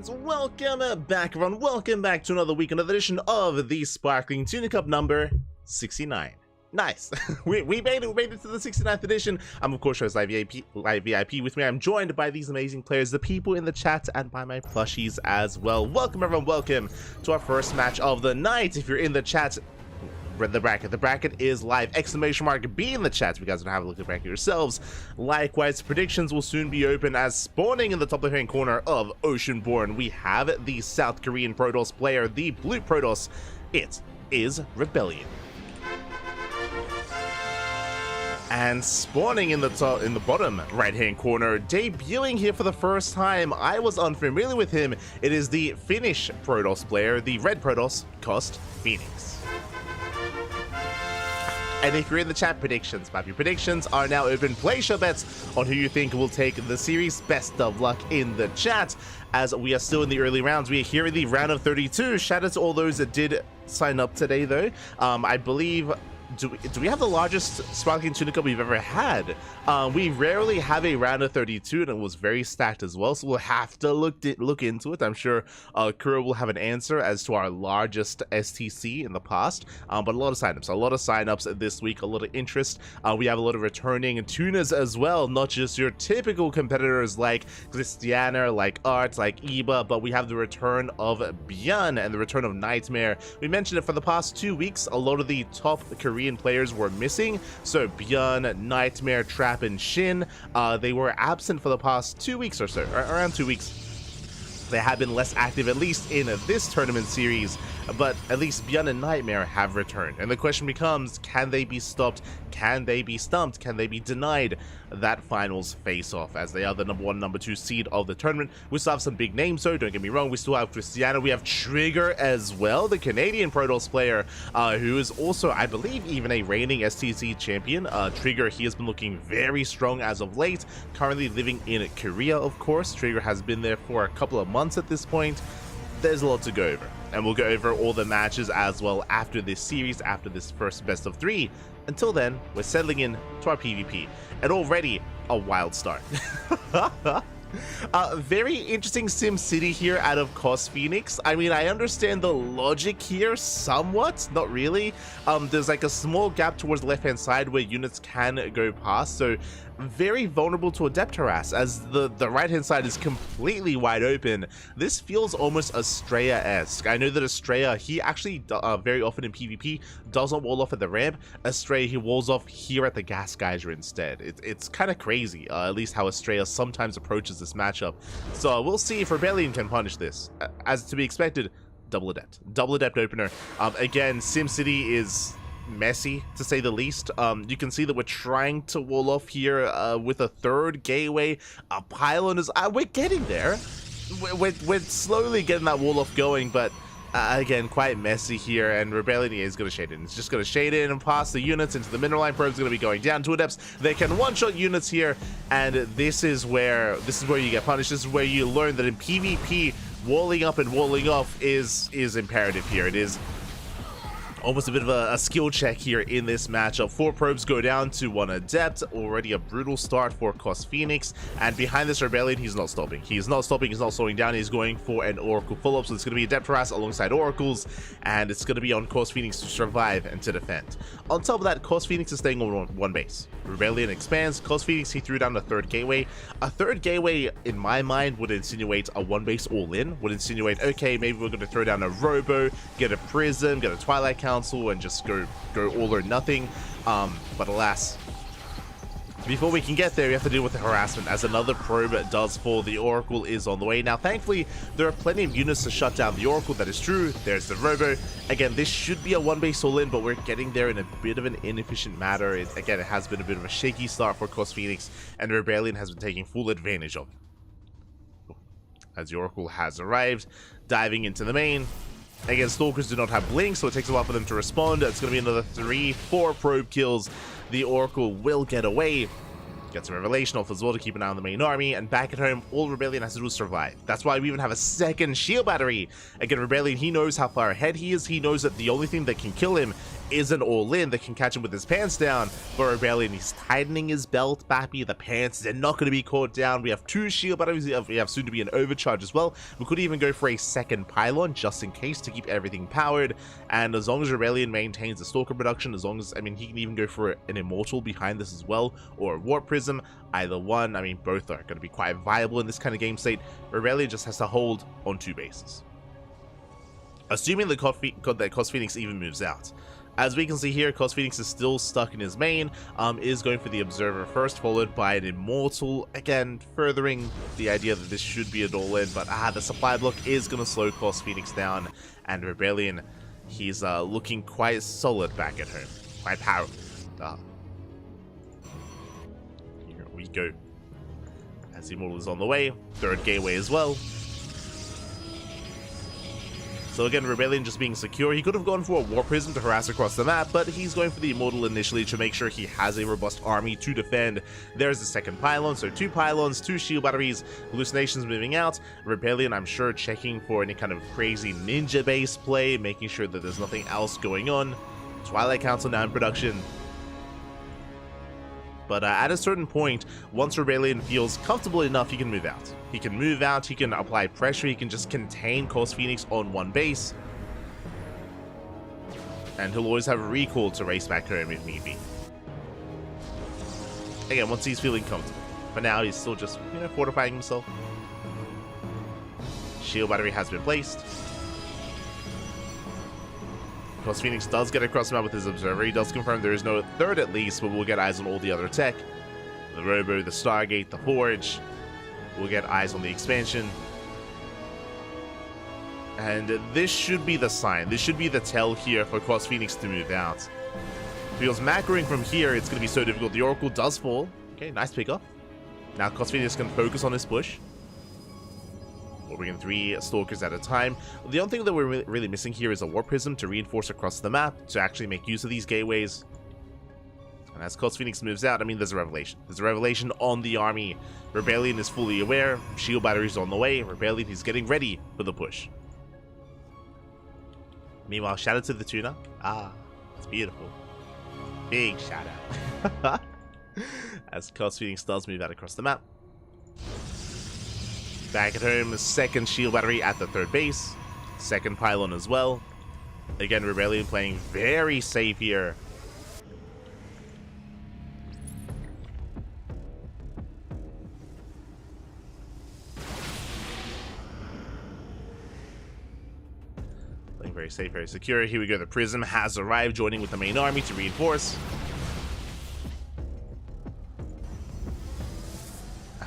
And welcome back, everyone. Welcome back to another week, another edition of the Sparkling Tuna Cup number 69. Nice. we made it to the 69th edition. I'm, of course, host Live VIP. With me, I'm joined by these amazing players, the people in the chat, and by my plushies as well. Welcome, everyone. Welcome to our first match of the night. If you're in the chat, read the bracket is live, exclamation mark B in the chat if you guys want to have a look at the bracket yourselves. Likewise, predictions will soon be open, as spawning in the top left hand corner of Oceanborn we have the South Korean Protoss player, the blue Protoss. It is Rebellion. And spawning in the bottom right hand corner, debuting here for the first time, I was unfamiliar with him, it is the Finnish Protoss player, the red Protoss, Cost Phoenix. And if you're in the chat, predictions, your predictions are now open. Place your bets on who you think will take the series. Best of luck in the chat, as we are still in the early rounds. We are here in the round of 32. Shout out to all those that did sign up today, though. I believe... Do we have the largest Sparkling Tuna Cup we've ever had? We rarely have a round of 32, and it was very stacked as well, so we'll have to look into it. I'm sure Kuro will have an answer as to our largest STC in the past, but a lot of signups this week, a lot of interest. We have a lot of returning tunas as well, not just your typical competitors like Christiana, like Art, like Iba, but we have the return of Björn and the return of Nightmare. We mentioned it for the past 2 weeks, a lot of the top Korean players were missing, so Björn, Nightmare, Trap, and Shin, they were absent for the past 2 weeks or so, around 2 weeks. They have been less active, at least in this tournament series, but at least Björn and Nightmare have returned. And the question becomes, can they be stopped? Can they be stumped? Can they be denied that finals face-off, as they are the number 1, number 2 seed of the tournament? We still have some big names, though, don't get me wrong. We still have Christiana, we have Trigger as well, the Canadian Protoss player, who is also, I believe, even a reigning STC champion. Trigger, he has been looking very strong as of late, currently living in Korea, of course. Trigger has been there for a couple of months at this point. There's a lot to go over, and we'll go over all the matches as well after this series, after this first best of 3. Until then, we're settling in to our PvP, and already a wild start. Very interesting Sim City here out of Cost Phoenix. I mean, I understand the logic here somewhat, not really. There's like a small gap towards the left hand side where units can go past, so very vulnerable to Adept Harass, as the right hand side is completely wide open. This feels almost Estrella-esque. I know that Estrella, he actually very often in PvP doesn't wall off at the ramp. Estrella, he walls off here at the gas geyser instead. It's kind of crazy, at least how Estrella sometimes approaches this matchup. So we'll see if Rebellion can punish this. As to be expected, double adept opener. Again, SimCity is messy, to say the least. You can see that we're trying to wall off here with a third gateway. A pylon is... we're getting there. We're slowly getting that wall off going, but again, quite messy here, and Rebellion is going to shade in. It's just going to shade in and pass the units into the mineral line. Probe's going to be going down to Adepts. They can one-shot units here, and this is where you get punished. This is where you learn that in PvP, walling up and walling off is imperative here. It is almost a bit of a skill check here in this matchup. 4 probes go down to 1 adept. Already a brutal start for Cost Phoenix. And behind this Rebellion, he's not stopping. He's not stopping. He's not slowing down. He's going for an Oracle full-up. So it's going to be Adept Harass alongside Oracles. And it's going to be on Cost Phoenix to survive and to defend. On top of that, Cost Phoenix is staying on 1 base. Rebellion expands. Cost Phoenix, he threw down a 3rd gateway. A 3rd gateway, in my mind, would insinuate a 1 base all-in. Would insinuate, okay, maybe we're going to throw down a Robo, get a Prism, get a Twilight Council, and just go all or nothing. But alas, before we can get there, we have to deal with the harassment, as another probe does fall. The Oracle is on the way. Now, thankfully, there are plenty of units to shut down the Oracle. That is true. There's the Robo. Again, this should be a 1 base all-in, but we're getting there in a bit of an inefficient manner. Again, it has been a bit of a shaky start for Cost Phoenix, and Rebellion has been taking full advantage of it. As the Oracle has arrived, diving into the main. Again, Stalkers do not have Blink, so it takes a while for them to respond. It's going to be another 3-4 probe kills. The Oracle will get away. Gets a Revelation off as well to keep an eye on the main army. And back at home, all Rebellion has to do is survive. That's why we even have a 2nd shield battery. Again, Rebellion, he knows how far ahead he is. He knows that the only thing that can kill him isn't all in that can catch him with his pants down. But Rebellion, he's tightening his belt, Bappy. The pants, they're not going to be caught down. We have 2 shield batteries. We have soon to be an overcharge as well. We could even go for a second pylon just in case to keep everything powered. And as long as Rebellion maintains the Stalker production, as long as, I mean, he can even go for an Immortal behind this as well, or a Warp Prism. Either one, I mean, both are going to be quite viable in this kind of game state. Rebellion just has to hold on 2 bases. Assuming that Cos Phoenix even moves out. As we can see here, Cos Phoenix is still stuck in his main, is going for the Observer first, followed by an Immortal, again, furthering the idea that this should be an all-in, but the supply block is going to slow Cos Phoenix down, and Rebellion, he's looking quite solid back at home, quite powerful. Here we go. As the Immortal is on the way, 3rd gateway as well. So again, Rebellion just being secure. He could have gone for a War Prism to harass across the map, but he's going for the Immortal initially to make sure he has a robust army to defend. There's the second pylon, so 2 pylons, 2 shield batteries, Hallucinations moving out. Rebellion, I'm sure, checking for any kind of crazy ninja base play, making sure that there's nothing else going on. Twilight Council now in production. But at a certain point, once Rebellion feels comfortable enough, he can move out. He can move out, he can apply pressure, he can just contain Cos Phoenix on 1 base. And he'll always have a recall to race back home if need be. Again, once he's feeling comfortable. For now, he's still just, you know, fortifying himself. Shield battery has been placed. Cos Phoenix does get across the map with his Observer. He does confirm there is no 3rd at least, but we'll get eyes on all the other tech. The Robo, the Stargate, the Forge. We'll get eyes on the expansion. And this should be the sign. This should be the tell here for Cos Phoenix to move out. Because macroing from here, it's going to be so difficult. The Oracle does fall. Okay, nice pickup. Now Cos Phoenix can focus on his push. We'll bring in 3 Stalkers at a time. The only thing that we're really missing here is a Warp Prism to reinforce across the map, to actually make use of these gateways. And as Cos Phoenix moves out, I mean, there's a revelation. There's a revelation on the army. Rebellion is fully aware. Shield batteries on the way. Rebellion is getting ready for the push. Meanwhile, shout out to the Tuna. It's beautiful. Big shout out. As Cos Phoenix does move out across the map. Back at home, 2nd shield battery at the 3rd base. 2nd pylon as well. Again, Rebellion playing very safe here. Playing very safe, very secure. Here we go. The Prism has arrived, joining with the main army to reinforce.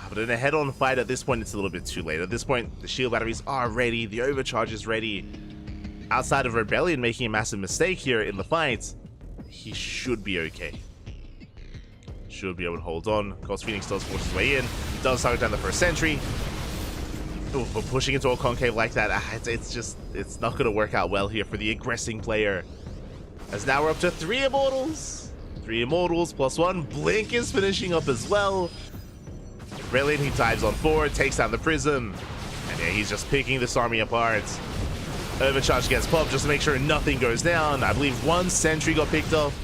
But in a head-on fight, at this point, it's a little bit too late. At this point, the shield batteries are ready. The overcharge is ready. Outside of Rebellion making a massive mistake here in the fight, he should be okay. Should be able to hold on. Cos Phoenix does force his way in. He does target down the 1st sentry. Ooh, but pushing into a concave like that, it's not going to work out well here for the aggressing player. As now we're up to 3 Immortals. 3 Immortals plus 1. Blink is finishing up as well. Rebellion, he dives on forward, takes down the Prism, and yeah, he's just picking this army apart. Overcharge gets popped just to make sure nothing goes down. I believe 1 sentry got picked off.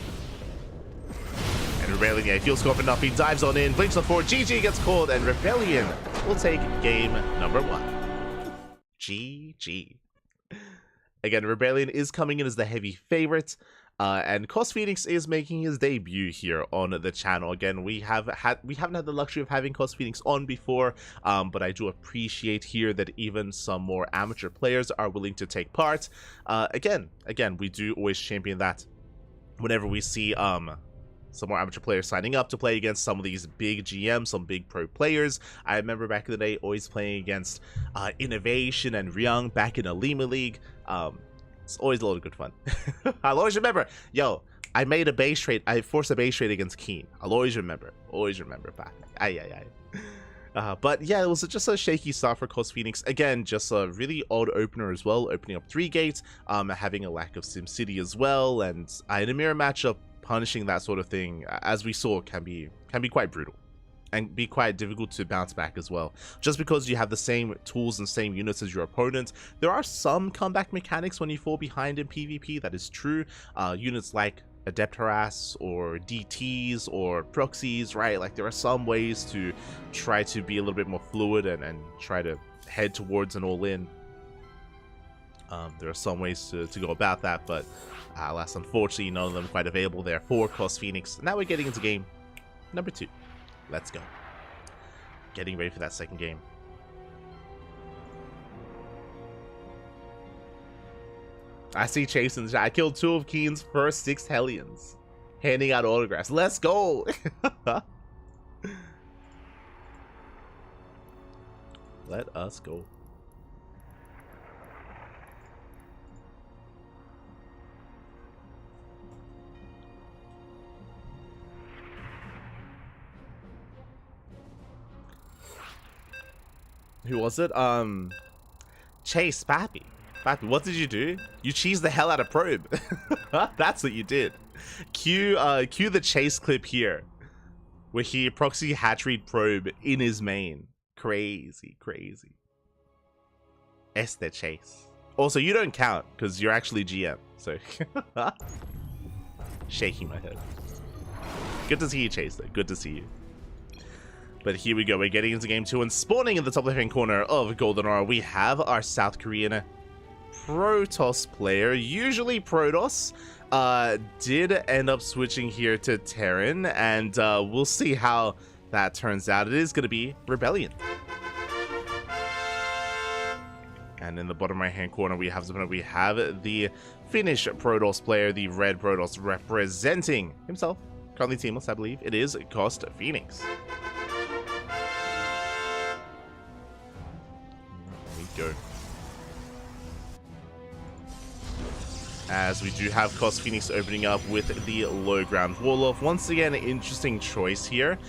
And Rebellion, yeah, he feels confident enough, he dives on in, blinks on forward, GG gets called, and Rebellion will take game number 1. GG. Again, Rebellion is coming in as the heavy favorite. And Cos Phoenix is making his debut here on the channel. Again, we haven't had the luxury of having Cos Phoenix on before, but I do appreciate here that even some more amateur players are willing to take part. Again, we do always champion that whenever we see some more amateur players signing up to play against some of these big GMs, some big pro players. I remember back in the day always playing against Innovation and Ryung back in a Lima League. It's always a lot of good fun. I'll always remember, yo, I made a base trade. I forced a base trade against Keen. I'll always remember. Back. But yeah, it was just a shaky start for Cos Phoenix. Again, just a really odd opener as well, opening up 3 gates, having a lack of SimCity as well, and in a mirror matchup, punishing that sort of thing, as we saw, can be quite brutal. and be quite difficult to bounce back as well. Just because you have the same tools and same units as your opponent, there are some comeback mechanics when you fall behind in PvP, that is true. Units like Adept Harass or DTs or proxies, right? Like there are some ways to try to be a little bit more fluid and try to head towards an all-in. There are some ways to go about that, but alas, unfortunately, none of them quite available there for Cos Phoenix. Now we're getting into game number 2. Let's go. Getting ready for that second game. I see Chase in the chat. I killed 2 of Keen's first 6 Hellions. Handing out autographs. Let's go! Let us go. Who was it? Chase, Pappy. Pappy, what did you do? You cheesed the hell out of Probe. That's what you did. Cue the Chase clip here, where he proxy hatchery Probe in his main. Crazy, crazy. S the Chase. Also, you don't count, because you're actually GM, so... Shaking my head. Good to see you, Chase, though. Good to see you. But here we go, we're getting into game 2, and spawning in the top left-hand corner of Golden Aura, we have our South Korean Protoss player, usually Protoss, did end up switching here to Terran, and we'll see how that turns out. It is going to be Rebellion. And in the bottom right-hand corner, we have the Finnish Protoss player, the Red Protoss, representing himself, currently teamless, I believe. It is Cos Phoenix. Go. As we do have Cos Phoenix opening up with the low ground Warlock. Once again, interesting choice here.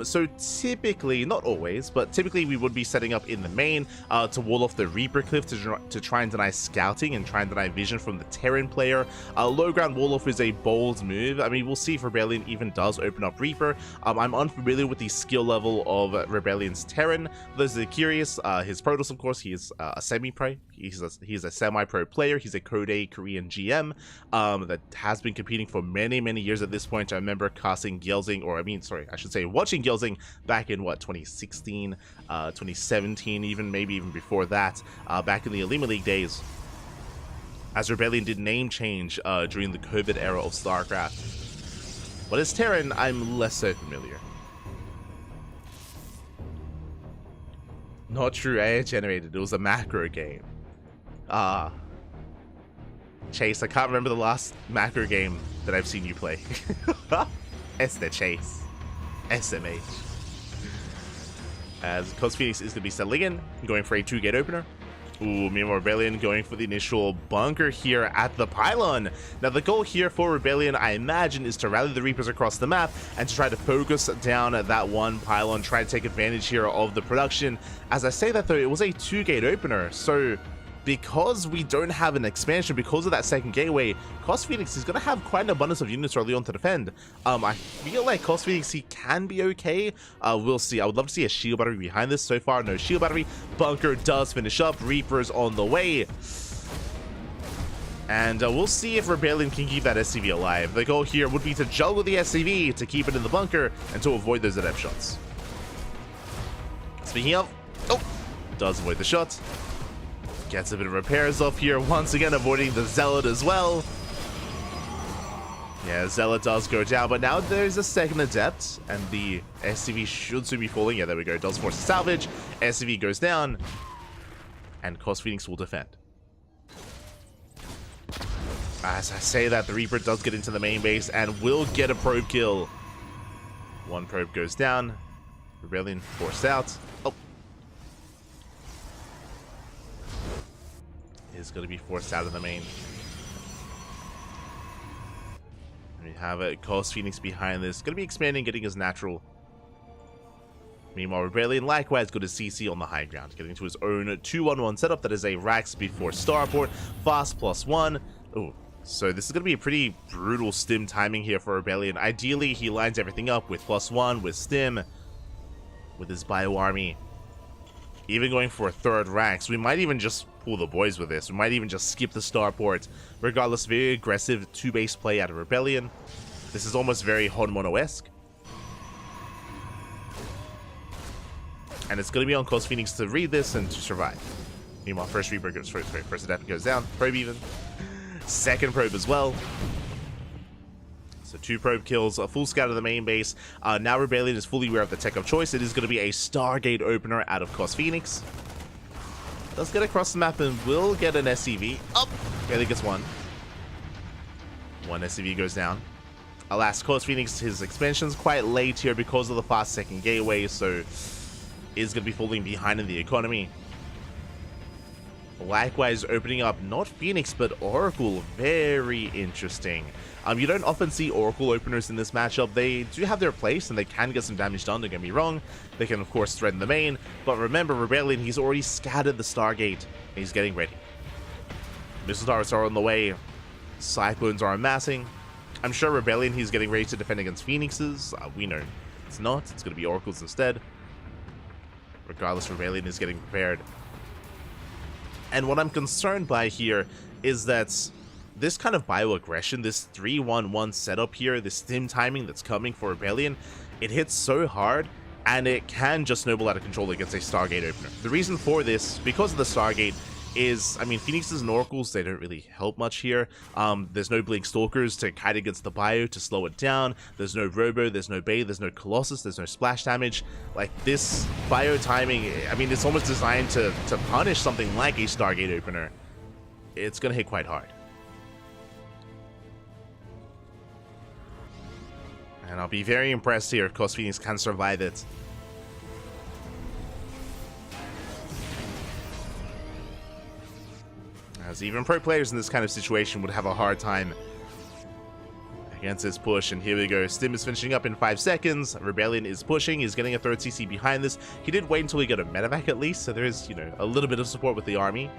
So typically, not always, but typically we would be setting up in the main to wall off the Reaper Cliff to try and deny scouting and try and deny vision from the Terran player. Low ground wall off is a bold move. I mean, we'll see if Rebellion even does open up Reaper. I'm unfamiliar with the skill level of Rebellion's Terran. Those that are curious, his Protoss, of course, he is a semi-pro. He's a semi-pro player. He's a Code A Korean GM that has been competing for many, many years at this point. I remember casting Gyelzing, or I should say watching Gyelzing back in, what, 2016, 2017, maybe even before that, back in the Elima League days, as Rebellion did name change during the COVID era of StarCraft. But as Terran, I'm less so familiar. Not true, AI generated. It was a macro game. Chase, I can't remember the last macro game that I've seen you play. It's the Chase. SMH. As Cos Phoenix is going to be settling in, going for a 2-gate opener. Ooh, meanwhile Rebellion going for the initial bunker here at the pylon. Now the goal here for Rebellion, I imagine, is to rally the Reapers across the map and to try to focus down at that one pylon, try to take advantage here of the production. As I say that though, it was a 2-gate opener, so because we don't have an expansion, because of that second gateway, Cos Phoenix is going to have quite an abundance of units early on to defend. I feel like Cos Phoenix, he can be okay. We'll see. I would love to see a shield battery behind this. So far, no shield battery. Bunker does finish up. Reapers on the way. And we'll see if Rebellion can keep that SCV alive. The goal here would be to juggle the SCV to keep it in the bunker and to avoid those adept shots. Speaking of, does avoid the shots. Gets a bit of repairs off here, once again avoiding the Zealot as well. Yeah, Zealot does go down, but now there's a second Adept, and the SCV should soon be falling. Yeah, there we go. Does force a salvage. SCV goes down, and Cos Phoenix will defend. As I say that, the Reaper does get into the main base and will get a probe kill. One probe goes down. Rebellion forced out. Is going to be forced out of the main. We have a Cos Phoenix behind this. Going to be expanding, getting his natural. Meanwhile, Rebellion likewise got a CC on the high ground, getting to his own 2-1-1 setup. That is a Rax before Starport, fast +1. Ooh, so this is going to be a pretty brutal stim timing here for Rebellion. Ideally, he lines everything up with +1 with stim. with his bio army. Even going for a third rank, so we might even just pull the boys with this. We might even just skip the starport. Regardless, very aggressive 2-base play out of Rebellion. This is almost very Honmono-esque. And it's going to be on Coast Phoenix to read this and to survive. Meanwhile, first Reaper goes first adept goes down. Probe even. Second probe as well. So 2 probe kills, a full scout of the main base. Now Rebellion is fully aware of the tech of choice. It is going to be a Stargate opener out of Coast Phoenix. Does get across the map and will get an SCV. Up! Barely gets one. One SCV goes down. Alas, Coast Phoenix, his expansion's quite late here because of the fast second gateway, so is going to be falling behind in the economy. Likewise, opening up not Phoenix, but Oracle. Very interesting. You don't often see Oracle openers in this matchup. They do have their place, and they can get some damage done, don't get me wrong. They can, of course, threaten the main. But remember, Rebellion, he's already scattered the Stargate, and he's getting ready. Missile turrets are on the way. Cyclones are amassing. I'm sure Rebellion, he's getting ready to defend against Phoenixes. We know it's not. It's going to be Oracles instead. Regardless, Rebellion is getting prepared. And what I'm concerned by here is that this kind of bioaggression, this 3-1-1 setup here, this stim timing that's coming for Rebellion, it hits so hard, and it can just snowball out of control against a Stargate opener. The reason for this, because of the Stargate, is, I mean, Phoenixes and Oracles, they don't really help much here. There's no Blink Stalkers to kite against the bio to slow it down. There's no Robo, there's no Bay, there's no Colossus, there's no splash damage. Like, this bio timing, I mean, it's almost designed to punish something like a Stargate opener. It's gonna hit quite hard. And I'll be very impressed here if Coast Phoenix can survive it. As even pro players in this kind of situation would have a hard time against this push. And here we go. Stim is finishing up in 5 seconds. Rebellion is pushing. He's getting a third CC behind this. He did wait until he got a medevac at least, so there is, you know, a little bit of support with the army.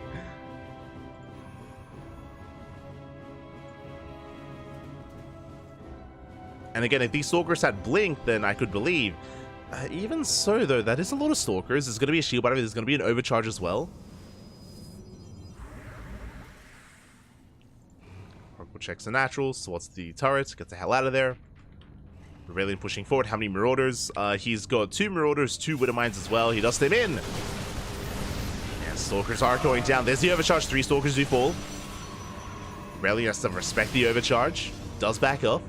And again, if these Stalkers had Blink, then I could believe. Even so, though, that is a lot of Stalkers. There's going to be a shield battery. There's going to be an overcharge as well. Oracle checks the naturals towards the turret. Get the hell out of there. Rebellion pushing forward. How many Marauders? He's got 2 Marauders, 2 Widow Mines as well. He does them in. And Stalkers are going down. There's the overcharge. 3 Stalkers do fall. Rebellion has to respect the overcharge. Does back up.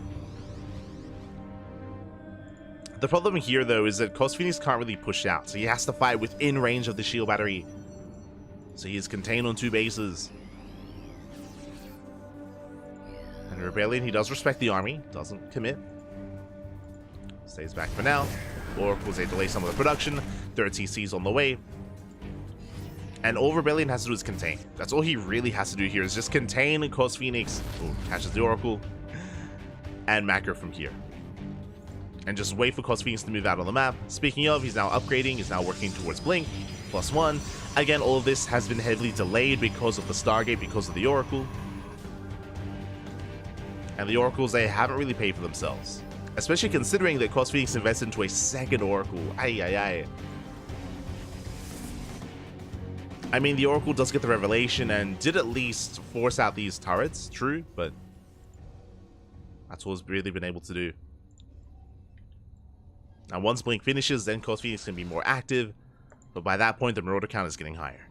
The problem here, though, is that Coast Phoenix can't really push out, so he has to fight within range of the shield battery. So he is contained on 2 bases. And Rebellion, he does respect the army, doesn't commit. Stays back for now. Oracles, they delay some of the production. Third CC's on the way. And all Rebellion has to do is contain. That's all he really has to do here, is just contain Coast Phoenix. Ooh, catches the Oracle. And macro from here. And just wait for Coast Phoenix to move out on the map. Speaking of, he's now upgrading, he's now working towards Blink, +1. Again, all of this has been heavily delayed because of the Stargate, because of the Oracle. And the Oracles, they haven't really paid for themselves. Especially considering that Coast Phoenix invested into a second Oracle. Ay. I mean, the Oracle does get the revelation and did at least force out these turrets, true, but that's all it's really been able to do. Now, once Blink finishes, then Coast Phoenix can be more active, but by that point, the Marauder count is getting higher.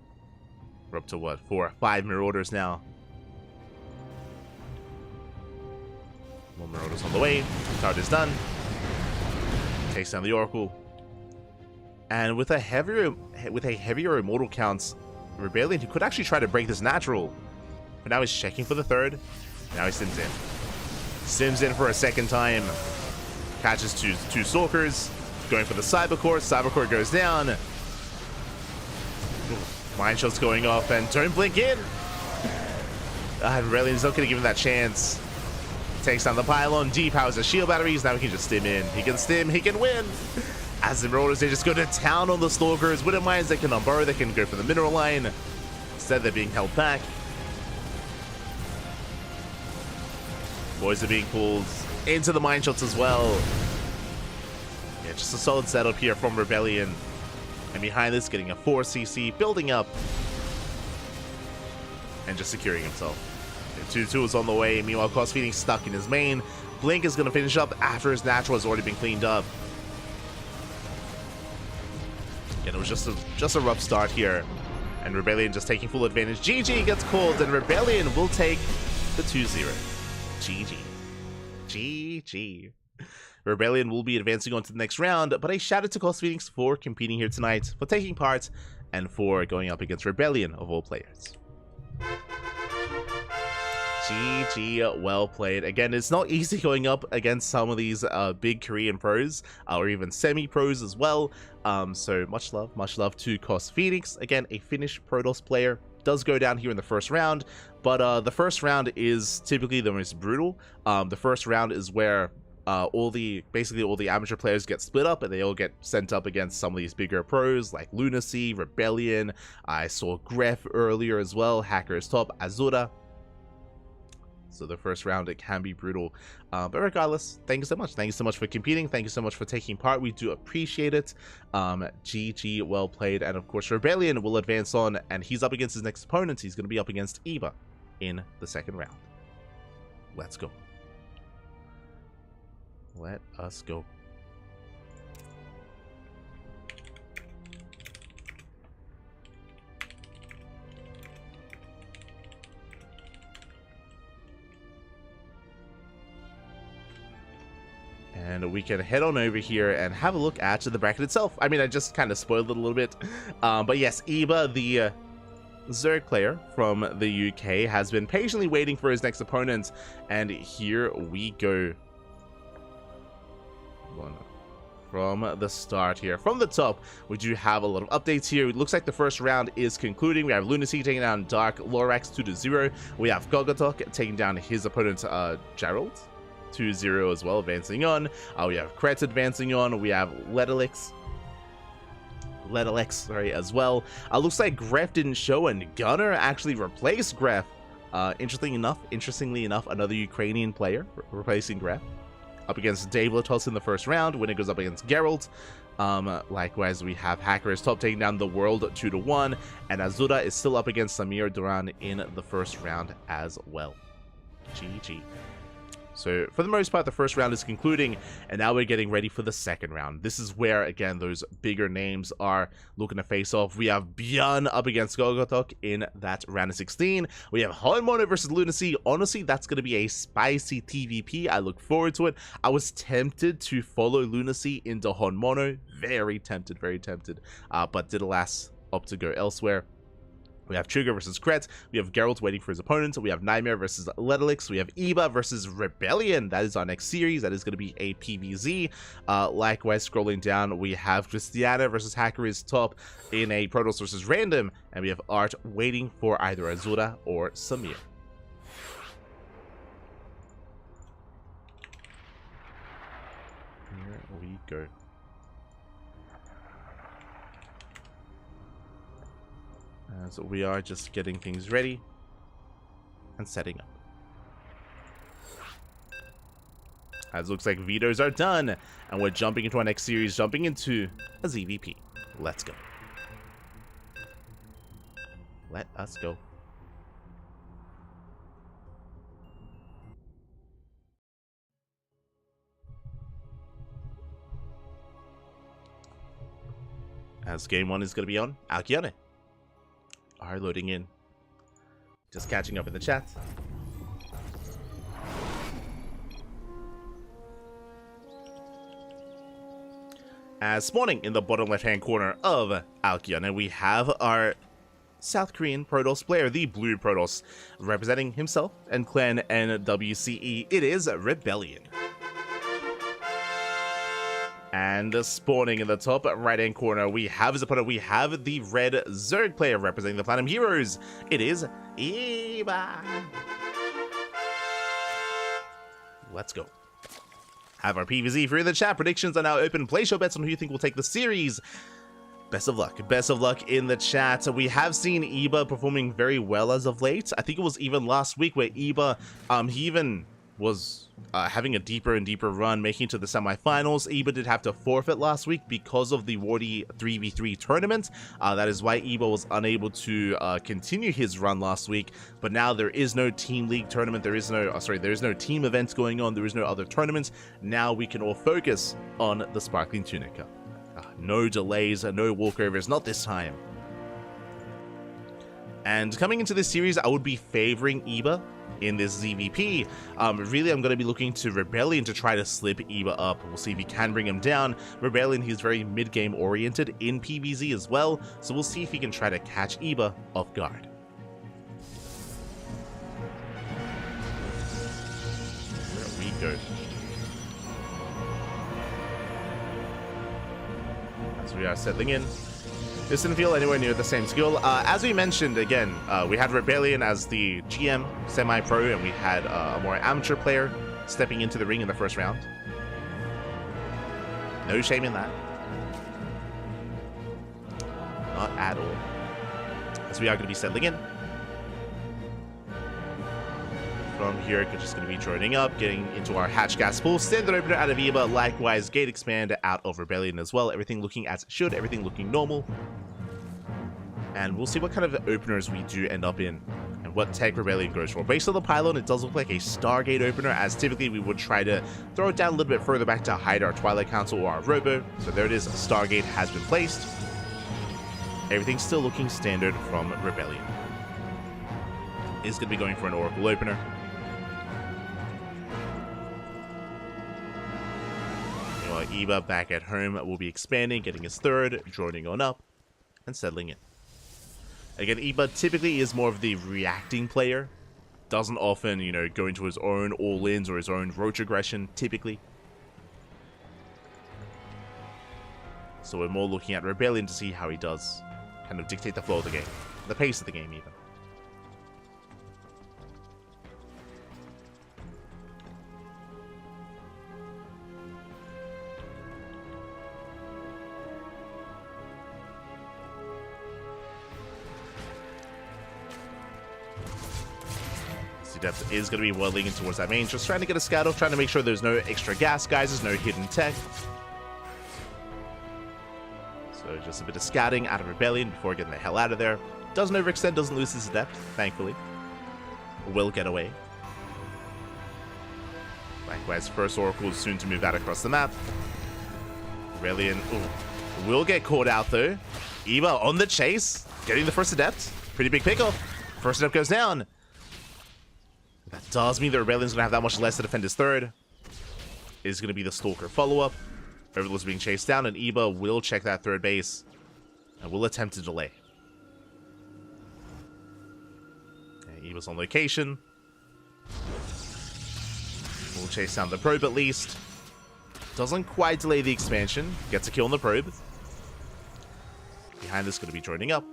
We're up to, what, 4 or 5 Marauders now. More Marauders on the way. Turret is done. Takes down the Oracle. And with a heavier Immortal counts, Rebellion, he could actually try to break this natural. But now he's checking for the third. Now he sims in. Sims in for a second time. Catches two Stalkers, going for the Cybercore. Cybercore goes down. Mine shot's going off, and don't blink in. Rebellion's not going to give him that chance. Takes down the pylon, depowers the shield batteries. Now he can just stim in. He can stim, he can win. As the Marauders, they just go to town on the Stalkers. Widow Mines, they can unburrow, they can go for the mineral line. Instead, they're being held back. Boys are being pulled into the mine shots as well. Yeah, just a solid setup here from Rebellion. And behind this, getting a 4cc, building up. And just securing himself. 2-2 is on the way. Meanwhile, Cos Phoenix stuck in his main. Blink is going to finish up after his natural has already been cleaned up. Again, it was just a rough start here. And Rebellion just taking full advantage. GG gets called, and Rebellion will take the 2-0. GG. GG. Rebellion will be advancing on to the next round, but a shout out to Cos Phoenix for competing here tonight, for taking part, and for going up against Rebellion of all players. GG, well played. Again, it's not easy going up against some of these big Korean pros, or even semi-pros as well. So much love to Cos Phoenix. Again, a Finnish Protoss player, does go down here in the first round, but the first round is typically the most brutal. The first round is where basically all the amateur players get split up and they all get sent up against some of these bigger pros like Lunacy, Rebellion. I saw Gref earlier as well, Hackers Top, Azura. So the first round, it can be brutal. But regardless, thank you so much. Thank you so much for competing. Thank you so much for taking part. We do appreciate it. GG, well played. And of course, Rebellion will advance on, and he's up against his next opponent. He's going to be up against Eva in the second round. Let's go. Let us go. And we can head on over here and have a look at the bracket itself. I mean, I just kind of spoiled it a little bit. But yes, Eba, the Zerg player from the UK, has been patiently waiting for his next opponent. And here we go. From the start here. From the top, we do have a lot of updates here. It looks like the first round is concluding. We have Lunacy taking down Dark Lorax 2-0. We have Gogotok taking down his opponent, Gerald. 2-0 as well, advancing on. We have Kretz advancing on. We have Ledalex, sorry, as well. Looks like Gref didn't show, and Gunner actually replaced Gref. Interestingly enough, another Ukrainian player replacing Gref. Up against Dave Latos in the first round, when it goes up against Geralt. Likewise, we have Hackers Top taking down the World 2-1, and Azura is still up against Samir Duran in the first round as well. GG. So for the most part, the first round is concluding, and now we're getting ready for the second round. This is where, again, those bigger names are looking to face off. We have Björn up against Gogotok in that round of 16. We have Honmono versus Lunacy. Honestly, that's going to be a spicy TVP. I look forward to it. I was tempted to follow Lunacy into Honmono. Very tempted, but did alas opt to go elsewhere. We have Trigger versus Kretz. We have Geralt waiting for his opponent. We have Nightmare versus Ledalix. We have Eba versus Rebellion. That is our next series. That is going to be a PvZ. Likewise, scrolling down, we have Christiana versus Hacker is Top in a Protoss versus Random. And we have Art waiting for either Azura or Samir. Here we go. So we are just getting things ready and setting up. As it looks like vetoes are done, and we're jumping into our next series, jumping into a ZVP. Let's go. Let us go. As game one is going to be on, Alkione are loading in. Just catching up in the chat. As spawning in the bottom left-hand corner of Alkione, we have our South Korean Protoss player, the Blue Protoss, representing himself and clan NWCE. It is Rebellion. And spawning in the top right-hand corner, we have his opponent. We have the red Zerg player representing the Platinum Heroes. It is Eba. Let's go. Have our PvZ for the chat. Predictions are now open. Place your bets on who you think will take the series. Best of luck. Best of luck in the chat. We have seen Eba performing very well as of late. I think it was even last week where Eba, he even was having a deeper and deeper run, making it to the semifinals. Eba did have to forfeit last week because of the Wardy 3v3 tournament. That is why Eba was unable to continue his run last week. But now there is no team league tournament. There is no, there is no team events going on. There is no other tournaments. Now we can all focus on the Sparkling Tuna Cup. No delays, no walkovers, not this time. And coming into this series, I would be favoring Eba in this ZVP. Really, I'm going to be looking to Rebellion to try to slip Eba up. We'll see if he can bring him down. Rebellion, he's very mid-game oriented in PvZ as well, so we'll see if he can try to catch Eba off guard. There we go. As we are settling in. This didn't feel anywhere near the same skill. As we mentioned, again, we had Rebellion as the GM, semi-pro, and we had a more amateur player stepping into the ring in the first round. No shame in that. Not at all. As we are going to be settling in. From here, we're just going to be joining up, getting into our hatch gas pool. Standard opener out of Eba, likewise gate expand out of Rebellion as well. Everything looking as it should, everything looking normal. And we'll see what kind of openers we do end up in and what tech Rebellion goes for. Based on the pylon, it does look like a Stargate opener, as typically we would try to throw it down a little bit further back to hide our Twilight Council or our Robo. So there it is, Stargate has been placed. Everything's still looking standard from Rebellion. Is going to be going for an Oracle opener. Meanwhile, Eba back at home will be expanding, getting his third, joining on up, and settling in. Again, Eba typically is more of the reacting player. Doesn't often, you know, go into his own all-ins or his own roach aggression, typically. So we're more looking at Rebellion to see how he does kind of dictate the flow of the game. The pace of the game, even. Depth is going to be waddling in towards that main, just trying to get a scout off, trying to make sure there's no extra gas, guys, there's no hidden tech. So just a bit of scouting out of Rebellion before getting the hell out of there. Doesn't overextend, doesn't lose his depth, thankfully. Will get away. Likewise, first Oracle is soon to move out across the map. Rebellion will get caught out though. Eba on the chase, getting the first adept. Pretty big pickoff. First adept goes down. That does mean the Rebellion's going to have that much less to defend his third. Is going to be the Stalker follow-up. Overlord's being chased down, and Eba will check that third base. And will attempt to delay. Okay, Eba's on location. We'll chase down the probe at least. Doesn't quite delay the expansion. Gets a kill on the probe. Behind this going to be joining up.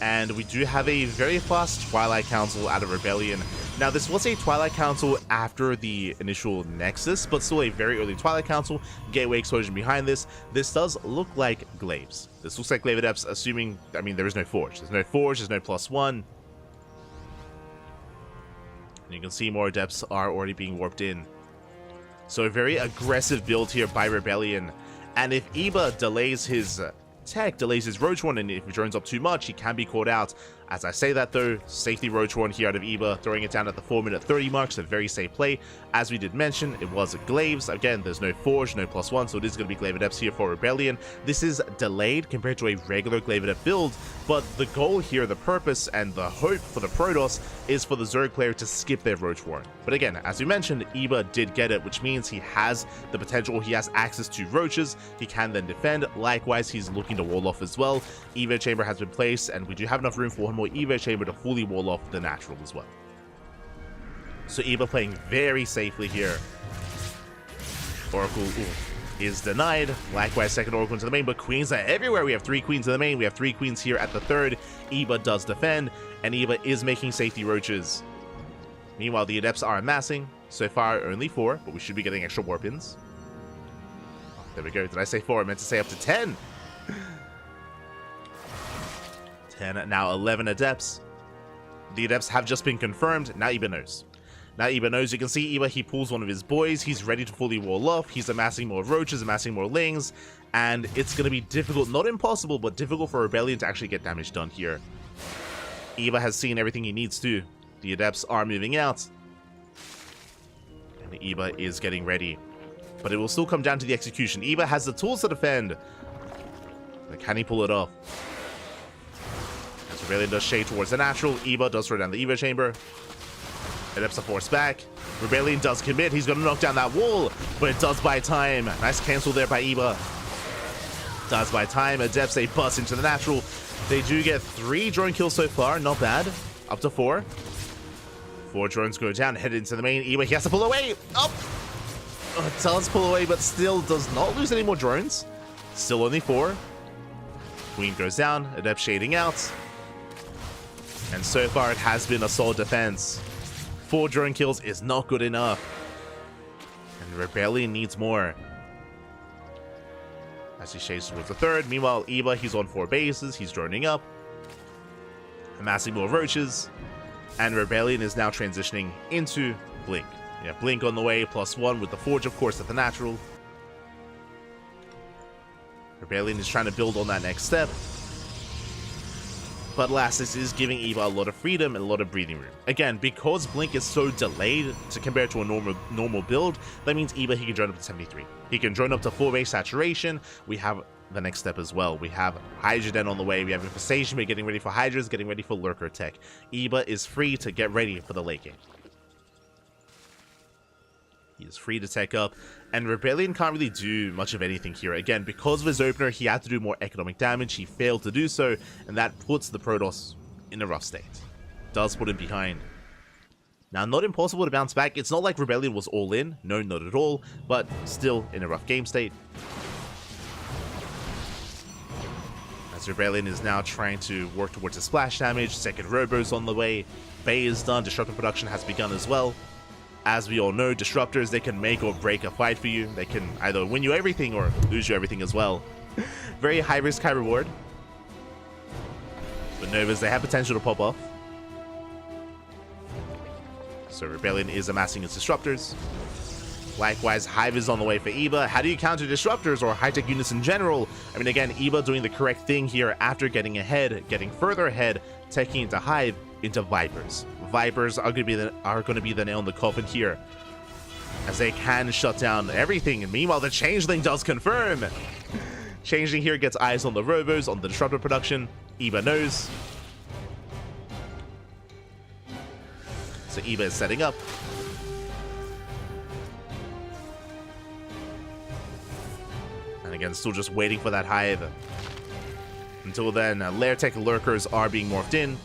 And we do have a very fast Twilight Council out of Rebellion. Now, this was a Twilight Council after the initial Nexus, but still a very early Twilight Council. Gateway explosion behind this. This does look like Glaives. This looks like Glaive Adepts, assuming, I mean, there is no Forge. There's no Forge, there's no +1. And you can see more Adepts are already being warped in. So a very aggressive build here by Rebellion. And if Eba delays his tech, delays his Roach One, and if he drones up too much, he can be caught out. As I say that though, safety Roach One here out of Eba, throwing it down at the 4-minute 30 mark, so very safe play. As we did mention, it was a Glaives. Again, there's no Forge, no +1, so it is going to be Glaive Adepts here for Rebellion. This is delayed compared to a regular Glaive Adept build, but the goal here, the purpose, and the hope for the Protoss is for the Zerg player to skip their Roach Warren. But again, as we mentioned, Eba did get it, which means he has the potential, he has access to Roaches, he can then defend. Likewise, he's looking to wall off as well. Evo Chamber has been placed, and we do have enough room for one more Evo Chamber to fully wall off the natural as well. So Eba playing very safely here. Oracle is denied. Likewise, second Oracle into the main, but Queens are everywhere. We have 3 Queens in the main. We have 3 Queens here at the third. Eba does defend, and Eba is making safety Roaches. Meanwhile, the Adepts are amassing. So far, only 4, but we should be getting extra warp-ins. Oh, there we go. Did I say 4? I meant to say up to 10. 10, now 11 Adepts. The Adepts have just been confirmed. Now Eba knows. Now Eba knows. You can see Eba, he pulls one of his boys. He's ready to fully wall off. He's amassing more roaches, amassing more lings. And it's going to be difficult, not impossible, but difficult for Rebellion to actually get damage done here. Eba has seen everything he needs to. The Adepts are moving out. And Eba is getting ready. But it will still come down to the execution. Eba has the tools to defend. But can he pull it off? As Rebellion does shade towards the natural, Eba does throw down the Eva chamber. Adepts are forced back. Rebellion does commit. He's going to knock down that wall, but it does buy time. Nice cancel there by Eba. Does buy time. Adepts, they bust into the natural. They do get 3 drone kills so far. Not bad. Up to 4. 4 drones go down, head into the main. Eba, he has to pull away. Up. Oh, it does pull away, but still does not lose any more drones. Still only 4. Queen goes down. Adept shading out. And so far, it has been a solid defense. 4 drone kills is not good enough. And Rebellion needs more. As he shades towards the 3rd. Meanwhile, Eba, he's on 4 bases. He's droning up. Amassing more roaches. And Rebellion is now transitioning into Blink. Yeah, Blink on the way, +1 with the Forge, of course, at the natural. Rebellion is trying to build on that next step. But alas, this is giving Eba a lot of freedom and a lot of breathing room. Again, because Blink is so delayed to compare to a normal build, that means Eba, he can drone up to 73. He can drone up to 4 base saturation. We have the next step as well. We have Hydra Den on the way. We have Infestation. We're getting ready for Hydras, getting ready for Lurker Tech. Eba is free to get ready for the late game. He is free to tech up, and Rebellion can't really do much of anything here. Again, because of his opener, he had to do more economic damage. He failed to do so, and that puts the Protoss in a rough state. Does put him behind. Now, not impossible to bounce back. It's not like Rebellion was all in. No, not at all. But still in a rough game state. As Rebellion is now trying to work towards a splash damage. Second Robo's on the way. Bay is done. Disruptor production has begun as well. As we all know, Disruptors, they can make or break a fight for you. They can either win you everything or lose you everything as well. Very high risk, high reward. But Novas, they have potential to pop off. So Rebellion is amassing its Disruptors. Likewise, Hive is on the way for Eba. How do you counter Disruptors or high-tech units in general? I mean, again, Eba doing the correct thing here after getting ahead, getting further ahead, taking into Hive, into Vipers. Vipers are going to be the nail in the coffin here, as they can shut down everything. And meanwhile, the Changeling does confirm. Changeling here gets eyes on the Robos, on the Disruptor production. Eba knows. So Eba is setting up. And again, still just waiting for that Hive. Until then, Lair Tech Lurkers are being morphed in.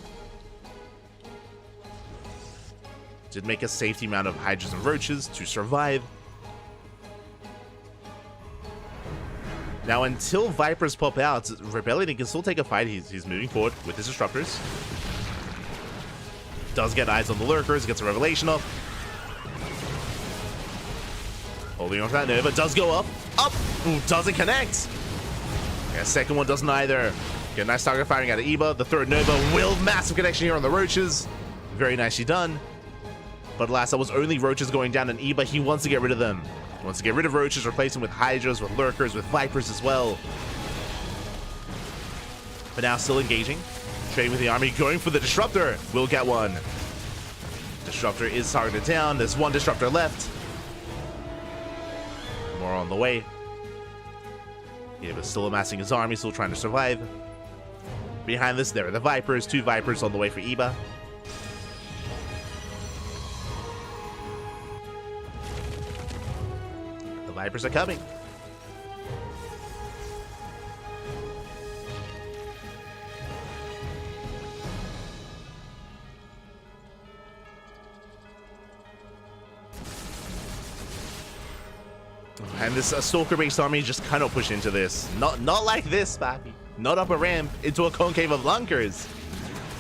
Did make a safety amount of Hydras and Roaches to survive. Now, until Vipers pop out, Rebellion can still take a fight. He's moving forward with his Disruptors. Does get eyes on the Lurkers, gets a Revelation up. Holding on to that Nova, does go up. Up! Ooh, doesn't connect. Yeah, second one doesn't either. Get a nice target firing out of Eba. The third Nova will massive connection here on the Roaches. Very nicely done. But alas, that was only Roaches going down, and Eba, he wants to get rid of them. He wants to get rid of Roaches, replace them with Hydras, with Lurkers, with Vipers as well. But now still engaging. Trading with the army, going for the Disruptor. Will get one. Disruptor is targeted down. There's one Disruptor left. More on the way. Eba's still amassing his army, still trying to survive. Behind this, there are the Vipers. 2 Vipers on the way for Eba. The Vipers are coming. And this Stalker-based army just cannot push into this. Not like this, Pappy. Not up a ramp, into a concave of Lunkers.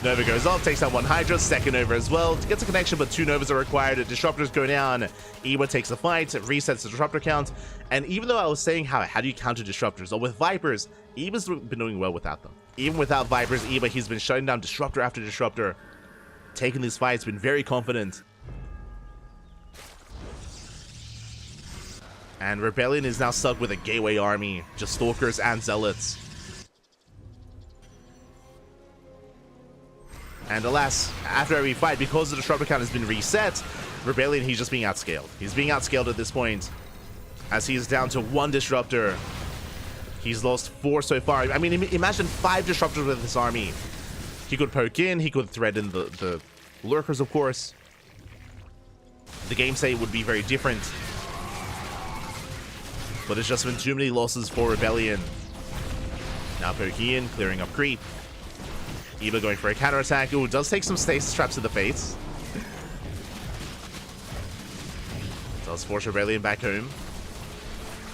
Nova goes off, takes out one Hydra, second Nova as well. Gets a connection, but 2 Novas are required. Disruptors go down. Eba takes the fight, resets the Disruptor count. And even though I was saying how do you counter Disruptors? Or with Vipers, Eba's been doing well without them. Even without Vipers, Eba, he's been shutting down Disruptor after Disruptor. Taking these fights, been very confident. And Rebellion is now stuck with a gateway army, just Stalkers and Zealots. And alas, after every fight, because the Disruptor count has been reset, Rebellion, he's just being outscaled. He's being outscaled at this point, as he is down to 1 Disruptor. He's lost 4 so far. I mean, imagine 5 Disruptors with this army. He could poke in, he could threaten the Lurkers, of course. The game state would be very different. But it's just been too many losses for Rebellion. Now poking in, clearing up creep. Eva going for a counterattack. Ooh, does take some stasis traps to the face. Does force Rebellion back home.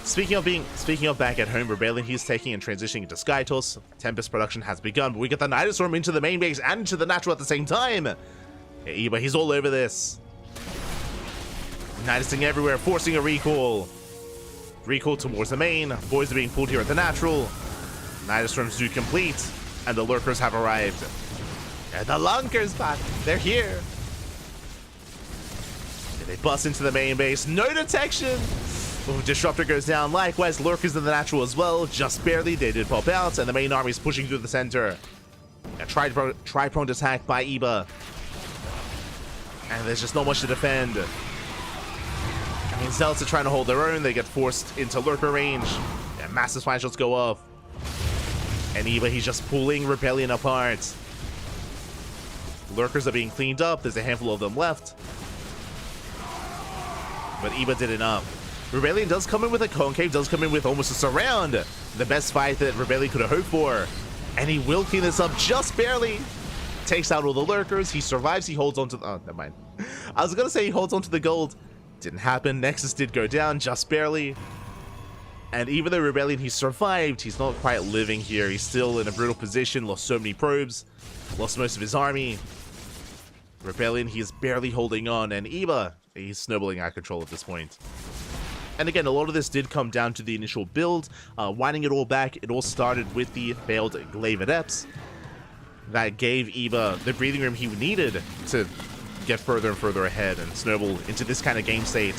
Speaking of back at home, Rebellion, he's taking and transitioning into Skytoss. Tempest production has begun, but we get the Nidus Storm into the main base and into the natural at the same time. Yeah, Eva, he's all over this. Nidusing everywhere, forcing a recall. Recall towards the main. Boys are being pulled here at the natural. Nidus Storms do complete, and the Lurkers have arrived. And the Lunkers back. They're here. They bust into the main base. No detection. Ooh, Disruptor goes down. Likewise, Lurkers in the natural as well. Just barely. They did pop out, and the main army is pushing through the center. A tri-pronged attack by Eba. And there's just not much to defend. I mean, Zealots are trying to hold their own. They get forced into Lurker range. Yeah, massive spine shots go off. And Eba, he's just pulling Rebellion apart. Lurkers are being cleaned up. There's a handful of them left. But Eba did enough. Rebellion does come in with a concave, does come in with almost a surround. The best fight that Rebellion could have hoped for. And he will clean this up just barely. Takes out all the Lurkers. He survives. He holds on to... Oh, never mind. I was going to say he holds on to the gold. Didn't happen. Nexus did go down just barely. And even though Rebellion, he survived, he's not quite living here. He's still in a brutal position. Lost so many probes. Lost most of his army. Rebellion, he is barely holding on. And Eba, he's snowballing out of control at this point. And again, a lot of this did come down to the initial build. Winding it all back, it all started with the failed Glaive Adepts. That gave Eba the breathing room he needed to get further and further ahead and snowball into this kind of game state.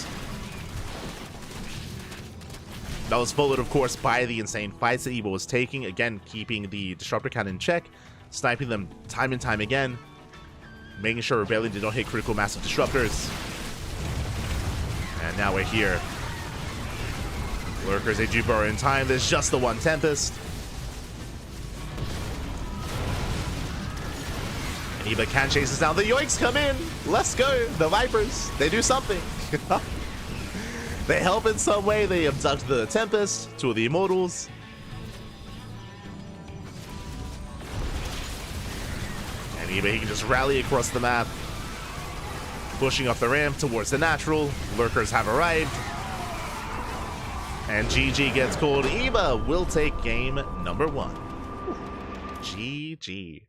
That was followed, of course, by the insane fights that Eba was taking. Again, keeping the Disruptor count in check, sniping them time and time again, making sure Rebellion did not hit critical massive Disruptors. And now we're here. Lurkers, they do burrow in time. There's just the one Tempest. And Eba can chase us down. The Yoinks come in. Let's go. The Vipers, they do something. They help in some way. They abduct the Tempest, 2 of the Immortals. And Eba, he can just rally across the map. Pushing up the ramp towards the natural. Lurkers have arrived. And GG gets called. Eba will take game number 1. GG.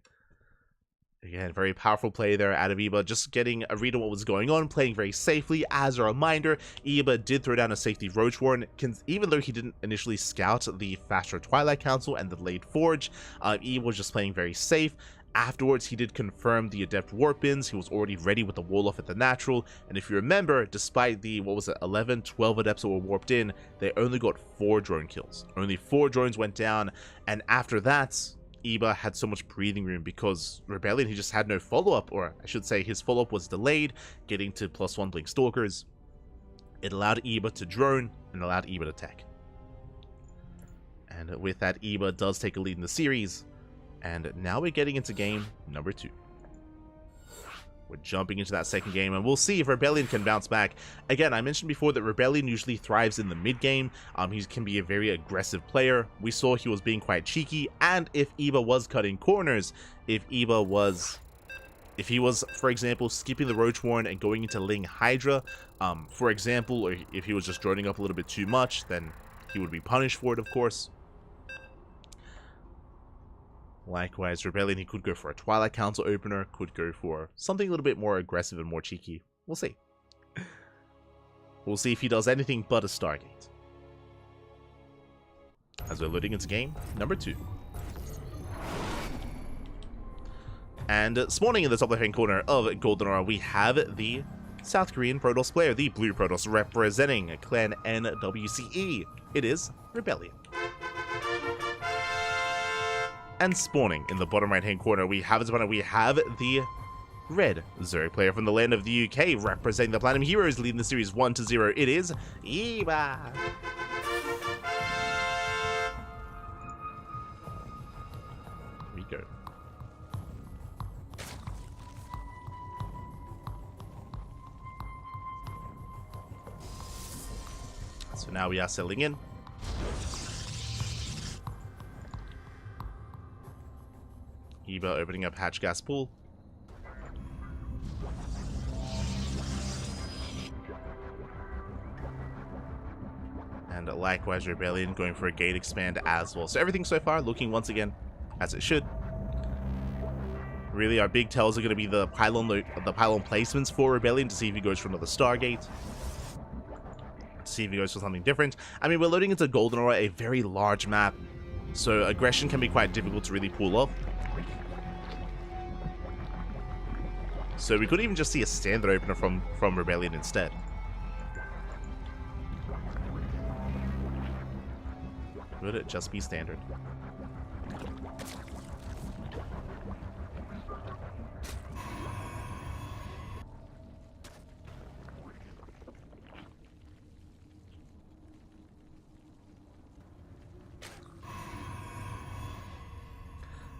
Again, very powerful play there out of Eba, just getting a read on what was going on, playing very safely. As a reminder, Eba did throw down a safety Roach Warren, even though he didn't initially scout the faster Twilight Council and the late Forge. Eba was just playing very safe. Afterwards, he did confirm the Adept Warp Bins. He was already ready with the Wall-Off at the natural. And if you remember, despite the, 11, 12 Adepts that were warped in, they only got 4 drone kills. Only 4 drones went down. And after that, Eba had so much breathing room because Rebellion, he just had no follow-up. Or I should say his follow-up was delayed, getting to +1 Blink Stalkers. It allowed Eba to drone and allowed Eba to tech. And with that, Eba does take a lead in the series. And now we're getting into game number 2. We're jumping into that second game, and we'll see if Rebellion can bounce back. Again, I mentioned before that Rebellion usually thrives in the mid-game. He can be a very aggressive player. We saw he was being quite cheeky, and if Eba was cutting corners, if he was, for example, skipping the Roach Warren and going into Ling Hydra, for example, or if he was just droning up a little bit too much, then he would be punished for it, of course. Likewise, Rebellion, he could go for a Twilight Council opener, could go for something a little bit more aggressive and more cheeky. We'll see. We'll see if he does anything but a Stargate. As we're loading into game number 2. And spawning in the top left-hand corner of Golden Aura, we have the South Korean Protoss player, the Blue Protoss representing Clan NWCE. It is Rebellion. And spawning in the bottom right hand corner, we have the Red Zerg player from the land of the UK representing the Platinum Heroes, leading the series 1-0. It is Eba. Here we go. So now we are settling in. Eba opening up hatch gas pool. And likewise, Rebellion going for a gate expand as well. So everything so far looking once again as it should. Really, our big tells are going to be the pylon placements for Rebellion to see if he goes for another Stargate. To see if he goes for something different. I mean, we're loading into Golden a very large map, so aggression can be quite difficult to really pull off. So we could even just see a standard opener from Rebellion instead. Could it just be standard?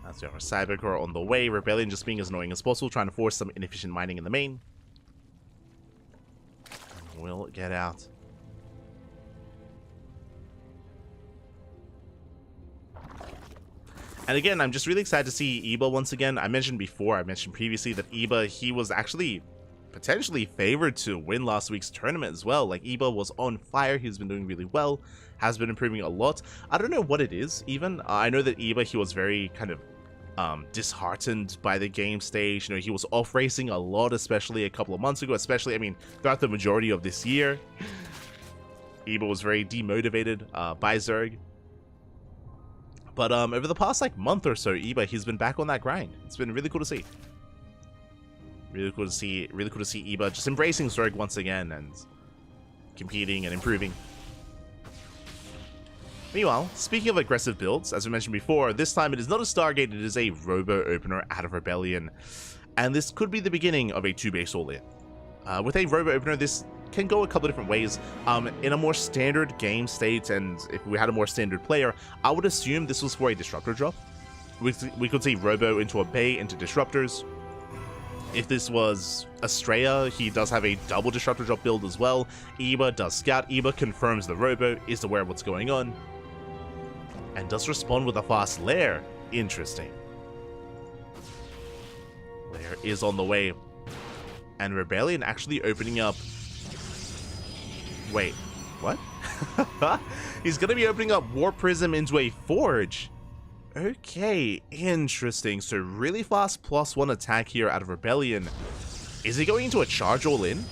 That's our Cybercore on the way. Rebellion just being as annoying as possible, trying to force some inefficient mining in the main. And we'll get out. And again, I'm just really excited to see Eba once again. I mentioned previously that Eba, he was actually potentially favored to win last week's tournament as well. Like, Eba was on fire. He's been doing really well, has been improving a lot. I don't know what it is even. I know that Eba, he was very kind of disheartened by the game stage. You know, he was off racing a lot, especially a couple of months ago, especially, I mean, throughout the majority of this year. Eba was very demotivated by Zerg. But over the past like month or so, Eba, he's been back on that grind. It's been really cool to see. Really cool to see Eba just embracing Zerg once again and competing and improving. Meanwhile, speaking of aggressive builds, as we mentioned before, this time it is not a Stargate, it is a Robo Opener out of Rebellion. And this could be the beginning of a 2-base all-in. With a Robo Opener, this can go a couple of different ways. In a more standard game state, and if we had a more standard player, I would assume this was for a Disruptor drop. We could see Robo into a Bay into Disruptors. If this was Estrella, he does have a double Disruptor drop build as well. Eba does Scout. Eba confirms the Robo, is aware of what's going on, and does respond with a fast Lair. Interesting. Lair is on the way. And Rebellion actually opening up... Wait, what? He's going to be opening up War Prism into a Forge. Okay, interesting. So really fast +1 attack here out of Rebellion. Is he going into a charge all-in?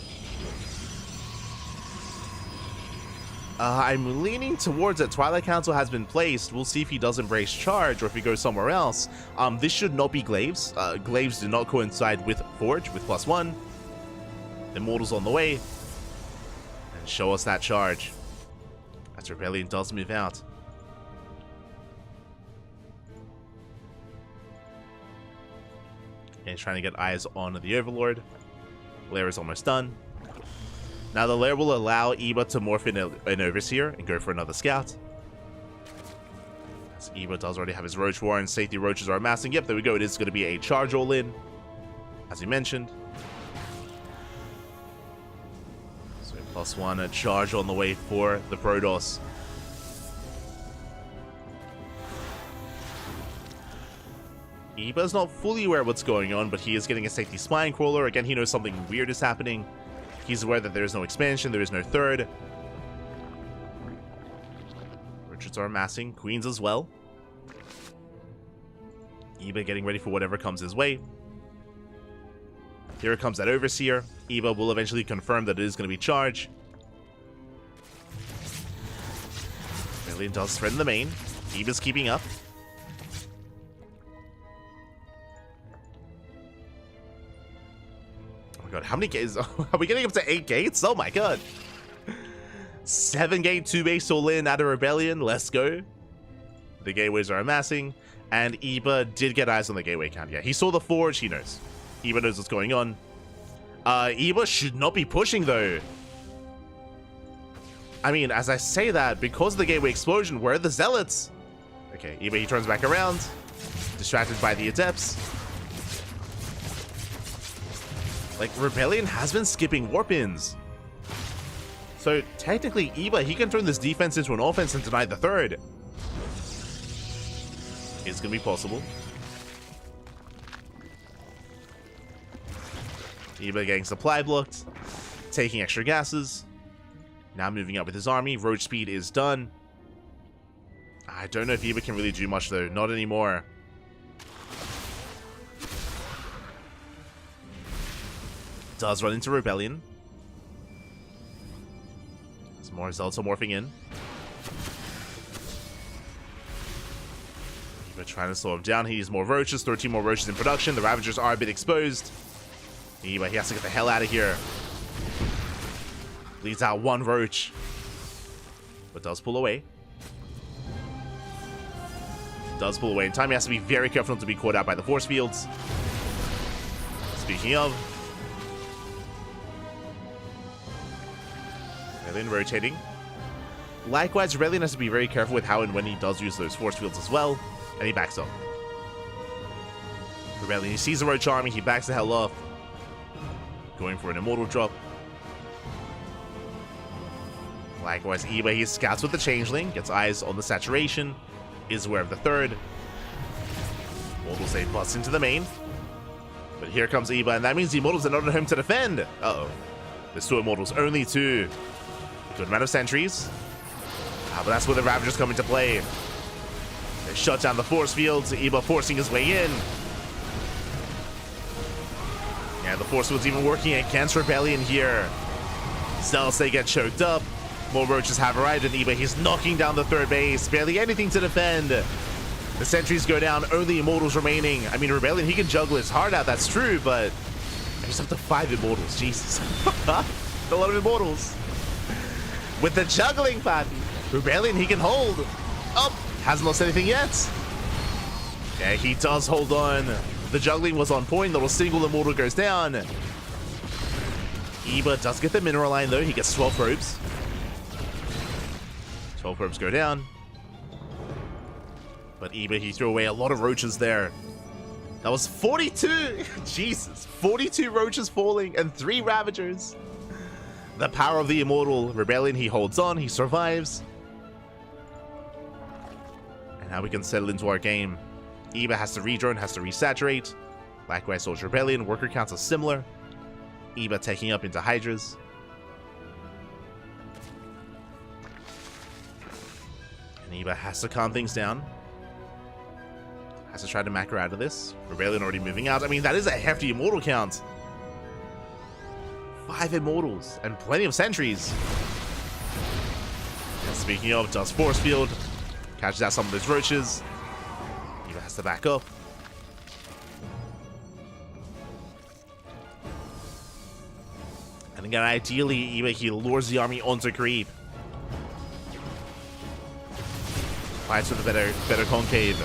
I'm leaning towards it. Twilight Council has been placed. We'll see if he does embrace charge or if he goes somewhere else. This should not be Glaives. Glaives do not coincide with Forge with +1. Immortals on the way. And show us that charge. As Rebellion does move out. And he's trying to get eyes on the Overlord. Lair is almost done. Now the Lair will allow Eba to morph in an Overseer and go for another Scout. As Eba does already have his Roach War and safety Roaches are amassing. Yep, there we go. It is going to be a charge all-in, as we mentioned. So +1, a charge on the way for the Protoss. Eba's not fully aware of what's going on, but he is getting a safety Spine Crawler. Again, he knows something weird is happening. He's aware that there is no expansion, there is no third. Richards are amassing, Queens as well. Eba getting ready for whatever comes his way. Here comes that Overseer. Eba will eventually confirm that it is going to be charge. Rebellion does threaten the main. Eba's keeping up. Oh my god, how many gates? Are we getting up to 8 gates? Oh my god. 7 gate, 2 base all in out of Rebellion. Let's go. The gateways are amassing. And Eba did get eyes on the gateway count. Yeah, he saw the forge. He knows. Eba knows what's going on. Eba should not be pushing though. I mean, as I say that, because of the gateway explosion, where are the zealots? Okay, Eba, he turns back around. Distracted by the adepts. Like, Rebellion has been skipping warp-ins. So, technically, Eba, he can turn this defense into an offense and deny the third. It's gonna be possible. Eba getting supply blocked. Taking extra gases. Now moving up with his army. Roach speed is done. I don't know if Eba can really do much, though. Not anymore. Does run into Rebellion. Some more Zelda morphing in. Eba trying to slow him down. He needs more roaches. 13 more roaches in production. The Ravagers are a bit exposed. Eba, he has to get the hell out of here. Leads out 1 roach. But does pull away. Does pull away in time. He has to be very careful not to be caught out by the force fields. Speaking of, Rebellion rotating. Likewise, Rebellion has to be very careful with how and when he does use those force fields as well. And he backs up. Rebellion, he sees the roach army, he backs the hell off. Going for an immortal drop. Likewise, Eba, he scouts with the changeling, gets eyes on the saturation, is aware of the third. Immortals, they bust into the main. But here comes Eba, and that means the Immortals are not at home to defend. Uh-oh. There's 2 Immortals, only 2. Good amount of sentries. But that's where the Ravagers come into play. They shut down the force fields, Eba forcing his way in. Yeah, the force field's even working against Rebellion here. Zealots, they get choked up. More roaches have arrived, and Eba, he's knocking down the third base. Barely anything to defend. The sentries go down, only Immortals remaining. I mean, Rebellion, he can juggle his heart out, that's true, but he's up to 5 Immortals. Jesus. A lot of Immortals. With the juggling party, Rebellion, he can hold. Up. Hasn't lost anything yet. Yeah, he does hold on. The juggling was on point. Little single Immortal goes down. Eba does get the mineral line, though. He gets 12 probes. 12 probes go down. But Eba, he threw away a lot of roaches there. That was 42! Jesus. 42 roaches falling and 3 Ravagers. The power of the Immortal. Rebellion, he holds on. He survives. And now we can settle into our game. Eba has to redrone, has to resaturate. Likewise, Soldier Rebellion. Worker counts are similar. Eba taking up into Hydras. And Eba has to calm things down. Has to try to macro out of this. Rebellion already moving out. I mean, that is a hefty Immortal count. 5 Immortals and plenty of sentries. And speaking of, does force field. Catches out some of those roaches. Eba has to back up. And again, ideally, Eba, he lures the army onto creep. Fights with a better concave.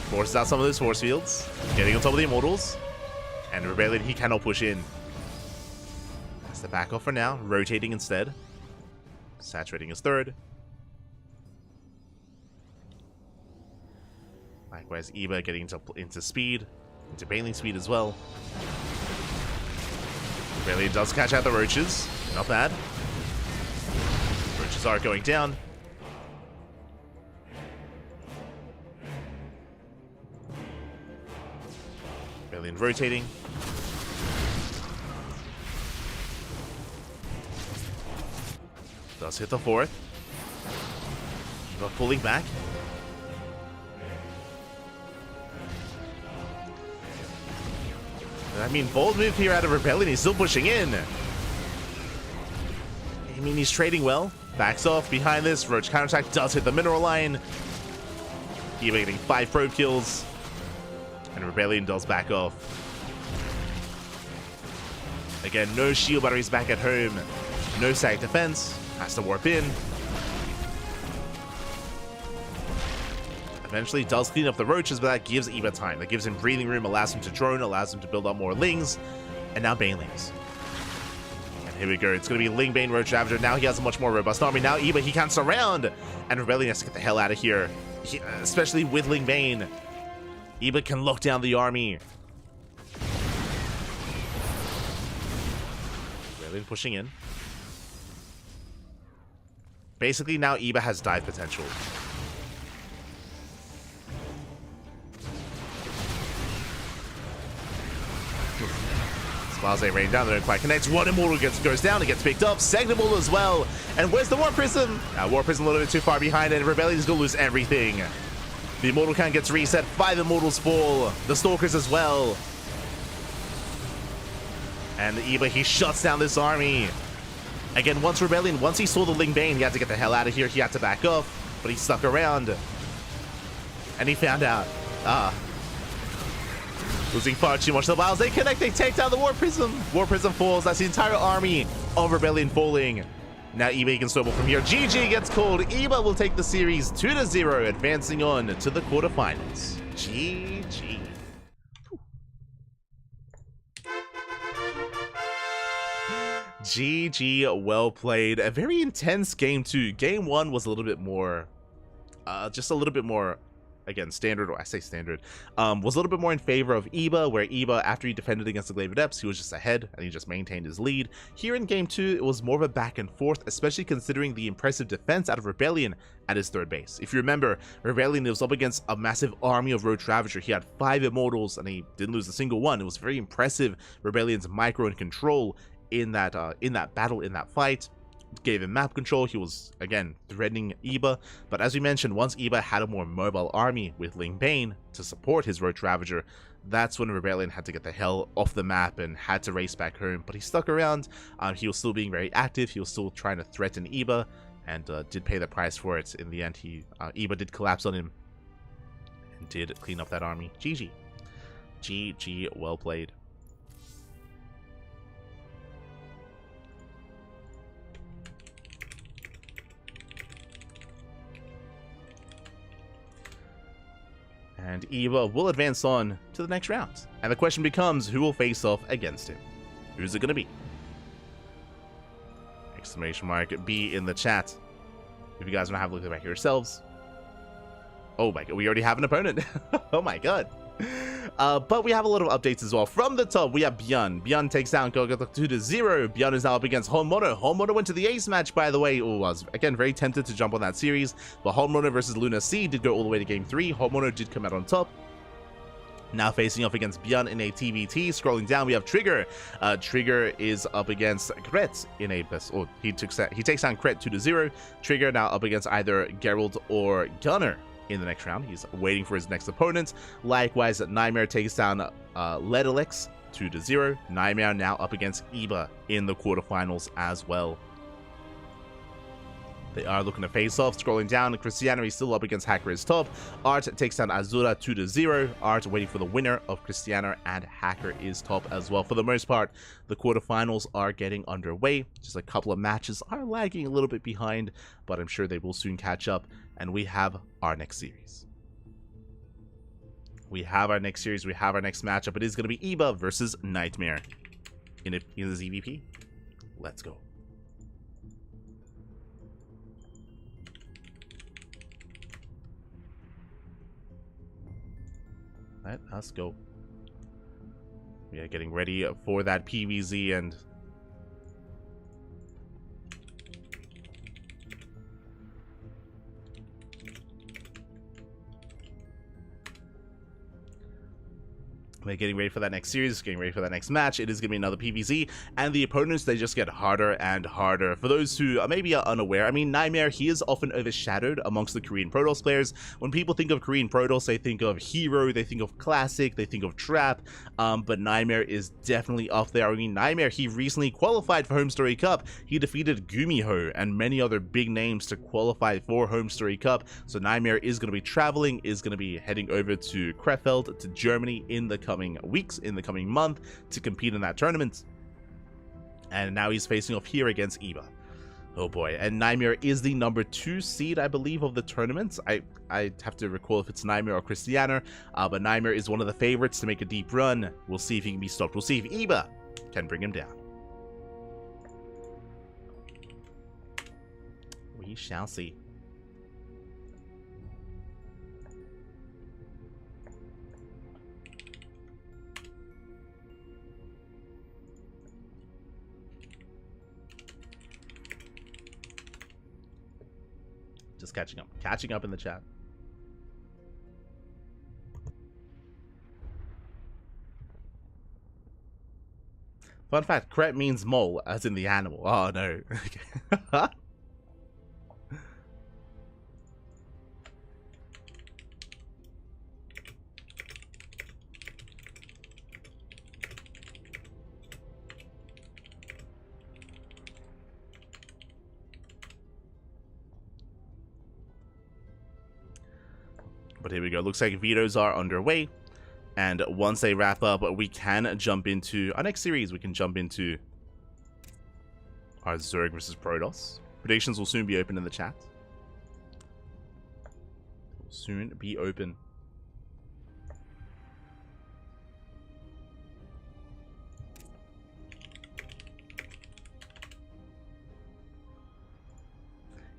Forces out some of those force fields. Getting on top of the Immortals. And Rebellion, he cannot push in. Has to back off for now. Rotating instead. Saturating his third. Likewise, Eba getting into speed. Into bailing speed as well. Rebellion does catch out the roaches. Not bad. Roaches are going down. Rebellion rotating. Does hit the 4th. Eba pulling back. I mean, bold move here out of Rebellion. He's still pushing in. I mean, he's trading well. Backs off behind this. Roach counterattack does hit the mineral line. Eba getting 5 probe kills. And Rebellion does back off. Again, no shield batteries back at home. No static defense. Has to warp in. Eventually does clean up the roaches, but that gives Eva time. That gives him breathing room, allows him to drone, allows him to build up more Lings. And now Banelings. And here we go. It's going to be Ling Bane Roach Ravager. Now he has a much more robust army. Now Eva, he can't surround. And Rebellion has to get the hell out of here. Especially with Ling Bane. Eva can lock down the army. Rebellion pushing in. Basically, now Eva has dive potential. Sparze raining down, they don't quite connect. One Immortal goes down, it gets picked up. Second Immortal as well. And where's the War Prism? War Prism a little bit too far behind, and Rebellion's gonna lose everything. The Immortal count gets reset, 5 Immortals fall. The Stalkers as well. And Eva, he shuts down this army. Again, once he saw the Ling Bane, he had to get the hell out of here. He had to back off, but he stuck around. And he found out. Losing far too much. The Biles, they connect, they take down the War Prism. War Prism falls. That's the entire army of Rebellion falling. Now Eva can snowball from here. GG gets called. Eva will take the series 2-0, advancing on to the quarterfinals. GG. GG, well played. A very intense game too. Game 1 was a little bit more, just a little bit more, again, standard, or I say standard, was a little bit more in favor of Eva, where Eva, after he defended against the Glaive Adepts, he was just ahead, and he just maintained his lead. Here in Game 2, it was more of a back and forth, especially considering the impressive defense out of Rebellion at his third base. If you remember, Rebellion was up against a massive army of Roach Ravager. He had 5 Immortals, and he didn't lose a single one. It was very impressive, Rebellion's micro and control in that battle, in that fight. Gave him map control. He was, again, threatening Eva, but as we mentioned, once Eva had a more mobile army with Ling Bane to support his Roach Ravager, that's when Rebellion had to get the hell off the map and had to race back home. But he stuck around. He was still being very active. He was still trying to threaten Eva, and did pay the price for it. In the end, Eva did collapse on him and did clean up that army. GG. GG, well played. And Eva will advance on to the next round. And the question becomes, who will face off against him? Who's it going to be? Exclamation mark B in the chat. If you guys want to have a look at the back yourselves. Oh my god, we already have an opponent. Oh my god. But we have a lot of updates as well. From the top, we have Bjorn. Bjorn takes down Golgoth 2-0. Bjorn is now up against Honmono. Honmono went to the ace match, by the way. Oh, I was, again, very tempted to jump on that series. But Honmono versus Luna C did go all the way to Game 3. Honmono did come out on top. Now facing off against Bjorn in a TVT. Scrolling down, we have Trigger. Trigger is up against Kret in a best. Oh, he takes down Kret 2-0. Trigger now up against either Geralt or Gunner in the next round. He's waiting for his next opponent. Likewise, Nightmare takes down Ledalex 2-0. Nightmare now up against Eva in the quarterfinals as well. They are looking to face off. Scrolling down, Cristiano is still up against Hacker is top. Art takes down Azura 2-0. Art waiting for the winner of Cristiano and Hacker is top as well. For the most part, the quarterfinals are getting underway. Just a couple of matches are lagging a little bit behind, but I'm sure they will soon catch up. And we have our next series. We have our next matchup. It is going to be Eva versus Nightmare in the ZVP. Let's go. Let us go. We are getting ready for that PVZ, and We're getting ready for that next series, getting ready for that next match. It is going to be another PvZ, and the opponents, they just get harder and harder. For those who maybe are unaware, I mean, Nightmare, he is often overshadowed amongst the Korean Protoss players. When people think of Korean Protoss, they think of Hero, they think of Classic, they think of Trap, but Nightmare is definitely up there. I mean, Nightmare, he recently qualified for Home Story Cup. He defeated Gumiho and many other big names to qualify for Home Story Cup. So Nightmare is going to be traveling, is going to be heading over to Krefeld, to Germany in the coming weeks, in the coming month, to compete in that tournament. And now he's facing off here against Eva. Oh boy. And Nightmare is the number 2 seed, I believe, of the tournament. I have to recall if it's Nightmare or Christiana, but Nightmare is one of the favorites to make a deep run. We'll see if he can be stopped. We'll see if Eva can bring him down. We shall see. Just catching up in the chat. Fun fact, Kret means mole, as in the animal. Oh no. But here we go. Looks like vetoes are underway. And once they wrap up, we can jump into our next series. We can jump into our Zerg versus Protoss. Predictions will soon be open in the chat. Will soon be open.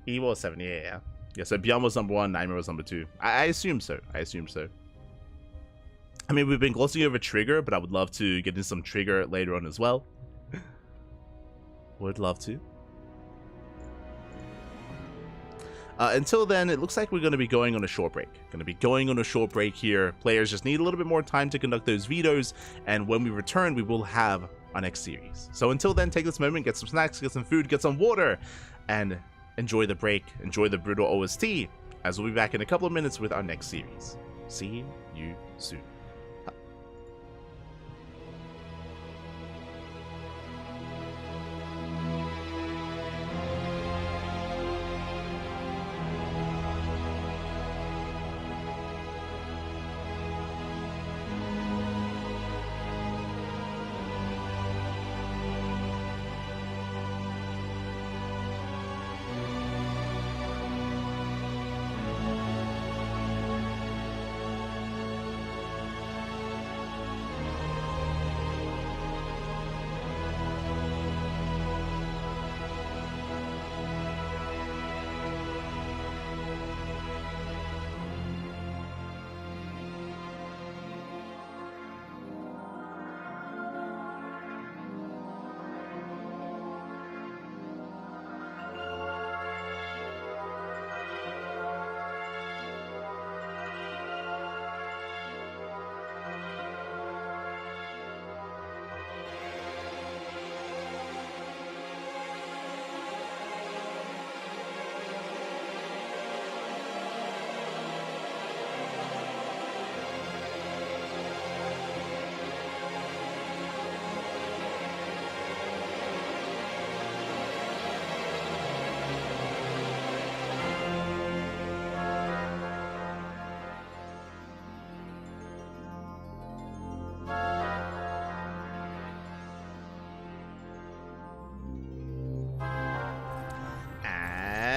Evo was 70, yeah. Yeah, so Beyond was number 1, Nightmare was number 2. I assume so. I assume so. I mean, we've been glossing over Trigger, but I would love to get into some Trigger later on as well. Would love to. Until then, it looks like we're going to be going on a short break. Going to be going on a short break here. Players just need a little bit more time to conduct those vetoes, and when we return, we will have our next series. So until then, take this moment, get some snacks, get some food, get some water, and enjoy the break, enjoy the brutal OST, as we'll be back in a couple of minutes with our next series. See you soon.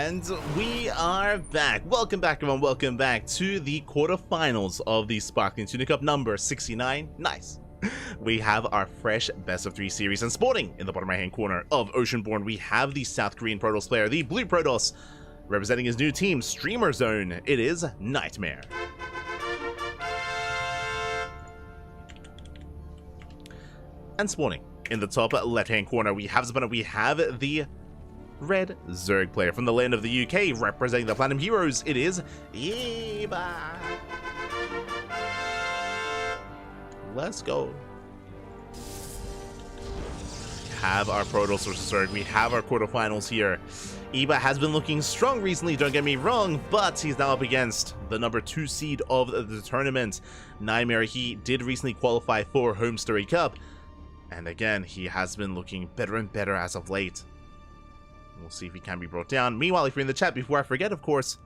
And we are back. Welcome back, everyone. Welcome back to the quarterfinals of the Sparkling Tuna Cup number 69. Nice. We have our fresh best of 3 series, and sporting in the bottom right hand corner of Oceanborn, we have the South Korean Protoss player, the Blue Protoss, representing his new team, Streamer Zone. It is Nightmare. And spawning in the top left hand corner, we have the red Zerg player from the land of the UK, representing the Platinum Heroes. It is Eva. Let's go. Have our Proto Sorcerer. We have our quarterfinals here. Eba has been looking strong recently, don't get me wrong, but he's now up against the number 2 seed of the tournament. Nightmare, he did recently qualify for Home Story Cup, and again, he has been looking better and better as of late. We'll see if he can be brought down. Meanwhile, if you're in the chat, before I forget, of course,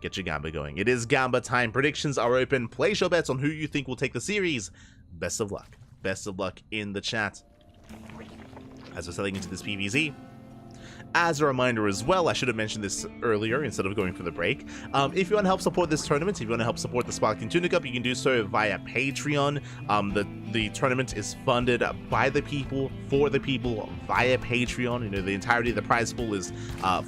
get your Gamba going. It is Gamba time. Predictions are open. Place your bets on who you think will take the series. Best of luck. Best of luck in the chat. As we're selling into this PvZ. As a reminder as well, I should have mentioned this earlier instead of going for the break. If you want to help support this tournament, if you want to help support the Sparkling Tuna Cup, you can do so via Patreon. The tournament is funded by the people, for the people, via Patreon. You know, the entirety of the prize pool is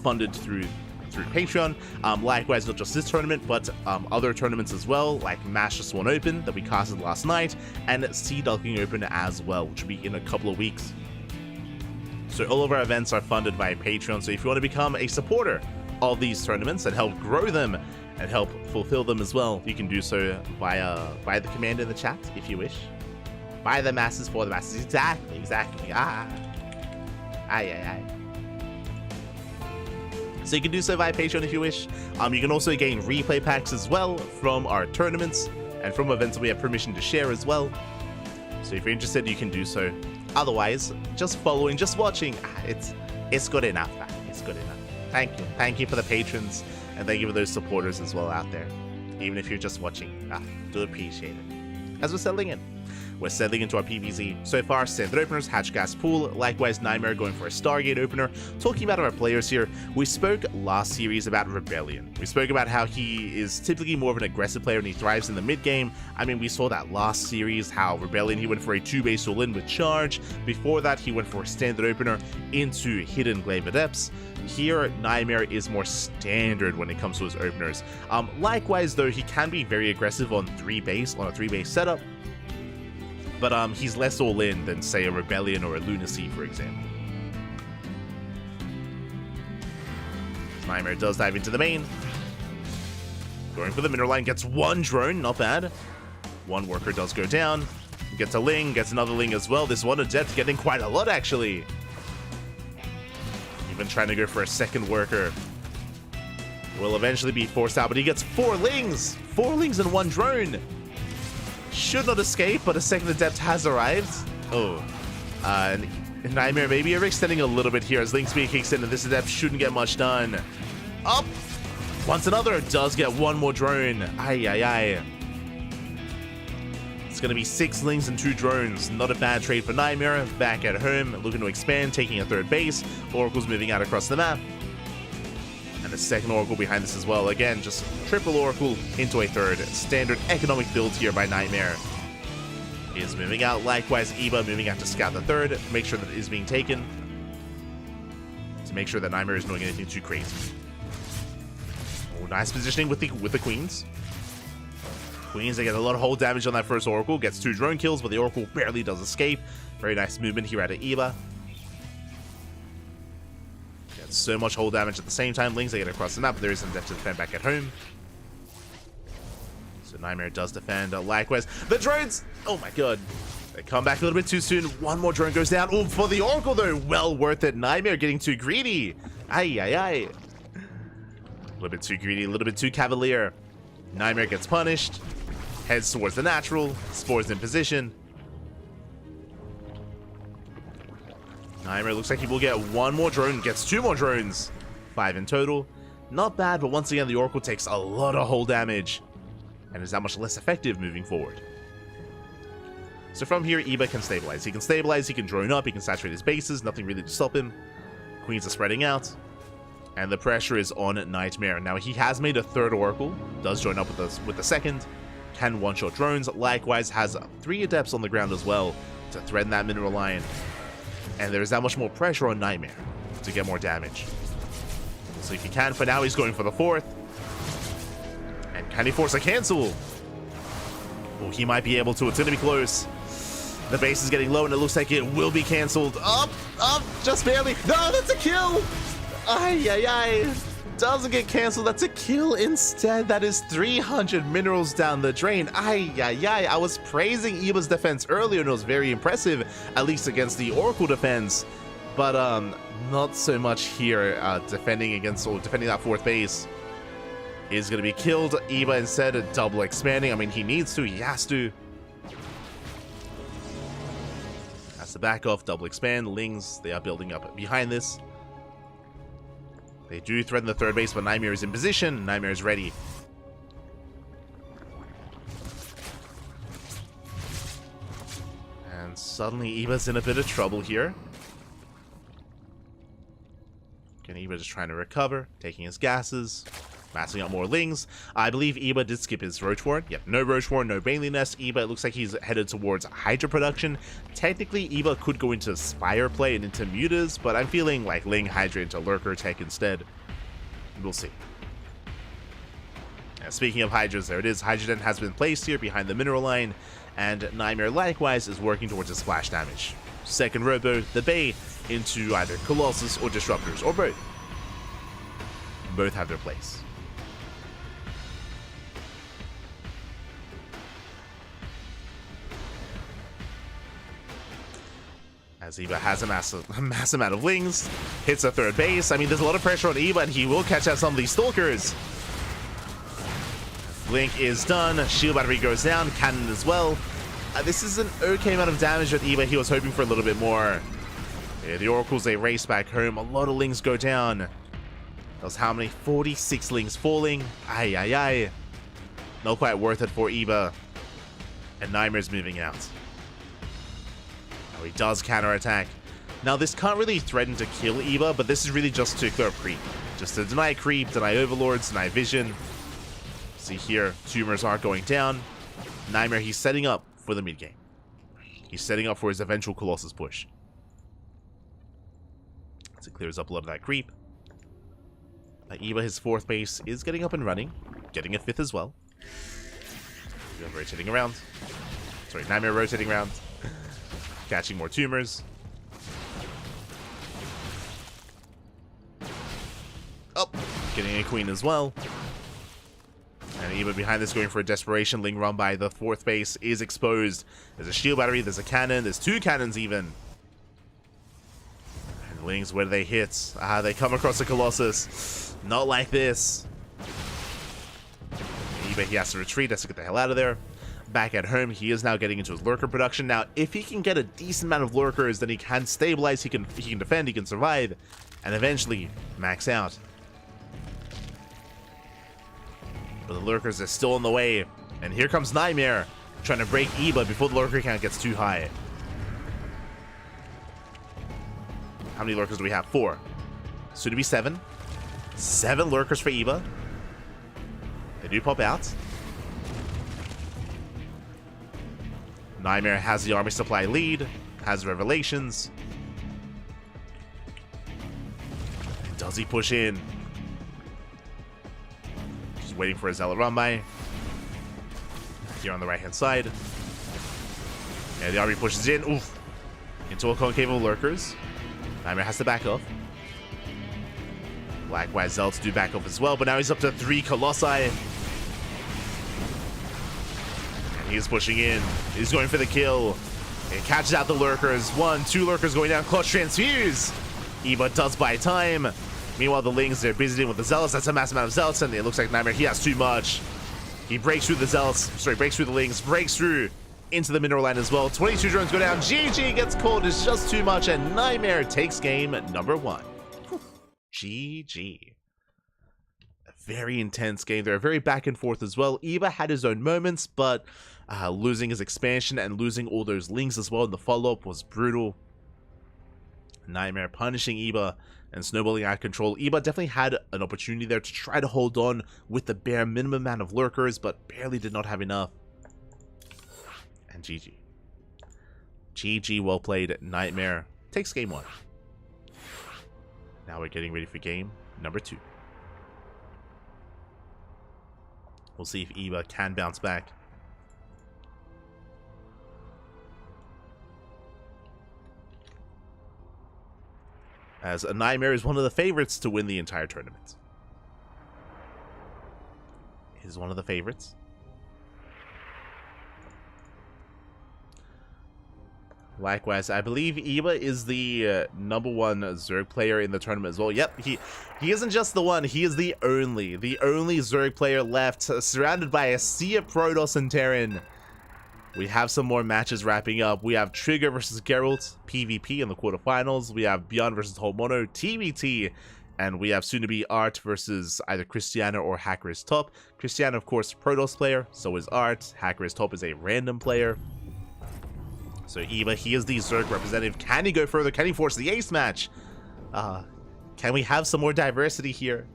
funded through Patreon. Likewise, not just this tournament, but other tournaments as well, like Master Swan Open that we casted last night, and Sea Duckling Open as well, which will be in a couple of weeks. So all of our events are funded by Patreon, so if you want to become a supporter of these tournaments and help grow them and help fulfill them as well, you can do so via the command in the chat, if you wish. By the masses, for the masses. Exactly. So you can do so via Patreon if you wish. You can also gain replay packs as well from our tournaments and from events that we have permission to share as well. So if you're interested, you can do so. Otherwise, just following, just watching, it's good enough, man. It's good enough. Thank you for the patrons, and thank you for those supporters as well out there. Even if you're just watching, do appreciate it. As we're settling in, we're settling into our PvZ. So far, standard openers, Hatch Gas Pool, likewise Nightmare going for a Stargate opener. Talking about our players here, we spoke last series about Rebellion. We spoke about how he is typically more of an aggressive player and he thrives in the mid game. I mean, we saw that last series, how Rebellion, he went for a 2-base all-in with charge. Before that, he went for a standard opener into Hidden Glaive Adepts. Here, Nightmare is more standard when it comes to his openers. Likewise, though, he can be very aggressive on a 3-base setup. But he's less all-in than, say, a Rebellion or a Lunacy, for example. Nightmare does dive into the main. Going for the mineral line, gets one drone, not bad. One worker does go down. Gets a Ling, gets another Ling as well. This one Adept getting quite a lot, actually. Even trying to go for a second worker. Will eventually be forced out, but he gets 4 Lings! 4 Lings and 1 drone! Should not escape, but a second Adept has arrived. Oh. Nightmare maybe extending a little bit here as Link Speed kicks in, and this Adept shouldn't get much done. Up! Once another does get 1 more drone. Aye. It's going to be 6 Lings and 2 drones. Not a bad trade for Nightmare. Back at home, looking to expand, taking a 3rd base. Oracle's moving out across the map. And a second Oracle behind this as well. Again, just triple Oracle into a 3rd. Standard economic build here by Nightmare. He is moving out. Likewise, Eba moving out to scout the 3rd. Make sure that it is being taken. To make sure that Nightmare isn't doing anything too crazy. Oh, nice positioning with the Queens. Queens, they get a lot of hull damage on that first Oracle. Gets 2 drone kills, but the Oracle barely does escape. Very nice movement here out of Eba. So much hull damage at the same time. Lings, they get across the map, but there is some depth to defend back at home. So Nightmare does defend. Likewise, the drones! Oh my god. They come back a little bit too soon. 1 more drone goes down. Oh, for the Oracle though, well worth it. Nightmare getting too greedy. Aye. A little bit too greedy, a little bit too cavalier. Nightmare gets punished. Heads towards the natural. Spores in position. Nightmare looks like he will get 1 more drone, gets 2 more drones. 5 in total. Not bad, but once again, the Oracle takes a lot of hull damage and is that much less effective moving forward. So from here, Eba can stabilize. He can stabilize, he can drone up, he can saturate his bases, nothing really to stop him. Queens are spreading out, and the pressure is on Nightmare. Now, he has made a 3rd Oracle, does join up with the 2nd, can one-shot drones, likewise has 3 Adepts on the ground as well to threaten that mineral line. And there is that much more pressure on Nightmare to get more damage. So if he can, for now, he's going for the 4th. And can he force a cancel? Oh, he might be able to. It's going to be close. The base is getting low, and it looks like it will be canceled. Up, just barely. No, that's a kill! Aye. doesn't get cancelled. That's a kill instead. That is 300 minerals down the drain. Ay, ay, ay. I was praising Eva's defense earlier, and it was very impressive, at least against the Oracle defense. But not so much here. Defending that fourth base is going to be killed. Eva instead double expanding. I mean, he needs to. He has to. Has to back off, double expand. Lings, they are building up behind this. They do threaten the third base, but Nightmare is in position. Nightmare is ready. And suddenly Eva's in a bit of trouble here. Again, Eva just trying to recover, taking his gases, massing out more Lings. I believe Eva did skip his Roach Warren. Yep, no Roach Warren, no Bailey Nest. Eva, it looks like he's headed towards Hydra production. Technically, Eva could go into Spire play and into Mutas, but I'm feeling like laying Hydra into Lurker tech instead. We'll see. Speaking of Hydras, there it is. Hydra Den has been placed here behind the mineral line, and Nightmare likewise is working towards a splash damage. Second Robo, the Bay, into either Colossus or Disruptors, or both. Both have their place. As Eva has a massive amount of Lings, hits a third base. I mean, there's a lot of pressure on Eva, and he will catch out some of these Stalkers. Blink is done. Shield battery goes down. Cannon as well. This is an okay amount of damage with Eva. He was hoping for a little bit more. Yeah, the Oracles, they race back home. A lot of Lings go down. That was how many? 46 Lings falling. Ay, ay, ay. Not quite worth it for Eva. And Nightmare's moving out. He does counterattack. Now, this can't really threaten to kill Eva, but this is really just to clear up creep. Just to deny creep, deny overlords, deny vision. See here, tumors aren't going down. Nightmare, he's setting up for the mid game. He's setting up for his eventual Colossus push. So it clears up a lot of that creep. Eva, his fourth base, is getting up and running. Getting a fifth as well. Rotating around. Sorry, Nightmare rotating around. Catching more tumors. Oh, getting a queen as well. And Eva behind this going for a desperation. Ling run by the fourth base is exposed. There's a shield battery, there's a cannon, there's two cannons even. And Lings, where do they hit? They come across the Colossus. Not like this. Eva, he has to retreat, has to get the hell out of there. Back at home, he is now getting into his Lurker production. Now, if he can get a decent amount of Lurkers, then he can stabilize, he can defend, he can survive, and eventually max out. But the Lurkers are still in the way, and here comes Nightmare, trying to break Eva before the Lurker count gets too high. How many Lurkers do we have? 4. Soon to be 7. 7 Lurkers for Eva. They do pop out. Nightmare has the army supply lead, has revelations. Does he push in? Just waiting for a Zealot run by. Here on the right hand side. Yeah, the army pushes in. Oof. Into a concave of Lurkers. Nightmare has to back off. Likewise, Zealots do back off as well, but now he's up to 3 Colossi. He's pushing in. He's going for the kill. It catches out the Lurkers. 1, 2 Lurkers going down. Clutch Transfuse. Eva does buy time. Meanwhile, the Lings, they're busy with the Zealots. That's a massive amount of Zealots, and it looks like Nightmare, he has too much. He breaks through the Zealots. Sorry, breaks through the Lings. Breaks through into the mineral line as well. 22 drones go down. GG gets called. It's just too much, and Nightmare takes game number 1. GG. Very intense game. They're very back and forth as well. Eva had his own moments, but losing his expansion and losing all those Lings as well in the follow-up was brutal. Nightmare punishing Eva and snowballing out of control. Eva definitely had an opportunity there to try to hold on with the bare minimum amount of Lurkers, but barely did not have enough. And GG. GG, well played. Nightmare takes game 1. Now we're getting ready for game number 2. We'll see if Eva can bounce back. As a Nightmare is one of the favorites to win the entire tournament. is one of the favorites. Likewise, I believe Eva is the number one Zerg player in the tournament as well. Yep, he isn't just the one, he is the only Zerg player left, surrounded by a sea of Protoss and Terran. We have some more matches wrapping up. We have Trigger versus Geralt, PvP in the quarterfinals. We have Beyond versus Holmono, TBT. And we have soon-to-be Art versus either Christiana or Hacker is Top. Christiana, of course, Protoss player. So is Art. Hacker is Top is a random player. So Eva, he is the Zerg representative. Can he go further? Can he force the ace match? Can we have some more diversity here?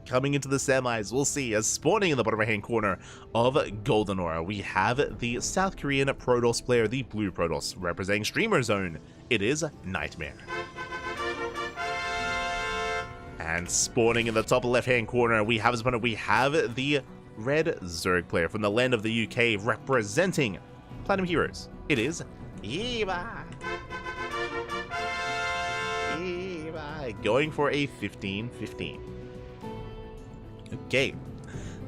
Coming into the semis, we'll see. As spawning in the bottom right-hand corner of Golden Aura, we have the South Korean Protoss player, the Blue Protoss, representing Streamer Zone. It is Nightmare. And spawning in the top left-hand corner, we have the Red Zerg player from the land of the UK, representing Platinum Heroes. It is Eva. Eva going for a 15-15. Okay,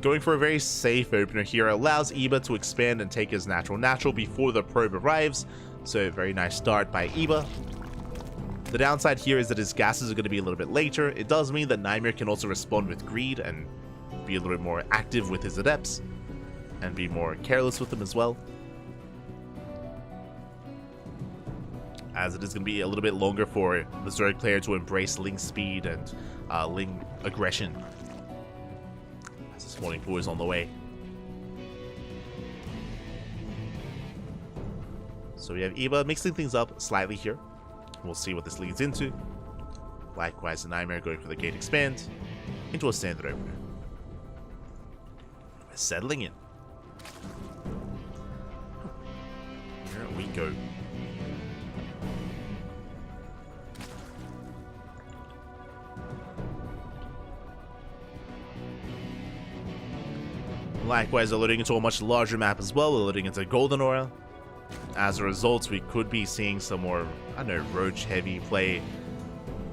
going for a very safe opener here. Allows Eva to expand and take his natural before the probe arrives. So very nice start by Eva. The downside here is that his gases are going to be a little bit later. It does mean that Nightmare can also respond with greed and be a little bit more active with his adepts and be more careless with them as well, as it is going to be a little bit longer for the Zerg player to embrace Ling speed and Ling aggression as the spawning pool is on the way. So we have Eva mixing things up slightly here. We'll see what this leads into. Likewise, the Nightmare going for the gate expand into a standard opener. Settling in. Here we go. Likewise, alluding into a much larger map as well, alluding into Golden Aura. As a result, we could be seeing some more, I don't know, Roach heavy play.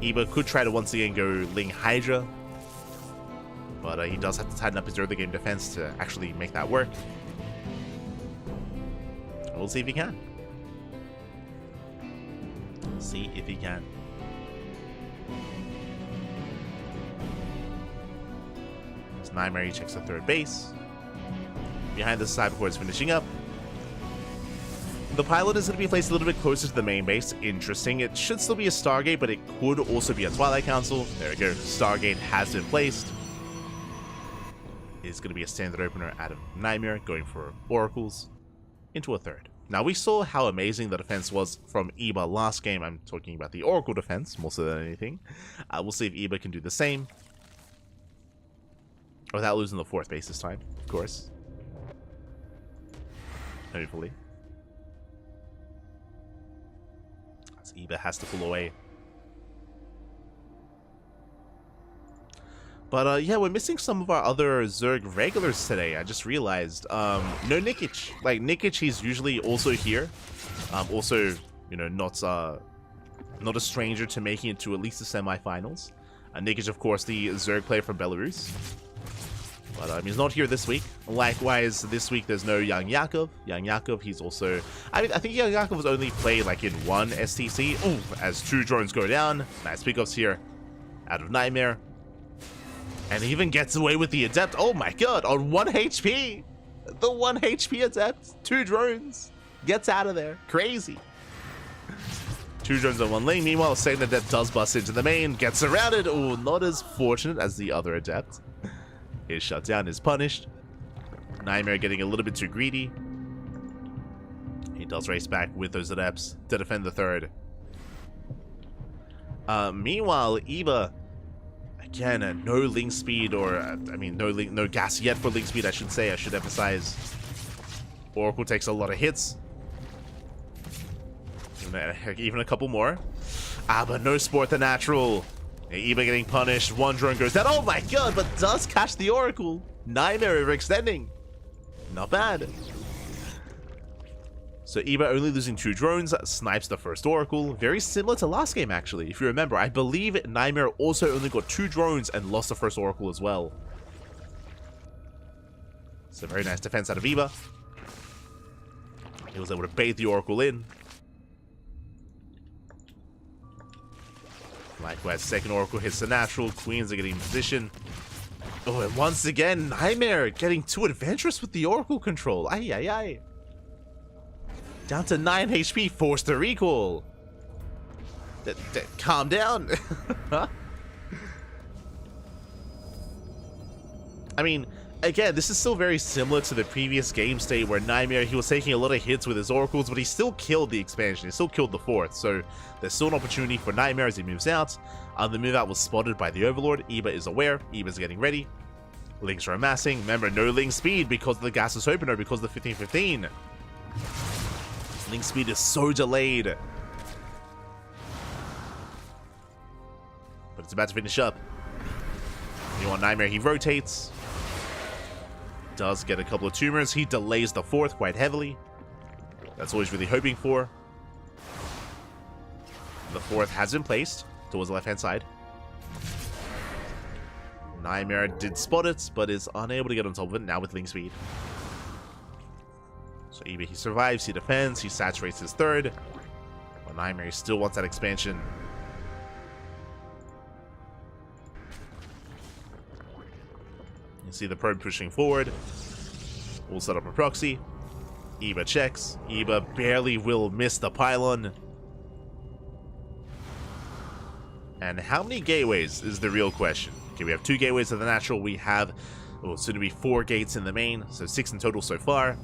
Eva could try to once again go Ling Hydra, but he does have to tighten up his early game defense to actually make that work. We'll see if he can. See if he can. As Nightmare checks the third base. Behind the side before it's finishing up. The pilot is going to be placed a little bit closer to the main base. Interesting. It should still be a Stargate, but it could also be a Twilight Council. There we go. Stargate has been placed. It's going to be a standard opener out of Nightmare, going for Oracles into a third. Now, we saw how amazing the defense was from Eva last game. I'm talking about the Oracle defense, more so than anything. We'll see if Eva can do the same. Without losing the fourth base this time, of course. Hopefully. As Eva has to pull away. But yeah, we're missing some of our other Zerg regulars today. I just realized. No Nikic. Like Nikic, he's usually also here. Also, you know, not a stranger to making it to at least the semifinals. Nikic, of course, the Zerg player from Belarus. But he's not here this week. Likewise, this week there's no Young Yakov. Young Yakov, he's also... I mean, I think Young Yakov was only played like in one STC. Ooh, as two drones go down. Nice pickups here out of Nightmare. And he even gets away with the Adept. Oh my god, on 1 HP. The 1 HP Adept. 2 drones. Gets out of there. Crazy. 2 drones on 1 lane. Meanwhile, the second Adept does bust into the main. Gets surrounded. Oh, not as fortunate as the other Adept. His shutdown is punished. Nightmare getting a little bit too greedy. He does race back with those Adepts to defend the third. Meanwhile, Eva, again, no link speed, or I mean, no gas yet for link speed, I should say. I should emphasize. Oracle takes a lot of hits. Even a couple more. But no Sport the Natural. Eva getting punished. 1 drone goes down. Oh my god, but does catch the Oracle. Nightmare overextending. Not bad. So Eva only losing 2 drones, snipes the first Oracle. Very similar to last game, actually. If you remember, I believe Nightmare also only got 2 drones and lost the first Oracle as well. So very nice defense out of Eva. He was able to bait the Oracle in. Likewise, second Oracle hits the natural. Queens are getting in position. Oh, and once again, Nightmare getting too adventurous with the Oracle control. Ay, ay, ay. Down to 9 HP, forced to recall. Calm down. I mean, again, this is still very similar to the previous game state where Nightmare, he was taking a lot of hits with his Oracles, but he still killed the expansion. He still killed the 4th, so there's still an opportunity for Nightmare as he moves out. The move out was spotted by the Overlord. Eva is aware. Eva's getting ready. Lings are amassing. Remember, no Ling speed because of the gaseous opener, because of the 15-15. Ling speed is so delayed. But it's about to finish up. You want Nightmare, he rotates. Does get a couple of tumors. He delays the 4th quite heavily. That's all he's really hoping for. The 4th has been placed towards the left-hand side. Nightmare did spot it, but is unable to get on top of it now with Ling speed. So Eva, he survives, he defends, he saturates his 3rd. But Nightmare still wants that expansion. You see the probe pushing forward. We'll set up a proxy. Eva checks. Eva barely will miss the pylon. And how many gateways is the real question? Okay, we have 2 gateways of the natural. We have soon to be 4 gates in the main, so 6 in total so far.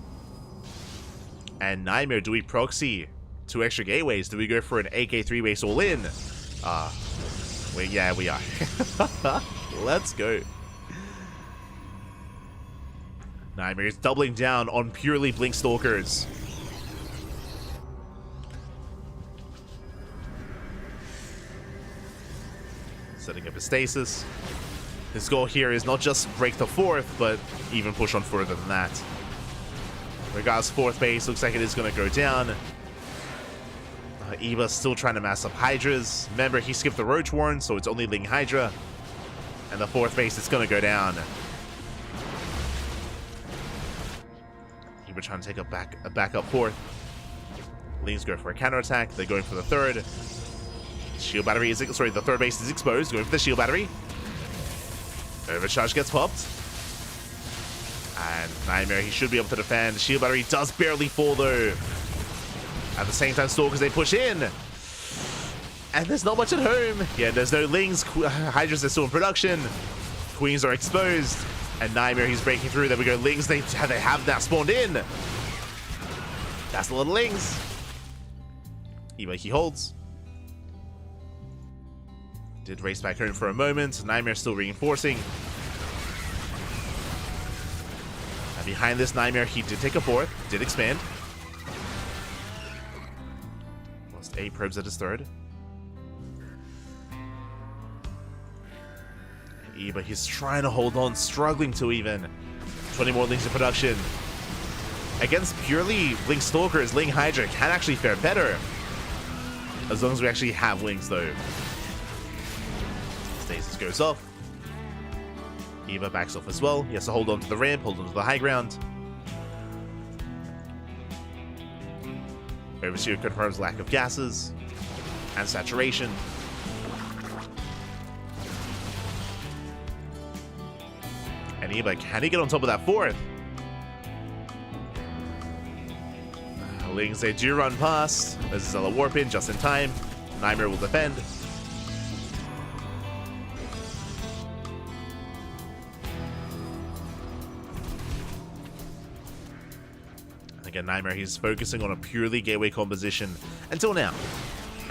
And Nightmare, do we proxy 2 extra gateways? Do we go for an AK3 base all in? Yeah, we are. Let's go. Nightmare is doubling down on purely Blink Stalkers. Setting up a stasis. His goal here is not just break the 4th, but even push on further than that. Regardless, 4th base looks like it is going to go down. Eva's still trying to mass up Hydras. Remember, he skipped the Roach Warren, so it's only Ling Hydra. And the 4th base is going to go down. Eva trying to take a backup 4th. Lings go for a counterattack. They're going for the 3rd. Shield battery is... Sorry, the 3rd base is exposed. Going for the shield battery. Overcharge gets popped. And Nightmare, he should be able to defend. Shield battery does barely fall, though. At the same time, Stalkers, they push in. And there's not much at home. Yeah, there's no Lings. Hydras are still in production. Queens are exposed. And Nightmare, he's breaking through. There we go. Lings, they have now spawned in. That's the little Lings. Eva, he holds. Did race back home for a moment. Nightmare still reinforcing. And behind this Nightmare, he did take a 4th. Did expand. Lost 8 probes at his 3rd. Eva, he's trying to hold on, struggling to even. 20 more Lings in production. Against purely Link Stalkers, Ling Hydra can actually fare better. As long as we actually have Lings, though. Stasis goes off. Eva backs off as well. He has to hold on to the ramp, hold on to the high ground. Overseer confirms lack of gases and saturation. And Eva, can he get on top of that 4th? Lings, they do run past. There's a Zella warp in just in time. Nightmare will defend. Again, Nightmare, he's focusing on a purely gateway composition until now.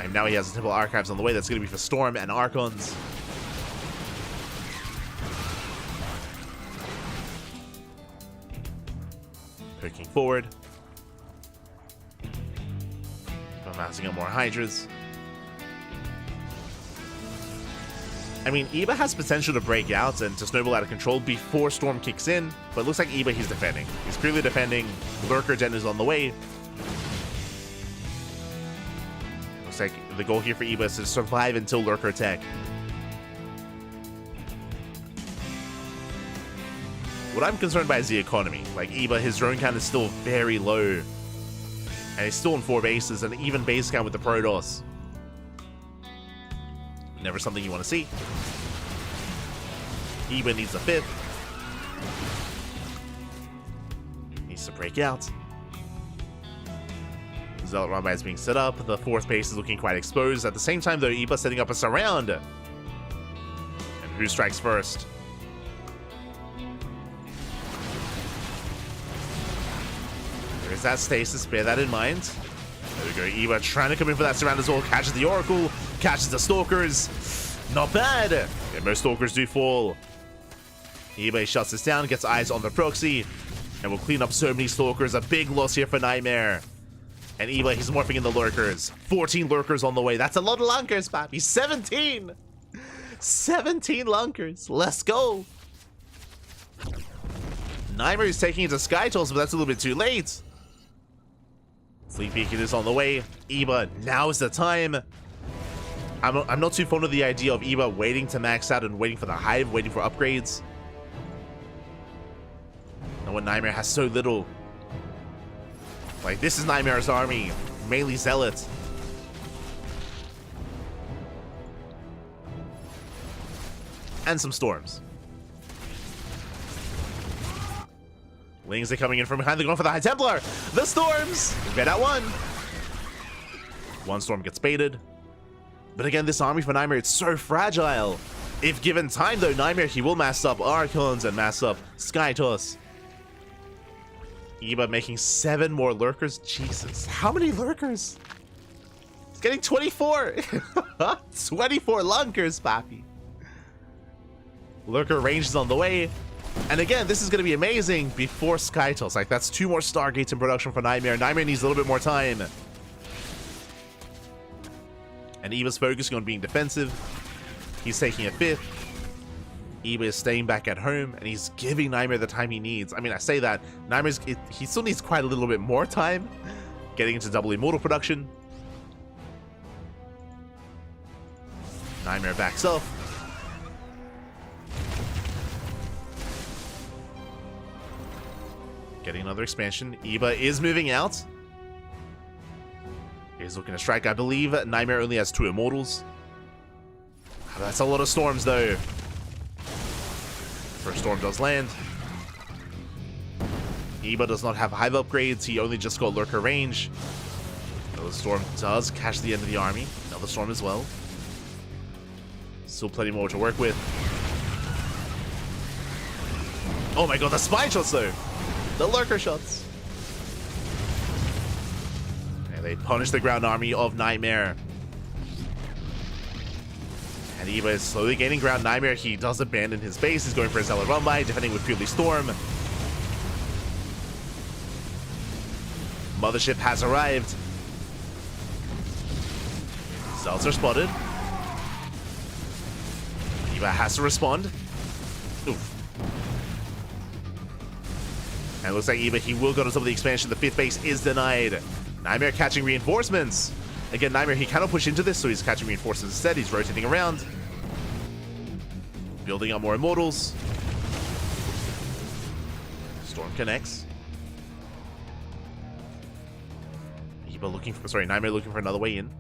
And now he has the Temple Archives on the way. That's going to be for Storm and Archons. Poking forward. Amassing up more Hydras. I mean, Eva has potential to break out and to snowball out of control before Storm kicks in, but it looks like Eva, he's defending. He's purely defending. Lurker Gen is on the way. Looks like the goal here for Eva is to survive until Lurker attack. What I'm concerned by is the economy. Like, Eba, his drone count is still very low. And he's still on 4 bases, and even base count with the Protoss. Never something you want to see. Eba needs a 5th. Needs to break out. Zealot Rumbai is being set up. The 4th base is looking quite exposed. At the same time, though, Eba setting up a surround. And who strikes first? There's that stasis. Bear that in mind. There we go. Eba trying to come in for that surround as well. Catches the Oracle. Catches the Stalkers. Not bad. Yeah, most Stalkers do fall. Eba shuts this down. Gets eyes on the proxy. And will clean up so many Stalkers. A big loss here for Nightmare. And Eba, he's morphing in the Lurkers. 14 Lurkers on the way. That's a lot of Lunkers, papi. 17! 17 Lunkers. Let's go. Nightmare is taking it to Sky Toss, but that's a little bit too late. Fleet Beacon is on the way. Eba, now is the time. I'm not too fond of the idea of Eba waiting to max out and waiting for the Hive, waiting for upgrades. And when Nightmare has so little. Like, this is Nightmare's army. Melee Zealot. And some Storms. Lings are coming in from behind. They're going for the High Templar. The Storms! Get out one. One Storm gets baited. But again, this army for Nightmare, it's so fragile. If given time, though, Nightmare, he will mass up Archons and mass up Sky Toss. Eba making 7 more Lurkers. Jesus. How many Lurkers? It's getting 24. 24 Lunkers, papi. Lurker range is on the way. And again, this is going to be amazing before Sky Toss. Like, that's 2 more Stargates in production for Nightmare. Nightmare needs a little bit more time. And Eba's focusing on being defensive. He's taking a 5th. Eba is staying back at home, and he's giving Nightmare the time he needs. I mean, I say that. He still needs quite a little bit more time getting into double Immortal production. Nightmare backs off. Getting another expansion. Eba is moving out. He's looking to strike. I believe Nightmare only has 2 Immortals. That's a lot of Storms, though. First Storm does land. Eba does not have Hive upgrades. He only just got Lurker range. Another Storm does catch the end of the army. Another Storm as well. Still plenty more to work with. Oh my god, the Spine shots, though. The Lurker shots. And they punish the ground army of Nightmare. And Eba is slowly gaining ground. Nightmare, he does abandon his base. He's going for a Zealot Rumbai, defending with purely Storm. Mothership has arrived. Zealots are spotted. Eba has to respond. Oof. And it looks like Eba, he will go to some of the expansion. The 5th base is denied. Nightmare catching reinforcements. Again, Nightmare, he cannot push into this, so he's catching reinforcements instead. He's rotating around. Building up more Immortals. Storm connects. Eba looking for... Sorry, Nightmare looking for another way in.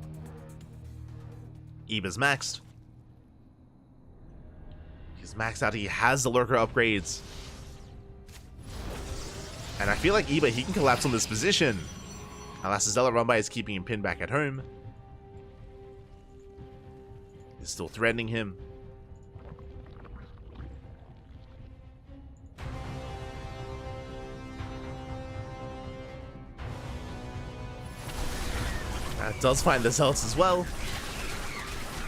Eba's maxed. He's maxed out. He has the Lurker upgrades. And I feel like Eba, he can collapse on this position. Alas, Zealot Rumbai is keeping him pinned back at home. Is still threatening him. That does find the Zealots as well.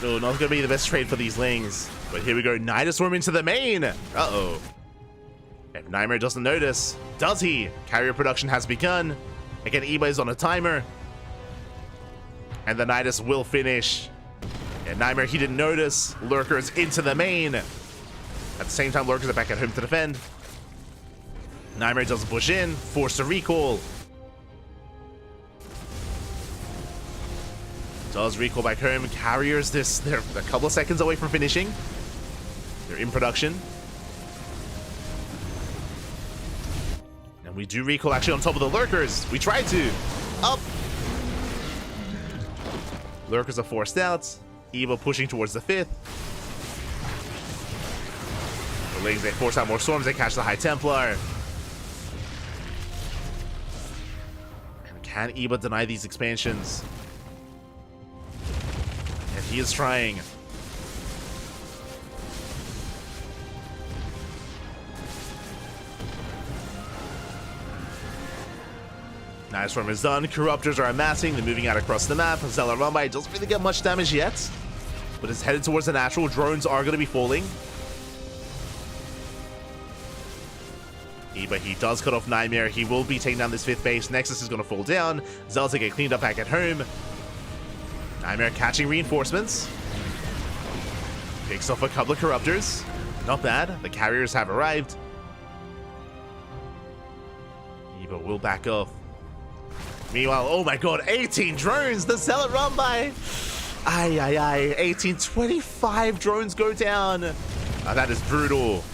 Oh, not gonna be the best trade for these Lings. But here we go, Nidus Storm into the main. Uh-oh. If Nightmare doesn't notice, does he? Carrier production has begun. Again, Eba is on a timer. And the Nidus will finish. And Nightmare, he didn't notice. Lurkers into the main. At the same time, Lurkers are back at home to defend. Nightmare doesn't push in. Forced to recall. Does recall back home. Carriers, they're a couple of seconds away from finishing. They're in production. And we do recall actually on top of the lurkers. We tried to. Up. Lurkers are forced out. Eva pushing towards the 5th. The Lings, they force out more storms. They catch the High Templar. And can Eva deny these expansions? And he is trying. Nice Storm is done. Corruptors are amassing. They're moving out across the map. Zealot Rumbai doesn't really get much damage yet, but is headed towards the natural. Drones are going to be falling. But he does cut off Nightmare. He will be taking down this 5th base. Nexus is going to fall down. Zealots get cleaned up back at home. Nightmare catching reinforcements. Picks off a couple of Corruptors. Not bad. The carriers have arrived. Eva will back off. Meanwhile, oh my god, 18 drones! The Zealot run by! Aye, aye, aye. 18, 25 drones go down. That is brutal.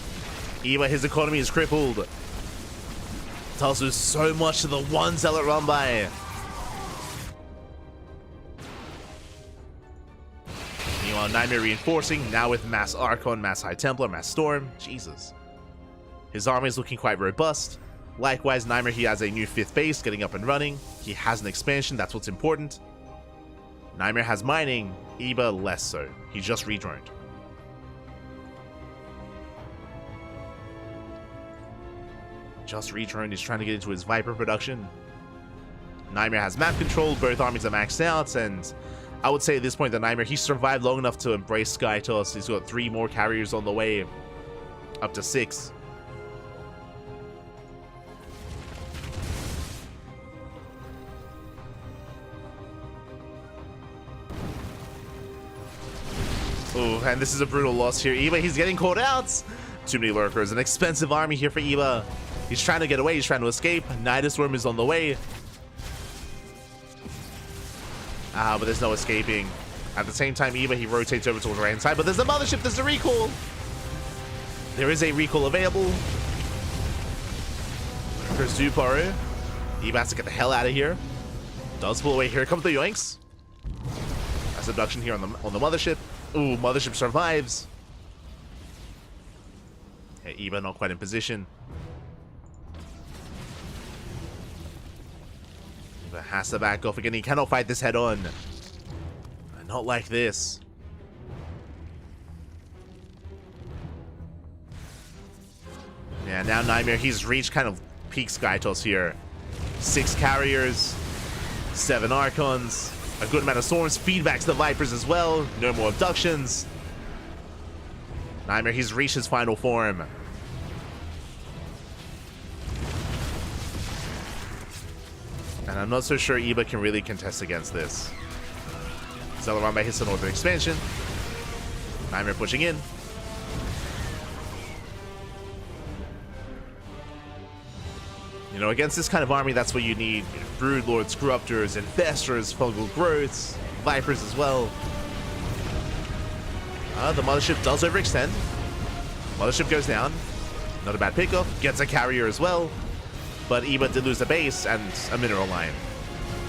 Eva, his economy is crippled. Tells us so much to the one Zealot run by. Meanwhile, Nightmare reinforcing, now with Mass Archon, Mass High Templar, Mass Storm. Jesus. His army is looking quite robust. Likewise, Nightmare, he has a new 5th base getting up and running. He has an expansion, that's what's important. Nightmare has mining, Eva less so. He just redroned. Just redroned, he's trying to get into his Viper production. Nightmare has map control, both armies are maxed out, and I would say at this point that Nightmare, he survived long enough to embrace Skytoss. He's got 3 more carriers on the way, up to 6. Oh, and this is a brutal loss here. Eva, he's getting caught out. Too many lurkers. An expensive army here for Eva. He's trying to get away. He's trying to escape. Nidus Worm is on the way. But there's no escaping. At the same time, Eva, he rotates over towards the right hand side. But there's a mothership. There's a recall. There is a recall available. Lurkers do borrow. Eva has to get the hell out of here. Does pull away. Here comes the yoinks. A subduction here on the mothership. Ooh, mothership survives. Hey, Eva not quite in position. Eva has to back off again. He cannot fight this head on. Not like this. Yeah, now Nightmare, he's reached kind of peak Skytoss here. 6 carriers, 7 Archons. A good amount of storms, feedbacks to the Vipers as well. No more abductions. Nightmare, he's reached his final form. And I'm not so sure Eva can really contest against this. Zealot Rumbai hits the northern expansion. Nightmare pushing in. You know, against this kind of army, that's what you need. Broodlords, Corruptors, Infestors, Fungal Growths, Vipers as well. The mothership does overextend. Mothership goes down. Not a bad pickup. Gets a carrier as well. But Eva did lose a base and a mineral line.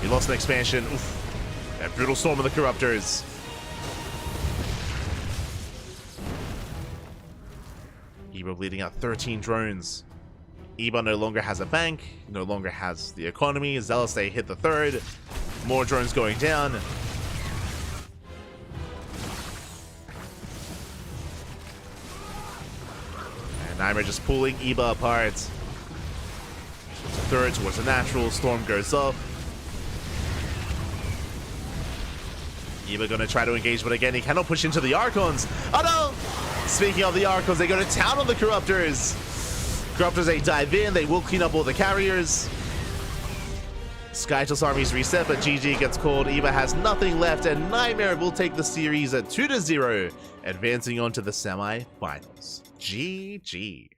He lost an expansion. Oof. That brutal storm of the Corruptors. Eva bleeding out 13 drones. Eba no longer has a bank, no longer has the economy. Zealous, they hit the 3rd. More drones going down. And Nightmare just pulling Eba apart. The 3rd towards the natural. Storm goes up. Eba gonna try to engage, but again, he cannot push into the Archons. Oh no! Speaking of the Archons, they go to town on the Corruptors. Corruptors, they dive in, they will clean up all the carriers. Skytoss armies reset, but GG gets called. Eva has nothing left, and Nightmare will take the series at 2-0, advancing on to the semi-finals. GG.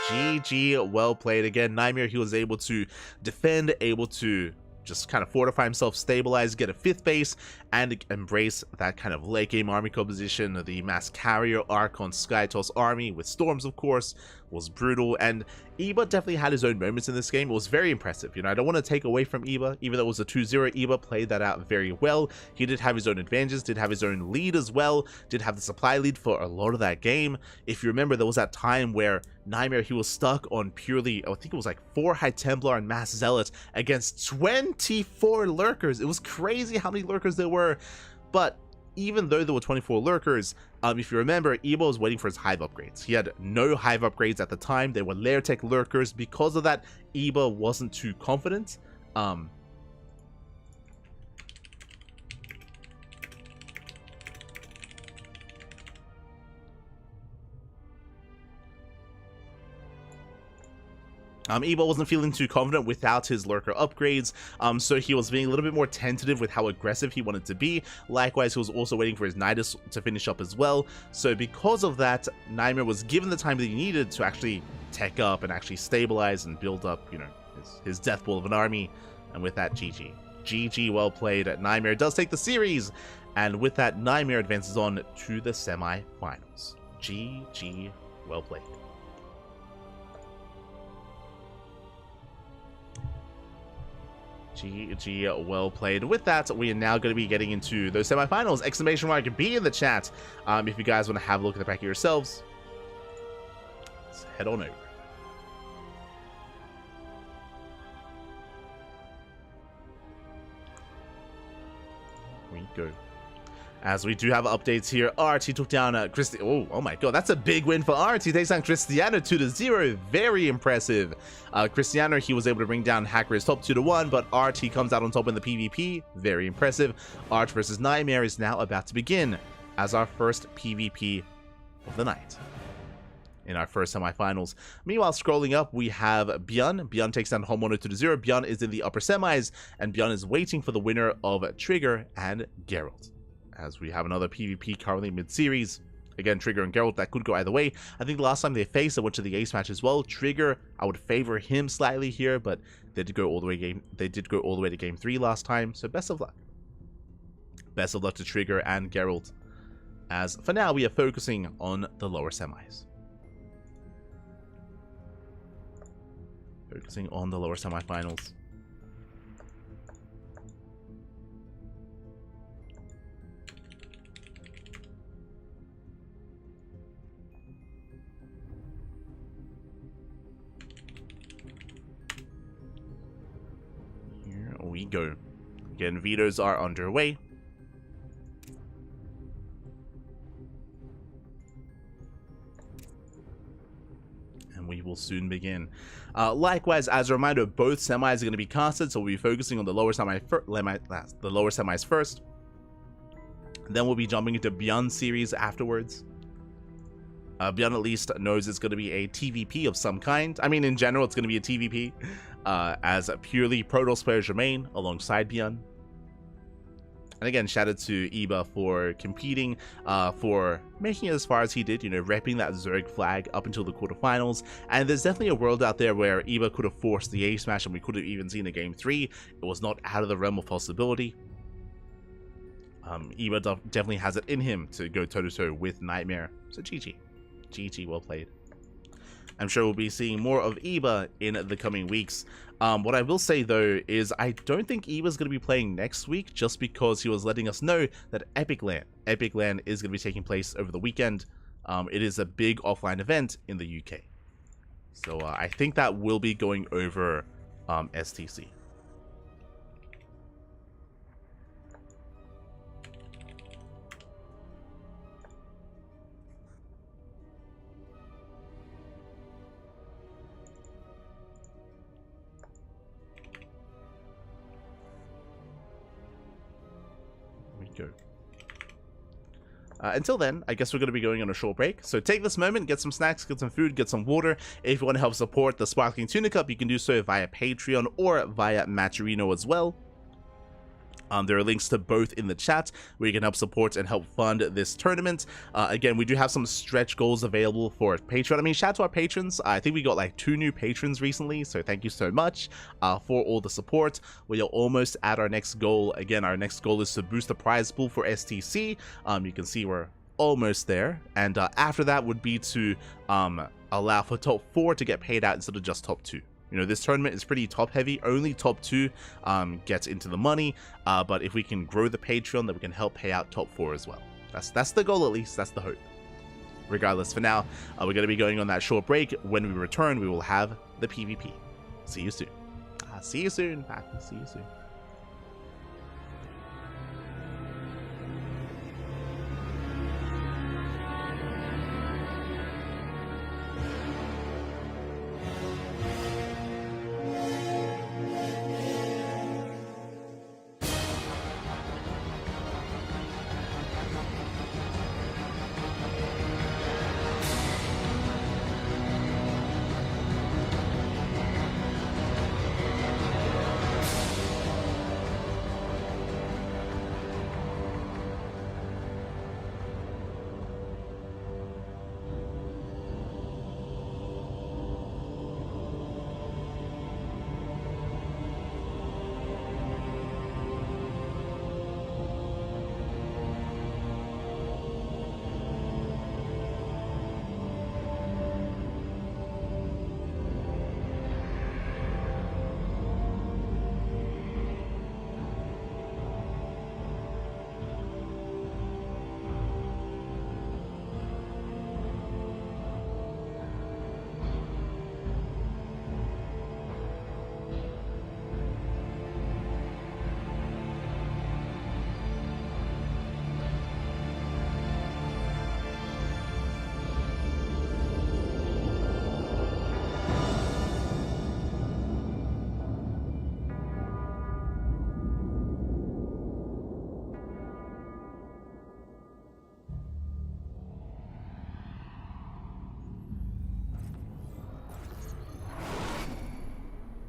GG, well played. Again, Nightmare, he was able to defend, able to just kind of fortify himself, stabilize, get a 5th base, and embrace that kind of late game army composition. The mass carrier arc on Skytoss army with storms, of course, was brutal, and Eba definitely had his own moments in this game. It was very impressive. You know, I don't want to take away from Eba, even though it was a 2-0, Eba played that out very well. He did have his own advantages, did have his own lead as well, did have the supply lead for a lot of that game. If you remember, there was that time where Nightmare, he was stuck on purely, I think it was like 4 High Templar and Mass Zealot against 24 Lurkers. It was crazy how many Lurkers there were, but even though there were 24 Lurkers, if you remember, Eba was waiting for his Hive upgrades. He had no Hive upgrades at the time. They were Lair Tech Lurkers. Because of that, Eba wasn't too confident. Eba wasn't feeling too confident without his Lurker upgrades, so he was being a little bit more tentative with how aggressive he wanted to be. Likewise, he was also waiting for his Nidus to finish up as well. So because of that, Nightmare was given the time that he needed to actually tech up and actually stabilize and build up, you know, his death ball of an army. And with that, GG. GG, well played. Nightmare does take the series, and with that, Nightmare advances on to the semi-finals. GG, well played. GG, well played. With that, we are now going to be getting into those semifinals. Exclamation mark B in the chat if you guys want to have a look at the bracket yourselves. Let's head on over. Here we go. As we do have updates here, RT took down oh my god, that's a big win for RT. Takes down Cristiano 2-0. Very impressive. Cristiano, he was able to bring down Hacker's top 2-1, but RT comes out on top in the PvP. Very impressive. Arch versus Nightmare is now about to begin as our first PvP of the night in our first semifinals. Meanwhile, scrolling up, we have Björn. Björn takes down Homono 2-0. Björn is in the upper semis, and Björn is waiting for the winner of Trigger and Geralt. As we have another PvP currently mid-series. Again, Trigger and Geralt, that could go either way. I think the last time they faced, I went to the ace match as well. Trigger, I would favor him slightly here, but they did go all the way to game 3 last time, so best of luck. Best of luck to Trigger and Geralt. As for now, we are focusing on the lower semis. Focusing on the lower semifinals. We go. Again, vetoes are underway. And we will soon begin. Likewise, as a reminder, both semis are going to be casted, so we'll be focusing on the lower semis first. Then we'll be jumping into Beyond series afterwards. Beyond at least knows it's going to be a TVP of some kind. I mean, in general, it's going to be a TVP. As purely Protoss players remain alongside Björn. And again, shout out to Eba for competing, for making it as far as he did, you know, repping that Zerg flag up until the quarterfinals. And there's definitely a world out there where Eba could have forced the ace match and we could have even seen a game 3. It was not out of the realm of possibility. Eba definitely has it in him to go toe-to-toe with Nightmare. So GG. GG, well played. I'm sure we'll be seeing more of Eba in the coming weeks. What I will say, though, is I don't think Eba's going to be playing next week, just because he was letting us know that Epic LAN is going to be taking place over the weekend. It is a big offline event in the UK. So I think that will be going over STC. Go. Until then, I guess we're going to be going on a short break. So take this moment, get some snacks, get some food, get some water. If you want to help support the Sparkling Tuna Cup, you can do so via Patreon or via Matcherino as well. There are links to both in the chat where you can help support and help fund this tournament. Again, we do have some stretch goals available for Patreon. I mean, shout out to our patrons. I think we got like 2 new patrons recently, so thank you so much for all the support. We are almost at our next goal. Again, our next goal is to boost the prize pool for STC. You can see we're almost there, and after that would be to allow for top 4 to get paid out instead of just top 2. You know, this tournament is pretty top heavy. Only top 2 gets into the money, but if we can grow the Patreon, then we can help pay out top 4 as well. That's the goal, at least. That's the hope. Regardless, for now, we're going to be going on that short break. When we return, we will have the PvP. See you soon. See you soon, Pat. See you soon.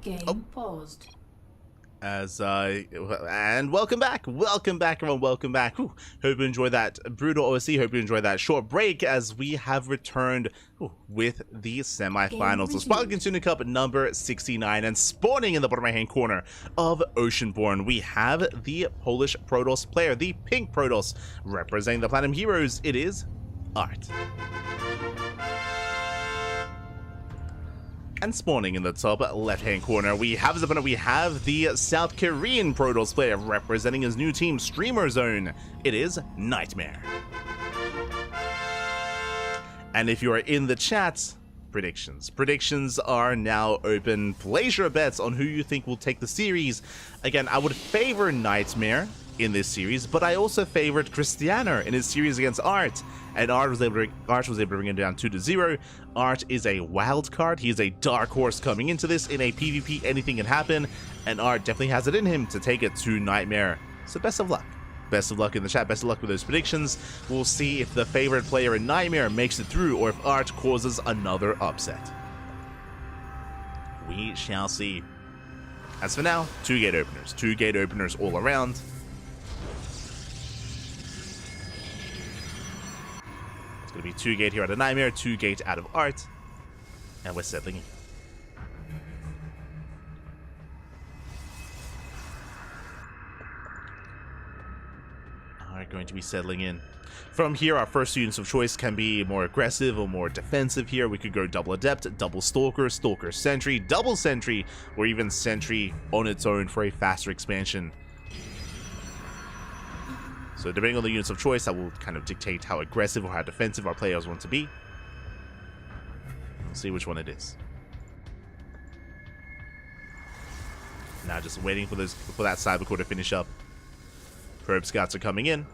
Game paused. And welcome back, everyone, welcome back. Hope you enjoyed that brutal OSC. Hope you enjoyed that short break as we have returned with the semi-finals of Sparkling Tuna Cup number 69, and spawning in the bottom right hand corner of Oceanborn, we have the Polish Protoss player, the pink Protoss, representing the Platinum Heroes. It is Art. And spawning in the top left-hand corner, we have his opponent. We have the South Korean Protoss player representing his new team, Streamer Zone. It is Nightmare. And if you are in the chat, predictions are now open. Place your bets on who you think will take the series. Again, I would favor Nightmare in this series, but I also favored Cristiano in his series against Art, and Art was able to bring him down 2-0. Art is a wild card. He is a dark horse coming into this. In a PvP, anything can happen, and Art definitely has it in him to take it to Nightmare. So best of luck. Best of luck in the chat. Best of luck with those predictions. We'll see if the favorite player in Nightmare makes it through, or if Art causes another upset. We shall see. As for now, 2 gate openers. 2 gate openers all around. It's going to be 2 gate here out of Nightmare, 2 gate out of Art, and we're settling in. Alright, going to be settling in. From here, our first units of choice can be more aggressive or more defensive here. We could go double Adept, double Stalker, Stalker Sentry, double Sentry, or even Sentry on its own for a faster expansion. So depending on the units of choice, that will kind of dictate how aggressive or how defensive our players want to be. We'll see which one it is. Now just waiting for that Cybercore to finish up. Probe Scouts are coming in.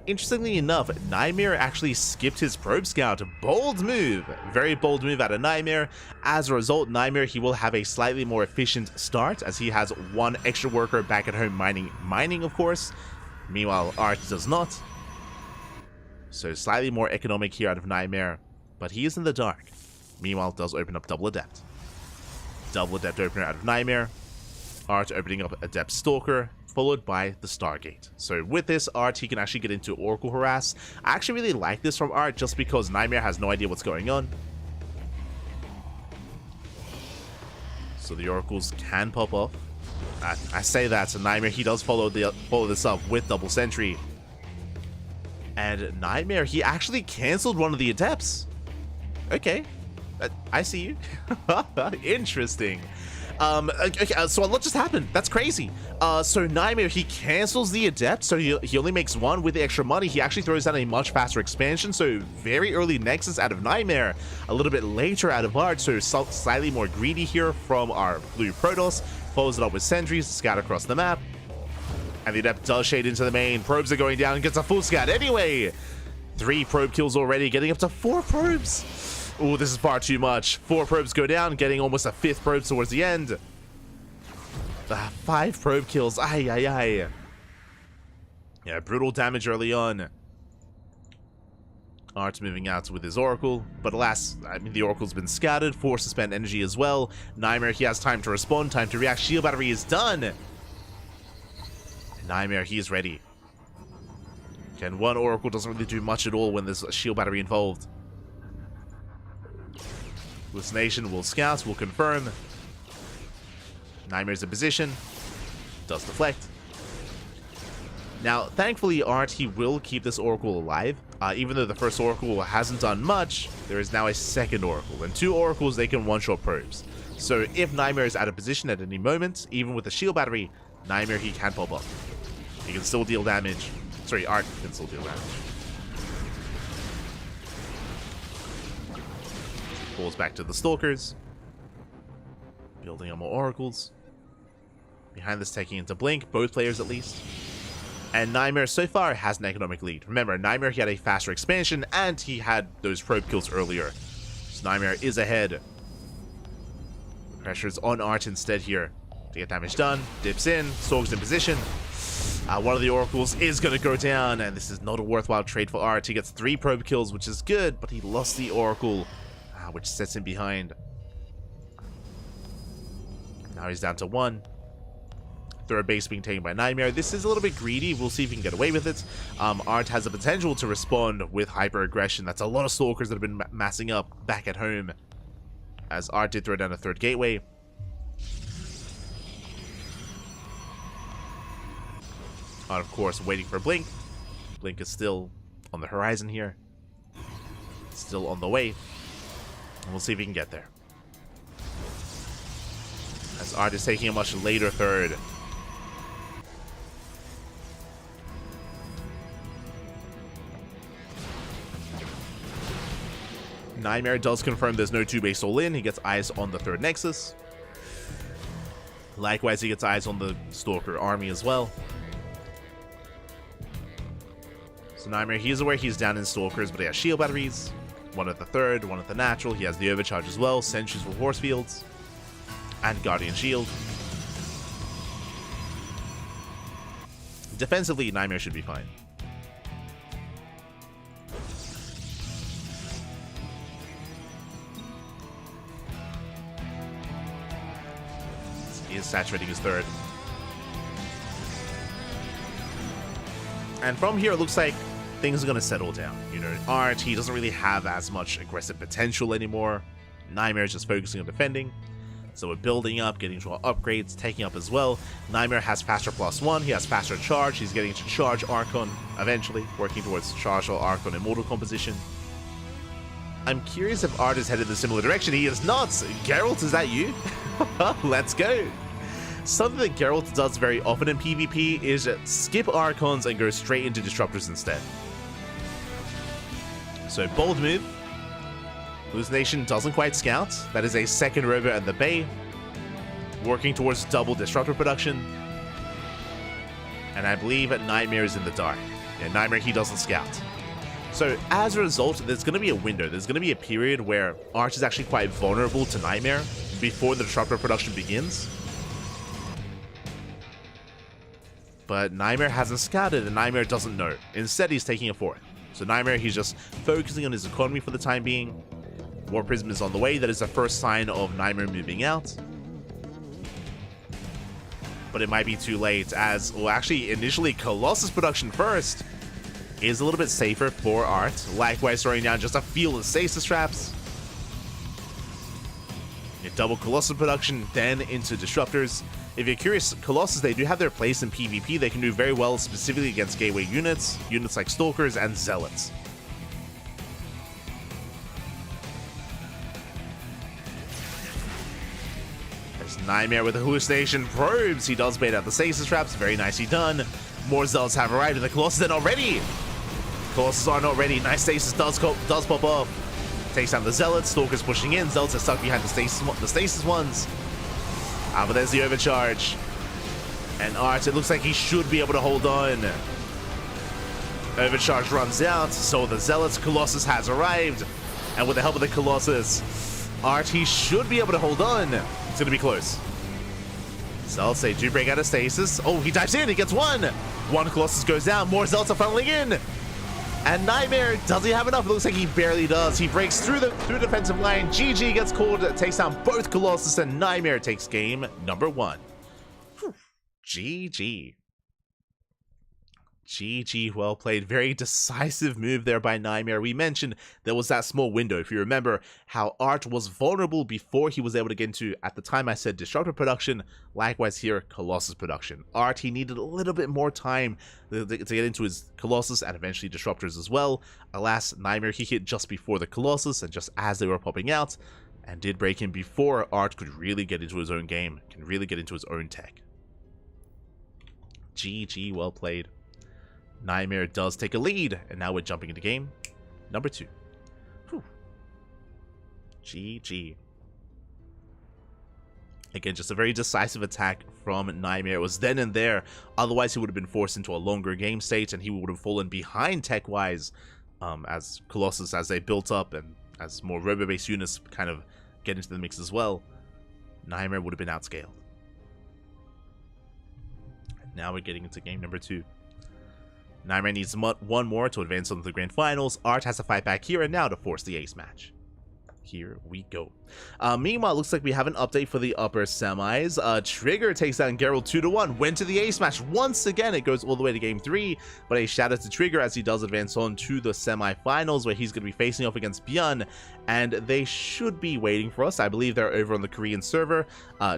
Interestingly enough, Nightmare actually skipped his Probe Scout. Bold move. Very bold move out of Nightmare. As a result, Nightmare, he will have a slightly more efficient start, as he has 1 extra worker back at home mining, of course. Meanwhile, Art does not. So slightly more economic here out of Nightmare, but he is in the dark. Meanwhile, does open up double Adept. Double Adept opener out of Nightmare. Art opening up Adept Stalker. followed by the Stargate. So with this, Art, he can actually get into Oracle Harass. I actually really like this from Art just because Nightmare has no idea what's going on. So the Oracles can pop off. I say that, so Nightmare, he does follow this up with Double Sentry. And Nightmare, he actually cancelled one of the Adepts. Okay. I see you. Interesting. Okay, so a lot just happened. That's crazy. So Nightmare, he cancels the Adept, so he only makes one with the extra money. He actually throws down a much faster expansion, so very early Nexus out of Nightmare, a little bit later out of Art, so slightly more greedy here from our blue Protoss. Follows it up with sentries, scout across the map, and the Adept does shade into the main. Probes are going down and gets a full scout anyway. 3 probe kills already, getting up to 4 probes. Oh, this is far too much. 4 probes go down, getting almost a 5th probe towards the end. 5 probe kills. Ay, ay, ay. Yeah, brutal damage early on. Art's moving out with his Oracle, but alas, I mean, the Oracle's been scattered, forced to spend energy as well. Nightmare, he has time to respond, time to react. Shield battery is done. And Nightmare, he is ready. Again, one Oracle doesn't really do much at all when there's a shield battery involved. Hallucination will scout, will confirm. Nightmare's in position. Does deflect. Now, thankfully, Art, he will keep this Oracle alive. Even though the first Oracle hasn't done much, there is now a second Oracle. And 2 Oracles, they can one-shot probes. So if Nightmare is out of position at any moment, even with a shield battery, Nightmare, he can pop up. He can still deal damage. Sorry, Art can still deal damage. Falls back to the Stalkers. Building up more Oracles. Behind this, taking into Blink, both players at least. And Nightmare so far has an economic lead. Remember, Nightmare, he had a faster expansion, and he had those probe kills earlier. So Nightmare is ahead. The pressure's on Art instead here. To get damage done, dips in, Sorg's in position. One of the Oracles is going to go down, and this is not a worthwhile trade for Art. He gets 3 probe kills, which is good, but he lost the Oracle, which sets him behind. Now he's down to 1. Third base being taken by Nightmare. This is a little bit greedy. We'll see if he can get away with it. Art has the potential to respond with hyper-aggression. That's a lot of Stalkers that have been massing up back at home. As Art did throw down a 3rd gateway. Art, of course, waiting for Blink. Blink is still on the horizon here. Still on the way. And we'll see if he can get there. As Art is taking a much later 3rd. Nightmare does confirm there's no 2-base all-in. He gets eyes on the 3rd Nexus. Likewise, he gets eyes on the Stalker army as well. So Nightmare, he is aware he's down in Stalkers, but he has shield batteries. One at the 3rd, one at the natural. He has the overcharge as well. Sentries for force fields. And Guardian Shield. Defensively, Nightmare should be fine. He is saturating his 3rd. And from here, it looks like things are going to settle down. You know, Art, he doesn't really have as much aggressive potential anymore. Nightmare is just focusing on defending. So we're building up, getting to our upgrades, taking up as well. Nightmare has faster +1, he has faster charge, he's getting to charge Archon eventually, working towards charge or Archon immortal composition. I'm curious if Art is headed in a similar direction. He is not! Geralt, is that you? Let's go! Something that Geralt does very often in PvP is skip Archons and go straight into Disruptors instead. So bold move. Hallucination doesn't quite scout. That is a 2nd rover at the bay. Working towards double Disruptor production. And I believe Nightmare is in the dark. Yeah, Nightmare, he doesn't scout. So as a result, there's going to be a window. There's going to be a period where Arch is actually quite vulnerable to Nightmare before the Disruptor production begins. But Nightmare hasn't scouted and Nightmare doesn't know. Instead, he's taking a 4th. So Nightmare, he's just focusing on his economy for the time being. War Prism is on the way. That is the first sign of Nightmare moving out. but it might be too late as, well, actually, initially Colossus production first is a little bit safer for Art. Likewise, throwing down just a field of stasis traps. You double Colossus production, then into Disruptors. If you're curious, Colossus, they do have their place in PvP. They can do very well specifically against gateway units like Stalkers and Zealots. There's Nightmare with the hallucination probes. He does bait out the stasis traps. Very nicely done. More Zealots have arrived, and the Colossus are not ready. Colossus are not ready. Nice stasis does pop up. Takes down the Zealots. Stalkers pushing in. Zealots are stuck behind the stasis ones. But there's the overcharge. And Art, it looks like he should be able to hold on. Overcharge runs out, so the Zealots. Colossus has arrived. And with the help of the Colossus, Art, he should be able to hold on. It's going to be close. Zealots, they do break out of stasis. Oh, he dives in. He gets one. One Colossus goes down. More Zealots are funneling in. And Nightmare, does he have enough? It looks like he barely does. He breaks through the defensive line. GG gets called, takes down both Colossus, and Nightmare takes game number 1. Whew. GG. GG, well played. Very decisive move there by Nightmare. We mentioned there was that small window, if you remember, how Art was vulnerable before he was able to get into, at the time I said, Disruptor production. Likewise here, Colossus production. Art, he needed a little bit more time to get into his Colossus and eventually Disruptors as well. Alas, Nightmare, he hit just before the Colossus and just as they were popping out, and did break him before Art could really get into his own game, can really get into his own tech. GG, well played. Nightmare does take a lead, and now we're jumping into game number 2. Whew. GG. Again, just a very decisive attack from Nightmare. It was then and there. Otherwise, he would have been forced into a longer game state, and he would have fallen behind tech-wise as Colossus, as they built up, and as more robo-based units kind of get into the mix as well. Nightmare would have been outscaled. Now we're getting into game number 2. Nightmare needs one more to advance on to the grand finals. Art has to fight back here and now to force the ace match. Here we go. Meanwhile, it looks like we have an update for the upper semis. Trigger takes down Geralt 2-1. Went to the ace match. Once again, it goes all the way to game 3. But a shout out to Trigger as he does advance on to the semifinals, where he's going to be facing off against Bjorn. And they should be waiting for us. I believe they're over on the Korean server.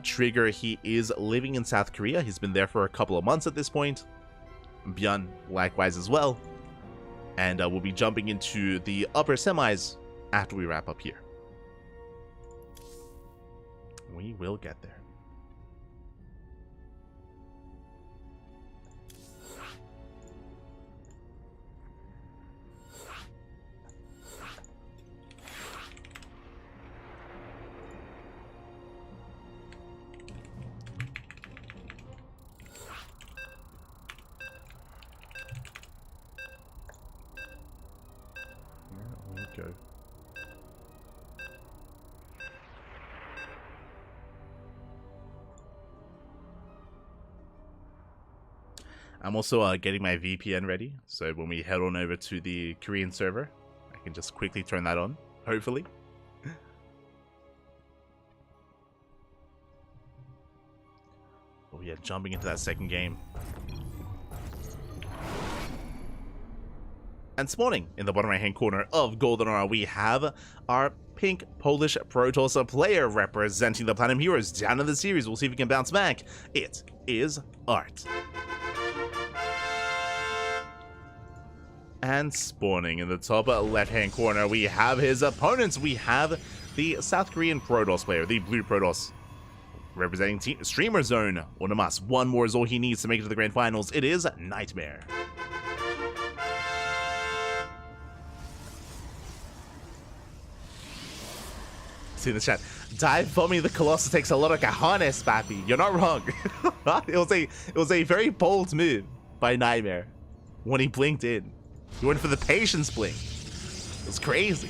Trigger, he is living in South Korea. He's been there for a couple of months at this point. Bjorn likewise as well, and we'll be jumping into the upper semis after we wrap up here. We will get there. Go. I'm also getting my VPN ready, so when we head on over to the Korean server, I can just quickly turn that on, hopefully. Oh yeah, jumping into that second game. And spawning in the bottom right hand corner of Golden Aura, we have our pink Polish Protoss player representing the Platinum Heroes down in the series. We'll see if we can bounce back. It is Art. And spawning in the top left hand corner, we have his opponents. We have the South Korean Protoss player, the blue Protoss, representing Team Streamer Zone. Onamas, one more is all he needs to make it to the grand finals. It is Nightmare. See in the chat, dive bombing the Colossus takes a lot of cojones, papi. You're not wrong. it was a very bold move by Nightmare when he blinked in. He went for the patience blink. It was crazy.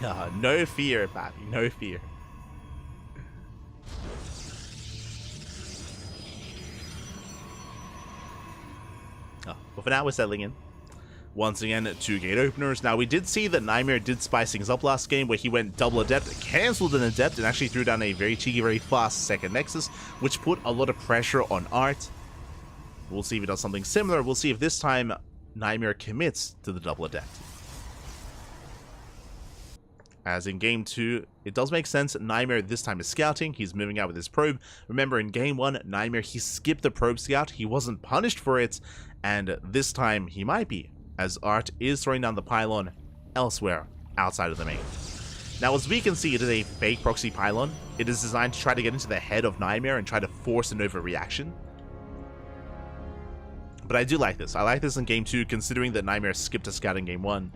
No fear, papi. No fear. But for now, we're settling in. Once again, 2 gate openers. Now, we did see that Nightmare did spice things up last game, where he went double Adept, cancelled an Adept, and actually threw down a very cheeky, very fast second Nexus, which put a lot of pressure on Art. We'll see if he does something similar. We'll see if this time Nightmare commits to the double Adept. As in Game 2, it does make sense. Nightmare this time is scouting. He's moving out with his probe. Remember, in Game 1, Nightmare, he skipped the probe scout. He wasn't punished for it, and this time he might be, as Art is throwing down the pylon elsewhere outside of the main. Now, as we can see, it is a fake proxy pylon. It is designed to try to get into the head of Nightmare and try to force an overreaction. But I do like this. I like this in Game 2, considering that Nightmare skipped a scout in Game 1.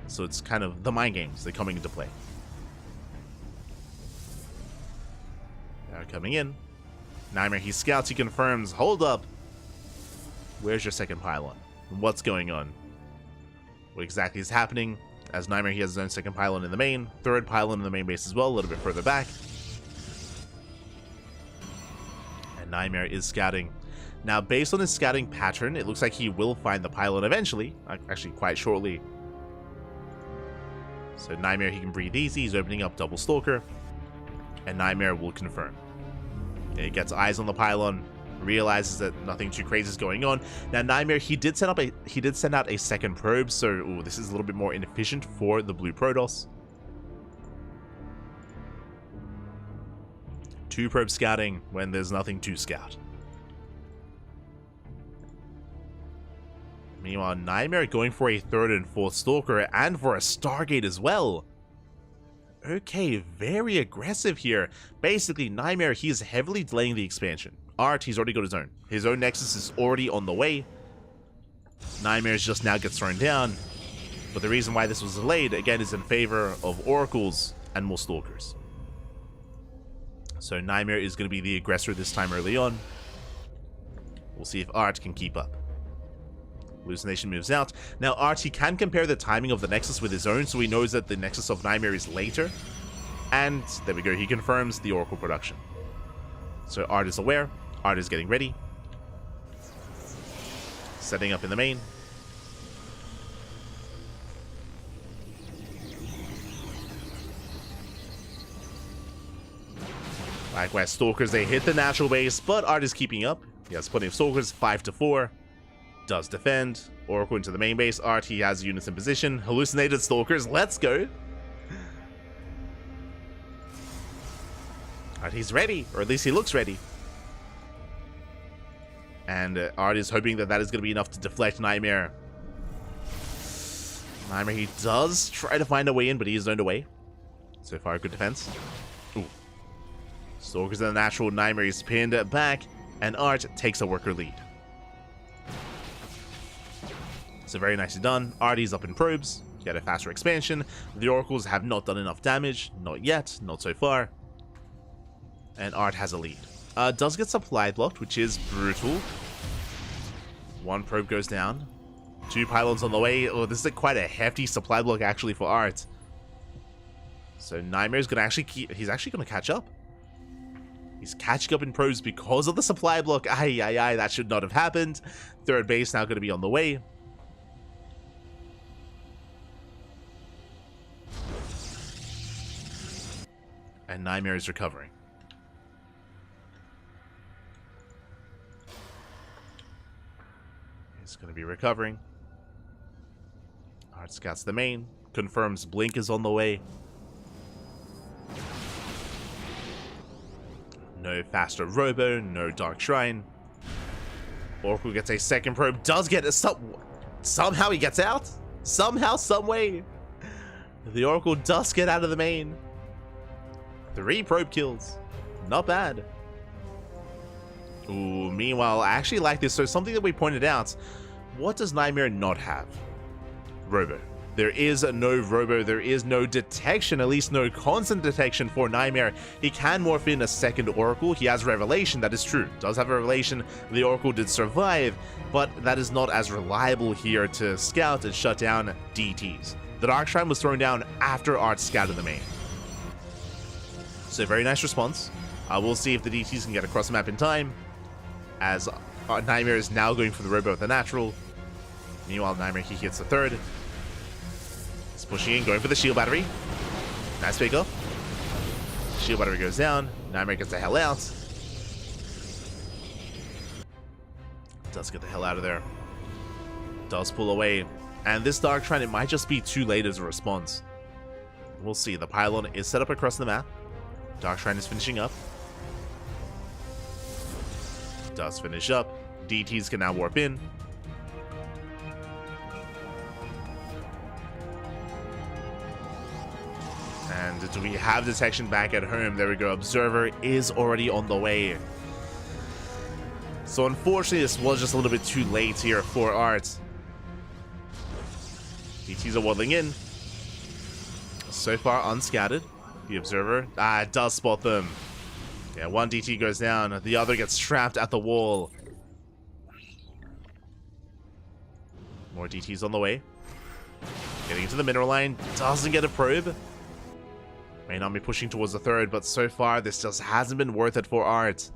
So it's kind of the mind games that are coming into play. Now coming in. Nightmare, he scouts, he confirms. Hold up. Where's your second pylon? What's going on? What exactly is happening? As Nightmare, he has his own second pylon in the main. Third pylon in the main base as well, a little bit further back. And Nightmare is scouting. Now, based on his scouting pattern, it looks like he will find the pylon eventually. Actually, quite shortly. So Nightmare, he can breathe easy. He's opening up double Stalker. And Nightmare will confirm. He gets eyes on the pylon. Realizes that nothing too crazy is going on. Now, Nightmare, he did send out a second probe. So, this is a little bit more inefficient for the blue Protoss. 2 probe scouting when there's nothing to scout. Meanwhile, Nightmare going for a 3rd and 4th Stalker and for a Stargate as well. Okay, very aggressive here. Basically, Nightmare, he is heavily delaying the expansion. Art, he's already got his own. His own Nexus is already on the way. Nightmare just now gets thrown down. But the reason why this was delayed, again, is in favor of Oracles and more Stalkers. So Nightmare is going to be the aggressor this time early on. We'll see if Art can keep up. Hallucination moves out. Now, Art, he can compare the timing of the Nexus with his own, so he knows that the Nexus of Nightmare is later. And there we go, he confirms the Oracle production. So Art is aware. Art is getting ready. Setting up in the main. Likewise, Stalkers, they hit the natural base, but Art is keeping up. He has plenty of Stalkers, 5-4. Does defend. Oracle into the main base. Art, he has units in position. Hallucinated Stalkers, let's go. Art, he's ready, or at least he looks ready. And Art is hoping that that is going to be enough to deflect Nightmare. Nightmare, he does try to find a way in, but he is zoned away. So far, good defense. Ooh. Stalkers in the natural. Nightmare is pinned back, and Art takes a worker lead. So very nicely done. Artie's up in probes. Get a faster expansion. The Oracles have not done enough damage. Not yet. Not so far. And Art has a lead. Does get supply blocked, which is brutal. 1 probe goes down. 2 pylons on the way. Oh, this is quite a hefty supply block actually for Art. So Nightmare's gonna actually he's actually gonna catch up. He's catching up in probes because of the supply block. Aye, that should not have happened. 3rd base now gonna be on the way. And Nightmare is recovering. He's going to be recovering. Art scouts the main. Confirms Blink is on the way. No faster Robo. No Dark Shrine. Oracle gets a second probe. Does get a somehow he gets out. Somehow, some way. The Oracle does get out of the main. 3 probe kills. Not bad. Ooh, meanwhile, I actually like this. So something that we pointed out. What does Nightmare not have? Robo. There is no Robo. There is no detection. At least no constant detection for Nightmare. He can morph in a second Oracle. He has Revelation. That is true. Does have Revelation. The Oracle did survive. But that is not as reliable here to scout and shut down DTs. The Dark Shrine was thrown down after Art scouted the main. So very nice response. We'll see if the DTs can get across the map in time. As Nightmare is now going for the Robo with the natural. Meanwhile, Nightmare, he hits the third. He's pushing in, going for the shield battery. Nice pick off. Shield battery goes down. Nightmare gets the hell out. Does get the hell out of there. Does pull away. And this Dark Shrine, it might just be too late as a response. We'll see. The pylon is set up across the map. Dark Shrine is finishing up. Does finish up. DTs can now warp in. And do we have detection back at home? There we go. Observer is already on the way. So unfortunately, this was just a little bit too late here for Art. DTs are waddling in. So far unscattered. The Observer does spot them. Yeah, one DT goes down. The other gets trapped at the wall. More DTs on the way. Getting into the mineral line. Doesn't get a probe. May not be pushing towards the third, but so far this just hasn't been worth it for Art.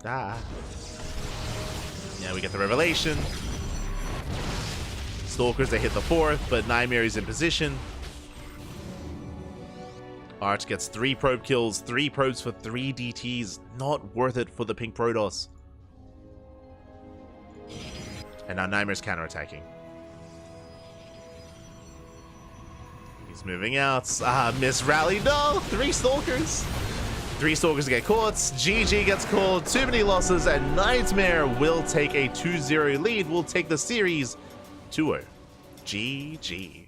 Yeah, we get the revelation. Stalkers, they hit the fourth, but Nightmare is in position. Art gets 3 probe kills, 3 probes for 3 DTs. Not worth it for the pink Protoss. And now Nightmare's counterattacking. He's moving out. Miss rally. No! 3 Stalkers. 3 Stalkers get caught. GG gets called. Too many losses, and Nightmare will take a 2-0 lead. Will take the series 2-0. GG.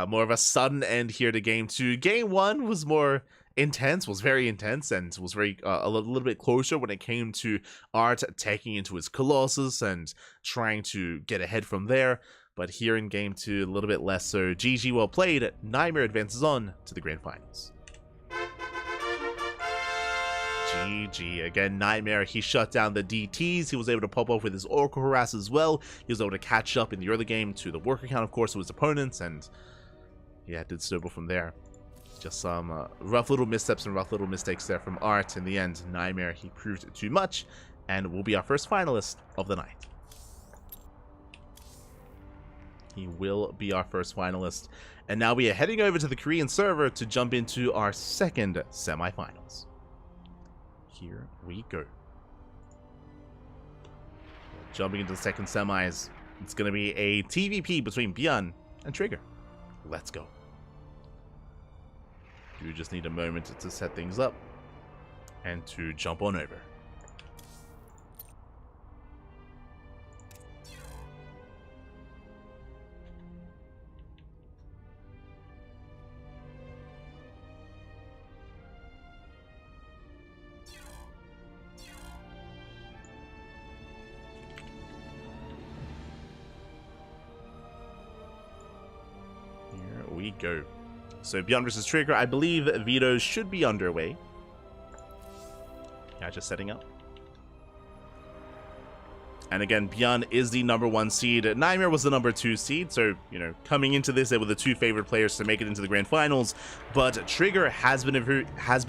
More of a sudden end here to Game 2. Game 1 was more intense, was very intense, and was very a little bit closer when it came to Art taking into his Colossus and trying to get ahead from there. But here in Game 2, a little bit less so. GG, well played. Nightmare advances on to the Grand Finals. GG. Again, Nightmare, he shut down the DTs. He was able to pop off with his Oracle Harass as well. He was able to catch up in the early game to the worker count, of course, of his opponents, and yeah, did snowball from there. Just some rough little missteps and rough little mistakes there from Art. In the end, Nightmare, he proved too much, and will be our first finalist of the night. He will be our first finalist. And now we are heading over to the Korean server to jump into our second semifinals. Here we go. Jumping into the second semis, it's going to be a TVP between Byun and Trigger. Let's go. You just need a moment to set things up and to jump on over. We go. So Byun versus Trigger, I believe vetoes should be underway. Yeah, just setting up. And again, Byun is the #1 seed. Nightmare was the #2 seed, so, you know, coming into this, they were the 2 favorite players to make it into the grand finals. But Trigger has been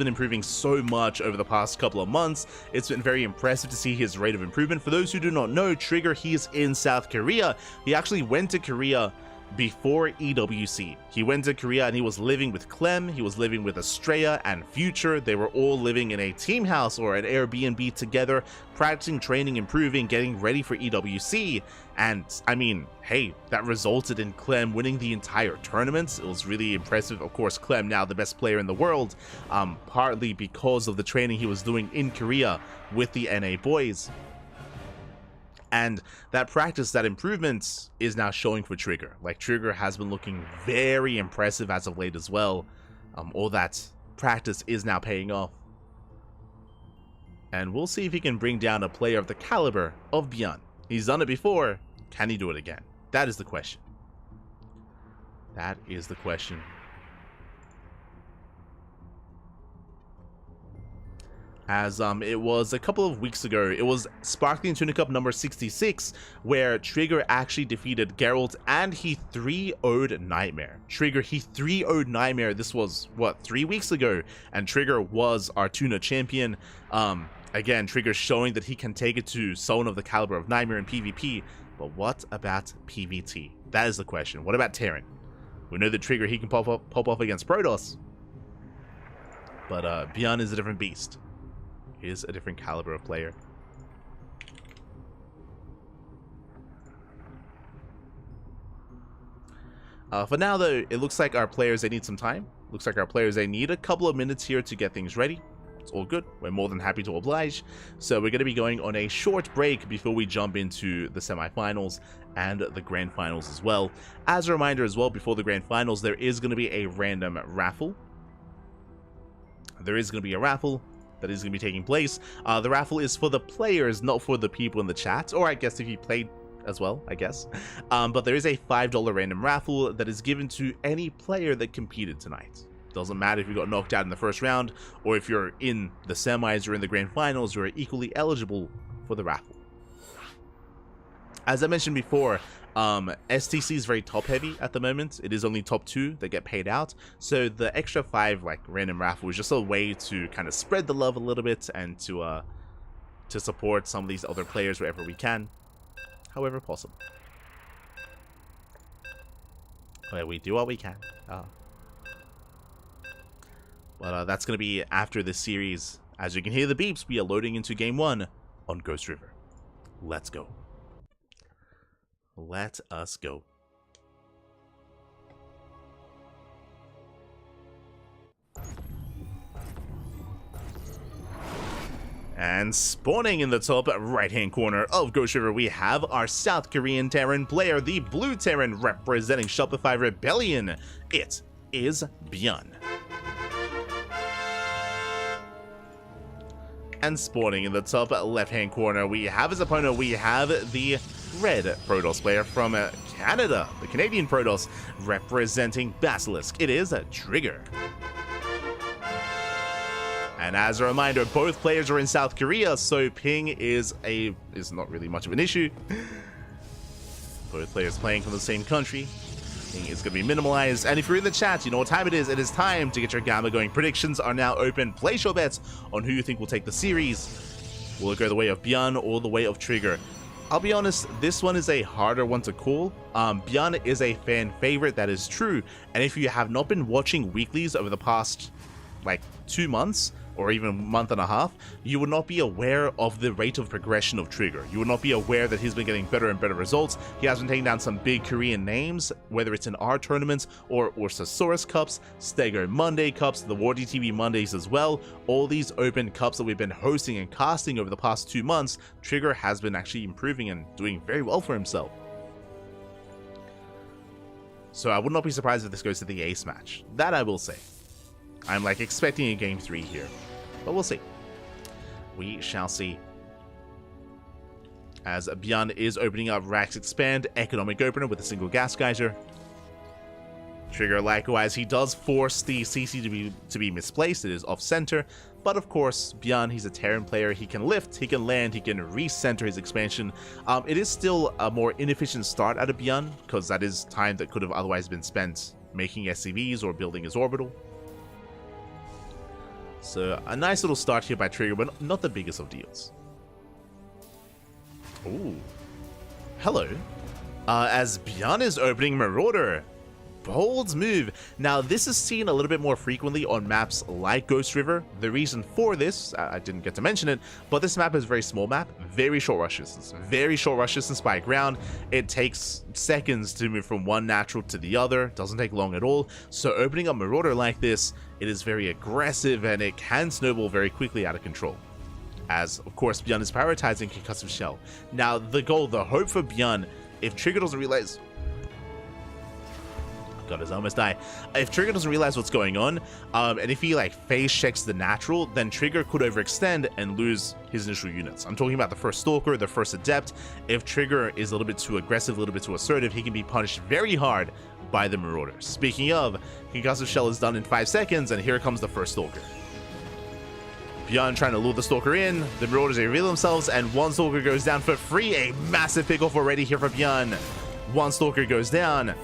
improving so much over the past couple of months. It's been very impressive to see his rate of improvement. For those who do not know, Trigger, he is in South Korea. He actually went to Korea before EWC. He went to Korea and he was living with Clem, he was living with Estrella and Future. They were all living in a team house or an Airbnb together, practicing, training, improving, getting ready for EWC. And I mean, hey, that resulted in Clem winning the entire tournament. It was really impressive. Of course, Clem now the best player in the world, partly because of the training he was doing in Korea with the NA boys. And that practice, that improvement is now showing for Trigger. Like, Trigger has been looking very impressive as of late as well. All that practice is now paying off. And we'll see if he can bring down a player of the caliber of Byun. He's done it before. Can he do it again? That is the question. That is the question. As it was a couple of weeks ago, it was Sparkling Tuna Cup number 66, where Trigger actually defeated Geralt and he 3-0'd Nightmare. Trigger, he 3-0'd Nightmare. This was, what, 3 weeks ago? And Trigger was our Tuna champion. Again, Trigger showing that he can take it to someone of the caliber of Nightmare in PvP, but what about PvT? That is the question. What about Terran? We know that Trigger, he can pop off against Protoss, but Bjorn is a different beast. He is a different caliber of player. For now, though, it looks like our players, they need some time. Looks like our players, they need a couple of minutes here to get things ready. It's all good. We're more than happy to oblige. So we're going to be going on a short break before we jump into the semifinals and the grand finals as well. As a reminder as well, before the grand finals, there is going to be a random raffle. There is going to be a raffle that is going to be taking place. The raffle is for the players, not for the people in the chat, or I guess if you played as well, I guess. But there is a $5 random raffle that is given to any player that competed tonight. Doesn't matter if you got knocked out in the first round, or if you're in the semis or in the grand finals, you're equally eligible for the raffle. As I mentioned before, STC is very top heavy at the moment. It is only top 2 that get paid out, so the extra 5 like random raffle is just a way to kind of spread the love a little bit and to support some of these other players wherever we can, however possible. Well, we do what we can. But that's going to be after this series. As you can hear the beeps, we are loading into Game 1 on Ghost River. Let's go. Let us go. And spawning in the top right-hand corner of Ghost River, we have our South Korean Terran player, the Blue Terran representing Shopify Rebellion. It is Bjorn. And spawning in the top left-hand corner, we have his opponent. We have the red Protoss player from Canada, the Canadian Protoss, representing Basilisk. It is a Trigger. And as a reminder, both players are in South Korea, so ping is not really much of an issue. Both players playing from the same country. Is going to be minimalized, and if you're in the chat, you know what time it is. It is time to get your gamma going. Predictions are now open. Place your bets on who you think will take the series. Will it go the way of Bjorn or the way of Trigger? I'll be honest, this one is a harder one to call. Bjorn is a fan favorite, that is true, and if you have not been watching weeklies over the past like 2 months or even a month and a half, you would not be aware of the rate of progression of Trigger. You would not be aware that he's been getting better and better results. He has been taking down some big Korean names, whether it's in our tournaments or Ursasaurus Cups, Stego Monday Cups, the War DTV Mondays as well. All these open cups that we've been hosting and casting over the past 2 months, Trigger has been actually improving and doing very well for himself. So I would not be surprised if this goes to the ace match. That I will say. I'm like expecting a game 3 here, but we'll see. We shall see. As Bjorn is opening up Rax Expand, economic opener with a single gas geyser. Trigger likewise, he does force the CC to be misplaced. It is off center, but of course Bjorn, he's a Terran player. He can lift, he can land, he can recenter his expansion. It is still a more inefficient start out of Bjorn, because that is time that could have otherwise been spent making SCVs or building his orbital. So a nice little start here by Trigger, but not the biggest of deals. Ooh. Hello. As Bjorn is opening Marauder. Bold move. Now, this is seen a little bit more frequently on maps like Ghost River. The reason for this, I didn't get to mention it, but this map is a very small map, very short rush distance. Very short rush distance by ground. It takes seconds to move from one natural to the other. Doesn't take long at all. So opening up Marauder like this, it is very aggressive and it can snowball very quickly out of control. As, of course, Bjorn is prioritizing Concussive Shell. Now, the goal, the hope for Bjorn, if Trigger doesn't realize... God, I almost die. If Trigger doesn't realize what's going on, and if he like phase checks the natural, then Trigger could overextend and lose his initial units. I'm talking about the first Stalker, the first Adept. If Trigger is a little bit too aggressive, a little bit too assertive, he can be punished very hard by the Marauders. Speaking of, Concussive Shell is done in 5 seconds, and here comes the first Stalker. Bjorn trying to lure the Stalker in, the Marauders reveal themselves, and one Stalker goes down for free. A massive pick-off already here for Bjorn. One Stalker goes down.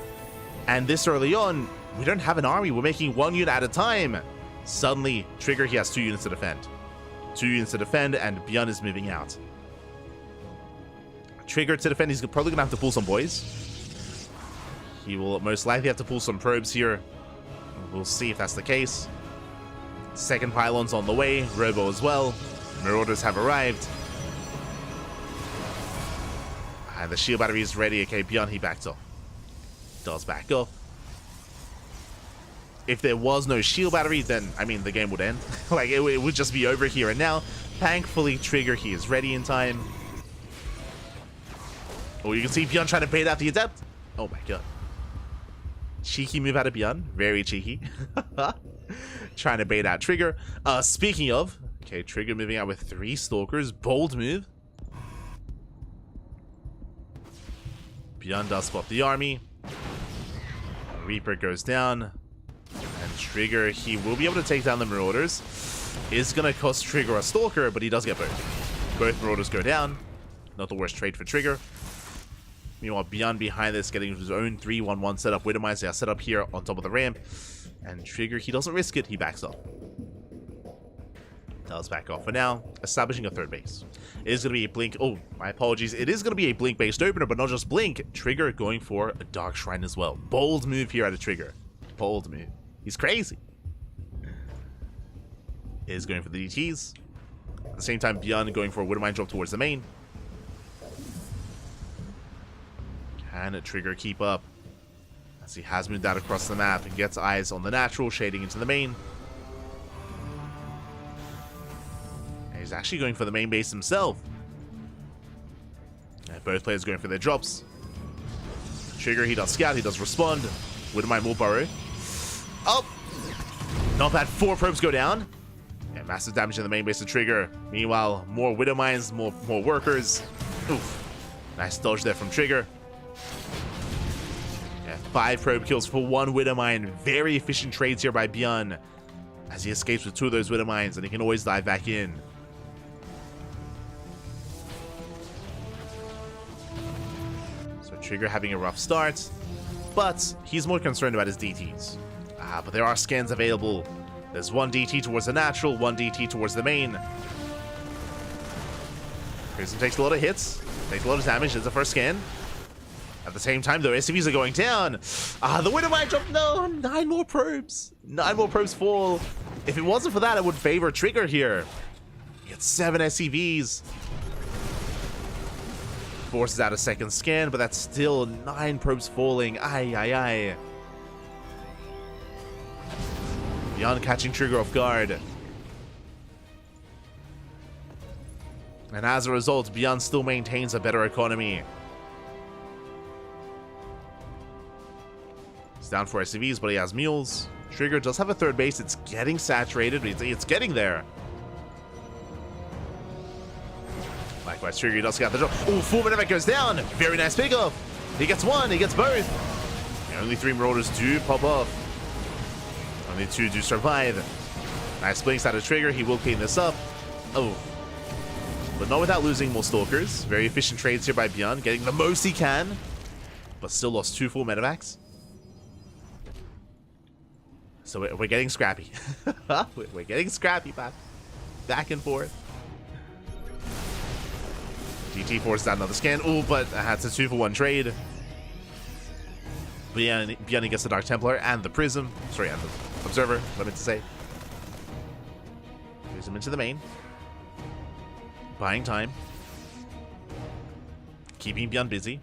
And this early on, we don't have an army. We're making 1 unit at a time. Suddenly, Trigger, he has 2 units to defend. 2 units to defend, and Bjorn is moving out. Trigger to defend, he's probably going to have to pull some boys. He will most likely have to pull some probes here. We'll see if that's the case. Second pylon's on the way, Robo as well. Marauders have arrived. And the shield battery is ready. Okay, Bjorn, he backed off. Does back off. If there was no shield battery, then, I mean, the game would end. Like, it would just be over here and now. Thankfully, Trigger, he is ready in time. Oh, you can see Bjorn trying to bait out the Adept. Oh my god. Cheeky move out of Bjorn. Very cheeky. Trying to bait out Trigger. Speaking of, okay, Trigger moving out with 3 Stalkers. Bold move. Bjorn does spot the army. Reaper goes down. And Trigger, he will be able to take down the Marauders. Is going to cost Trigger a Stalker, but he does get both. Both Marauders go down. Not the worst trade for Trigger. Meanwhile, Bjorn behind this, getting his own 3-1-1 setup. Widowmines, they are set up here on top of the ramp. And Trigger, he doesn't risk it. He backs off. Does back off for now. Establishing a third base. It is going to be a Blink. Oh, my apologies. It is going to be a Blink-based opener, but not just Blink. Trigger going for a Dark Shrine as well. Bold move here out of Trigger. Bold move. He's crazy. Is going for the DTs. At the same time, Bjorn going for a Widowmine drop towards the main. Can a Trigger keep up? As he has moved out across the map and gets eyes on the natural, shading into the main. And he's actually going for the main base himself. And both players going for their drops. Trigger, he does scout, he does respond. Widowmine will burrow. Oh! Not bad, 4 probes go down. And massive damage in the main base of Trigger. Meanwhile, more Widowmines, more workers. Oof. Nice dodge there from Trigger. 5 probe kills for 1 Widowmine. Very efficient trades here by Bjorn. As he escapes with 2 of those Widowmines, and he can always dive back in. So Trigger having a rough start. But he's more concerned about his DTs. But there are scans available. There's 1 DT towards the natural, 1 DT towards the main. Prism takes a lot of hits. Takes a lot of damage. There's the first scan. At the same time, though, SCVs are going down. The Widowmine drop. No, 9 more probes. 9 more probes fall. If it wasn't for that, I would favor Trigger here. He gets 7 SCVs. Forces out a second scan, but that's still 9 probes falling. Aye, aye, aye. Bjorn catching Trigger off guard. And as a result, Bjorn still maintains a better economy. Down for SCVs, but he has mules. Trigger does have a third base. It's getting saturated. It's getting there. Likewise, Trigger does get the drop. Oh, full Medevac goes down. Very nice pickup. He gets 1. He gets both. And only 3 Marauders do pop off. Only 2 do survive. Nice blinks out of Trigger. He will clean this up. Oh. But not without losing more Stalkers. Very efficient trades here by Bjorn. Getting the most he can. But still lost 2 full Medevacs. So we're getting scrappy. We're getting scrappy back and forth. DT forces down another scan. Oh, but that's a 2-for-1 trade. Bjorn gets the Dark Templar and the Prism. Sorry, and the Observer, what I meant to say. Moves him into the main. Buying time. Keeping Bjorn busy.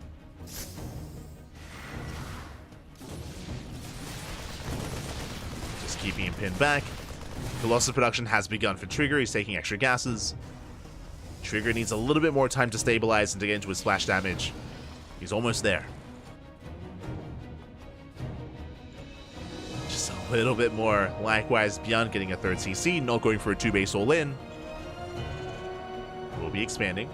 Keeping him pinned back. Colossus production has begun for Trigger. He's taking extra gases. Trigger needs a little bit more time to stabilize and to get into his splash damage. He's almost there. Just a little bit more. Likewise, Bjorn getting a 3rd CC, not going for a 2-base all-in. We'll be expanding.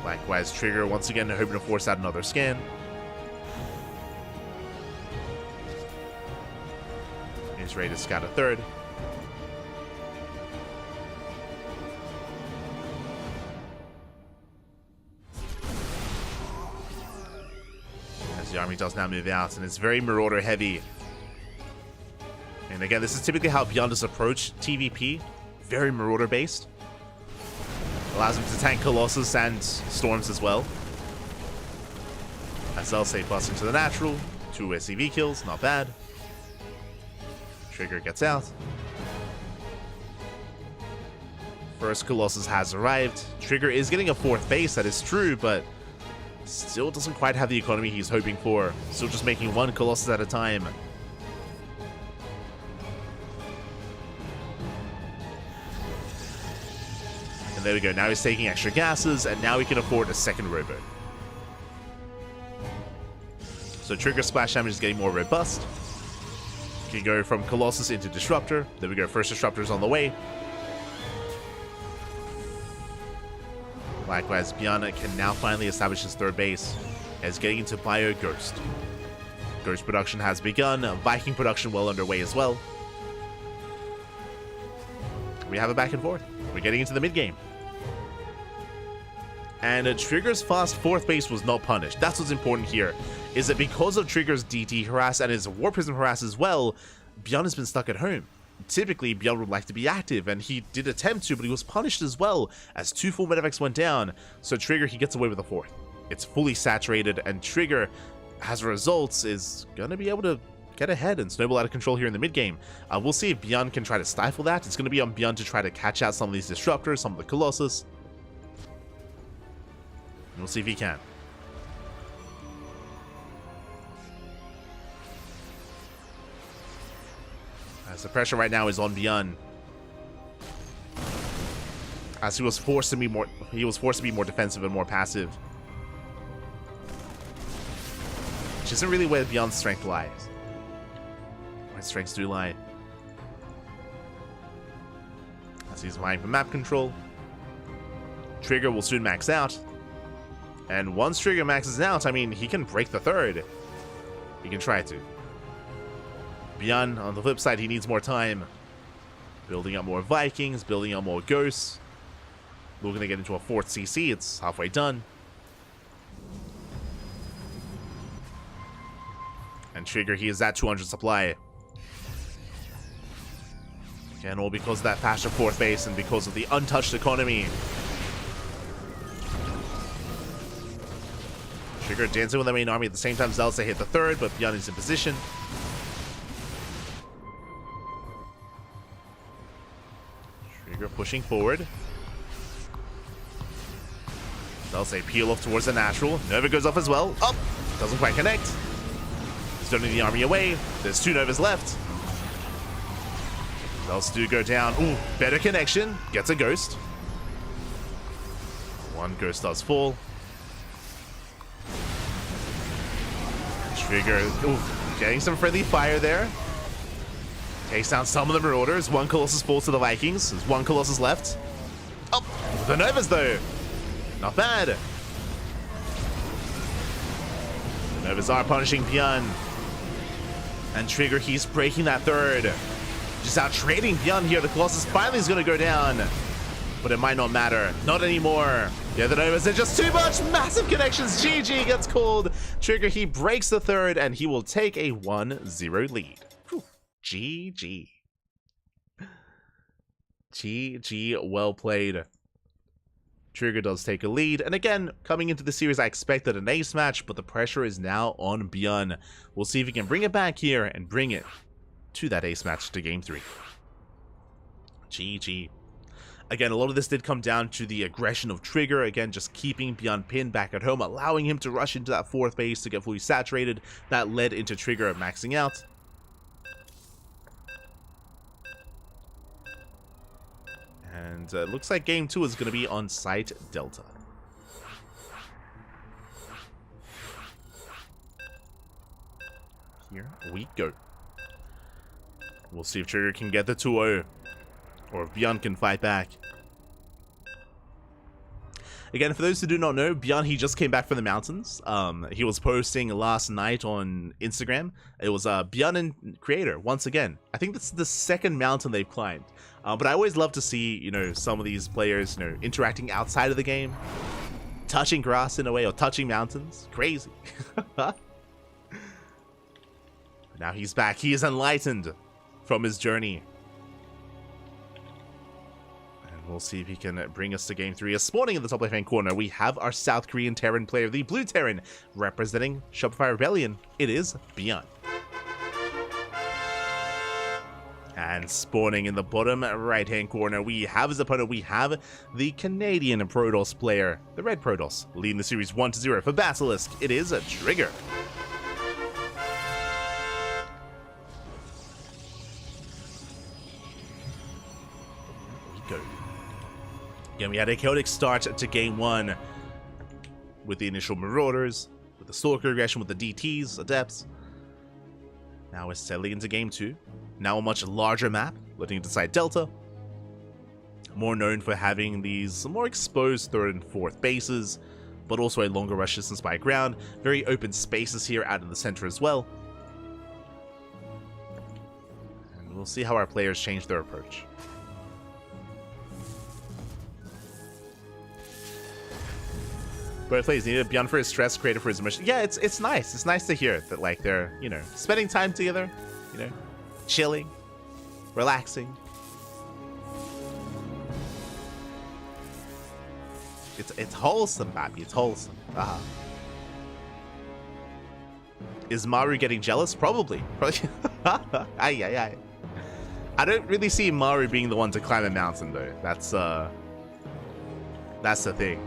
Likewise, Trigger once again hoping to force out another scan. He's ready to scout a 3rd. As the army does now move out, and it's very Marauder heavy. And again, this is typically how Beyond does approach TVP. Very Marauder based. Allows him to tank Colossus and Storms as well. As I'll say, busts into the natural. 2 SCV kills, not bad. Trigger gets out. First Colossus has arrived. Trigger is getting a 4th base, that is true, but still doesn't quite have the economy he's hoping for. Still just making 1 Colossus at a time. And there we go. Now he's taking extra gases, and now he can afford a 2nd robo. So Trigger splash damage is getting more robust. Can go from Colossus into Disruptor. There we go. First Disruptor is on the way. Likewise, Beyond can now finally establish his 3rd base as getting into Bio Ghost. Ghost production has begun. Viking production well underway as well. We have a back and forth. We're getting into the mid game. And Trigger's fast 4th base was not punished. That's what's important here, is that because of Trigger's DT harass and his War Prism harass as well, Beyond has been stuck at home. Typically, Beyond would like to be active, and he did attempt to, but he was punished as well, as 2 full Medivacs went down. So Trigger, he gets away with a 4th. It's fully saturated, and Trigger, as a result, is going to be able to get ahead and snowball out of control here in the mid game. We'll see if Beyond can try to stifle that. It's going to be on Beyond to try to catch out some of these Disruptors, some of the Colossus. And we'll see if he can. As the pressure right now is on Beyond, as he was forced to be more defensive and more passive, which isn't really where Beyond's strength lies. Where his strengths do lie. As he's vying for map control, Trigger will soon max out. And once Trigger maxes out, I mean, he can break the 3rd. He can try to. Beyond, on the flip side, he needs more time. Building up more Vikings, building up more Ghosts. Looking to get into a 4th CC. It's halfway done. And Trigger, he is at 200 supply. Again, all because of that faster 4th base and because of the untouched economy. Trigger dancing with the main army at the same time. Zelsa hit the 3rd, but Beyond is in position. Trigger pushing forward. Zelsa peel off towards the natural. Nova goes off as well. Oh! Doesn't quite connect. Stoning the army away. There's 2 Novas left. Zelsa do go down. Ooh, better connection. Gets a Ghost. 1 Ghost does fall. Trigger, ooh, getting some friendly fire there. Takes down some of the Marauders. 1 Colossus falls to the Vikings. There's 1 Colossus left. Oh, the Novas though. Not bad. The Novas are punishing Beyond. And Trigger, he's breaking that 3rd. Just out trading Beyond here. The Colossus finally is going to go down. But it might not matter. Not anymore. Yeah, the Novas are just too much. Massive connections. GG gets called. Trigger, he breaks the 3rd, and he will take a 1-0 lead. Whew. GG. GG, well played. Trigger does take a lead. And again, coming into the series, I expected an ace match, but the pressure is now on Beyond. We'll see if he can bring it back here and bring it to that ace match to game 3. GG. Again, a lot of this did come down to the aggression of Trigger. Again, just keeping Beyond pinned back at home, allowing him to rush into that 4th base to get fully saturated. That led into Trigger maxing out. And it looks like game 2 is going to be on site Delta. Here we go. We'll see if Trigger can get the 2-0. Or if Beyond can fight back. Again, for those who do not know, Beyond, he just came back from the mountains. He was posting last night on Instagram. It was Beyond and Creator, once again. I think this is the 2nd mountain they've climbed. But I always love to see, you know, some of these players, you know, interacting outside of the game. Touching grass in a way, or touching mountains. Crazy. Now he's back. He is enlightened. from his journey. We'll see if he can bring us to game 3. As spawning in the top left-hand corner, we have our South Korean Terran player, the Blue Terran, representing Shopify Rebellion. It is Byeon. And spawning in the bottom right-hand corner, we have his opponent, we have the Canadian Protoss player, the Red Protoss, leading the series 1-0 for Basilisk. It is a Trigger. Again, we had a chaotic start to game 1 with the initial Marauders, with the Stalker aggression, with the DTs, Adepts. Now we're settling into game 2. Now a much larger map, looking into side Delta. More known for having these more exposed 3rd and 4th bases, but also a longer rush distance by ground. Very open spaces here out in the center as well. And we'll see how our players change their approach. Both players needed Byeon for his stress, creative for his mission. Yeah, it's nice. It's nice to hear that, like, they're, you know, spending time together, you know, chilling, relaxing. It's wholesome, Babby. It's wholesome. Is Maru getting jealous? Probably. Aye. I don't really see Maru being the one to climb a mountain, though. That's the thing.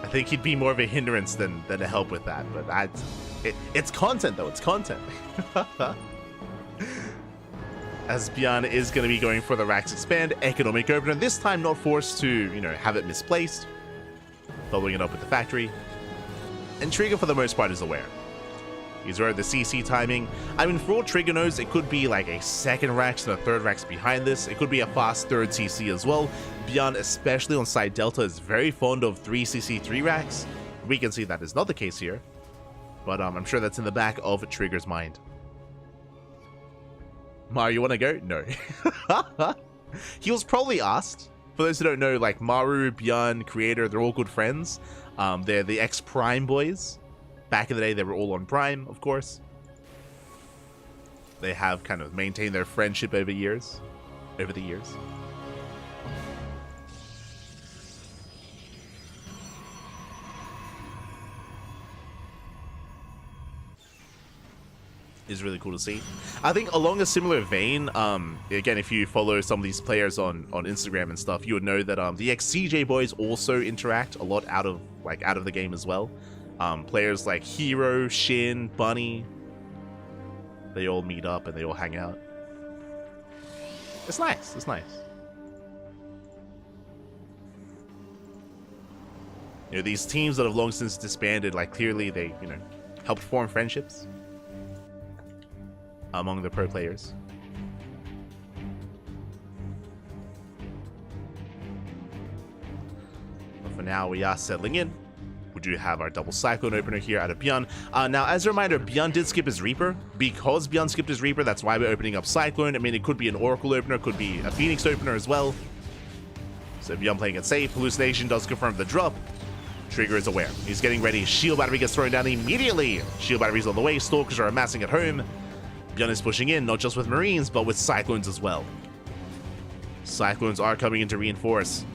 I think he'd be more of a hindrance than a help with that, but it's content though, it's content. As Byeon is going to be going for the Rax Expand economic opener, this time not forced to, you know, have it misplaced, following it up with the factory. And Trigger for the most part is aware. He's aware of the CC timing. I mean, for all Trigger knows, it could be like a 2nd Rax and a 3rd Rax behind this. It could be a fast 3rd CC as well. Byeon, especially on side Delta, is very fond of 3CC 3 Rax. We can see that is not the case here, but I'm sure that's in the back of Trigger's mind. Maru, you want to go? No. He was probably asked. For those who don't know, like Maru, Byeon, Creator, they're all good friends. They're the ex-Prime boys. Back in the day, they were all on Prime, of course. They have kind of maintained their friendship over the years. Is really cool to see. I think along a similar vein, again, if you follow some of these players on Instagram and stuff, you would know that the ex-CJ boys also interact a lot out of the game as well. Players like Hero, Shin, Bunny, they all meet up and they all hang out. It's nice. It's nice. You know, these teams that have long since disbanded, like clearly they, you know, helped form friendships among the pro players. But for now, we are settling in. We do have our double Cyclone opener here out of Byeon. Now, as a reminder, Byeon did skip his Reaper. Because Byeon skipped his Reaper, that's why we're opening up Cyclone. I mean, it could be an Oracle opener, could be a Phoenix opener as well. So Byeon playing it safe. Hallucination does confirm the drop. Trigger is aware. He's getting ready. Shield Battery gets thrown down immediately. Shield Battery's on the way. Stalkers are amassing at home. Byeon is pushing in, not just with Marines, but with Cyclones as well. Cyclones are coming in to reinforce.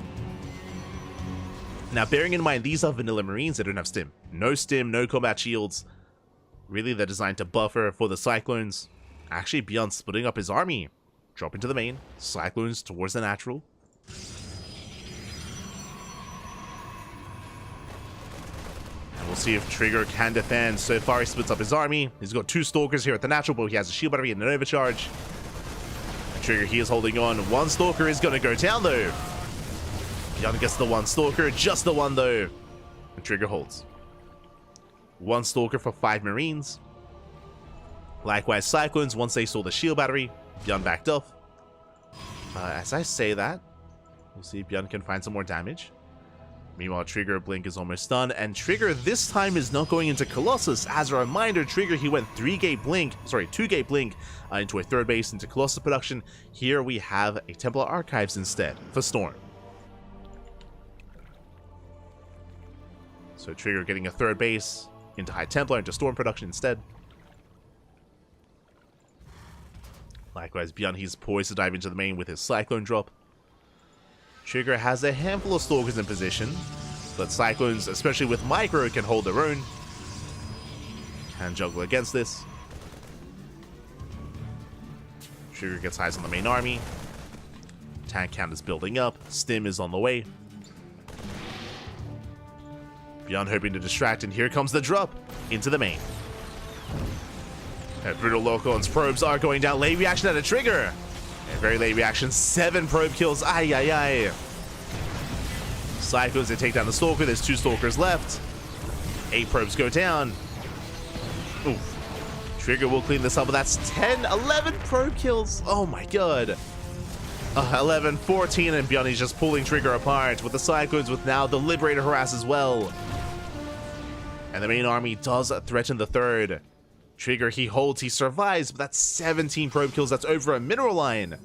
Now, bearing in mind, these are vanilla Marines. They don't have stim. No stim, no combat shields. Really, they're designed to buffer for the Cyclones. Actually, Byeon splitting up his army. Drop into the main. Cyclones towards the natural. And we'll see if Trigger can defend. So far, he splits up his army. He's got 2 Stalkers here at the natural, but he has a shield battery and an overcharge. And Trigger, he is holding on. 1 Stalker is going to go down, though. Byeon gets the 1 Stalker, just the 1 though. And Trigger holds. 1 Stalker for 5 Marines. Likewise, Cyclones, once they saw the shield battery, Byeon backed off. As I say that, we'll see if Byeon can find some more damage. Meanwhile, Trigger Blink is almost done, and Trigger this time is not going into Colossus. As a reminder, Trigger, he went 2-gate Blink into a 3rd base into Colossus production. Here we have a Templar Archives instead for Storm. So Trigger getting a 3rd base into High Templar, into Storm production instead. Likewise, Beyond, he's poised to dive into the main with his Cyclone drop. Trigger has a handful of Stalkers in position, but Cyclones, especially with Micro, can hold their own. Can juggle against this. Trigger gets eyes on the main army. Tank count is building up. Stim is on the way. Beyond hoping to distract, and here comes the drop into the main. Brutal Locon's probes are going down. Late reaction at a Trigger. A very late reaction. 7 probe kills. Ay, ay, ay. Cyclones, they take down the Stalker. There's 2 Stalkers left. 8 probes go down. Oof. Trigger will clean this up, but that's 10, 11 probe kills. Oh my god. 11, 14, and Beyond, he's just pulling Trigger apart with the Cyclones, with now the Liberator harass as well. And the main army does threaten the third. Trigger, he holds, he survives, but that's 17 probe kills. That's over a mineral line.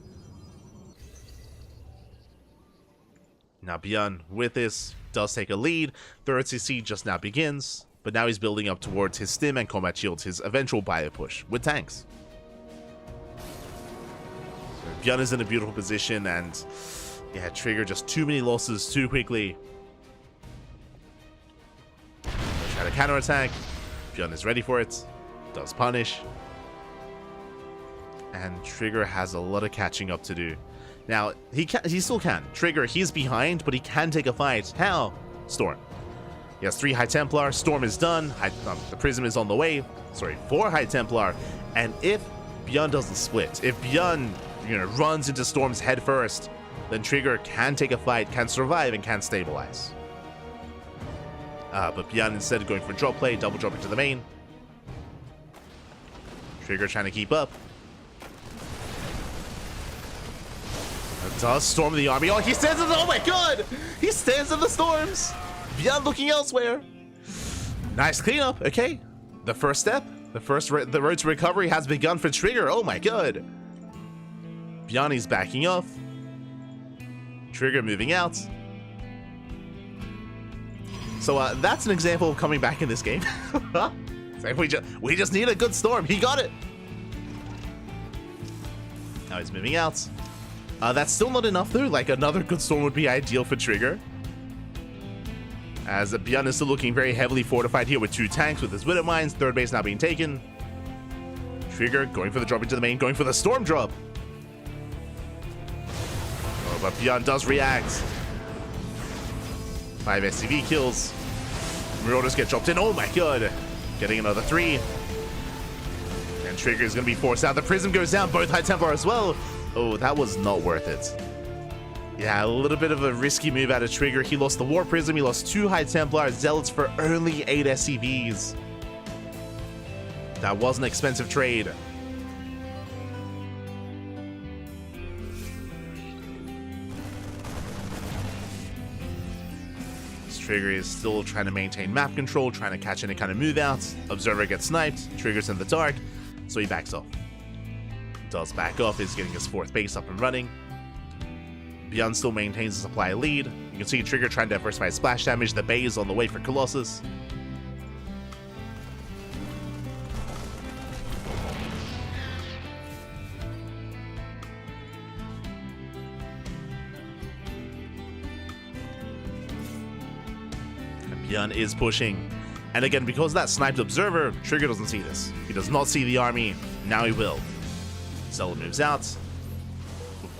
Now Beyond, with this, does take a lead. Third CC just now begins, but now he's building up towards his Stim and Combat Shields, his eventual bio push with tanks. Beyond is in a beautiful position, and yeah, Trigger just too many losses too quickly. Try to counterattack. Beyond is ready for it. Does punish. And Trigger has a lot of catching up to do. Now, he still can. Trigger, he's behind, but he can take a fight. How? Storm. He has 3 High Templar. Storm is done. The Prism is on the way. Sorry, 4 High Templar. And if Beyond doesn't split, if Beyond, runs into Storm's head first, then Trigger can take a fight, can survive, and can stabilize. But Beyond, instead of going for drop play, double drop into the main. Trigger trying to keep up. Does storm the army. Oh, he stands in the... Oh my god! He stands in the storms! Beyond looking elsewhere. Nice cleanup. Okay. The first step. The road to recovery has begun for Trigger. Oh my god. Beyond, he's backing off. Trigger moving out. So that's an example of coming back in this game. We just need a good storm. He got it. Now he's moving out. That's still not enough though. Like, another good storm would be ideal for Trigger. As Beyond is still looking very heavily fortified here with 2 tanks with his Widow Mines. Third base now being taken. Trigger going for the drop into the main, going for the storm drop. Oh, but Beyond does react. 5 SCV kills. Marauders get dropped in. Oh my god. Getting another 3. And Trigger is going to be forced out. The Prism goes down. Both High Templar as well. Oh, that was not worth it. Yeah, a little bit of a risky move out of Trigger. He lost the War Prism. He lost 2 High Templar Zealots for only 8 SCVs. That was an expensive trade. Trigger is still trying to maintain map control, trying to catch any kind of move out. Observer gets sniped. Trigger's in the dark, so he backs off. Does back off, is getting his 4th base up and running. Beyond still maintains the supply lead. You can see Trigger trying to diversify splash damage. The Bay is on the way for Colossus. Beyond is pushing. And again, because that sniped Observer, Trigger doesn't see this. He does not see the army. Now he will. Zealot moves out.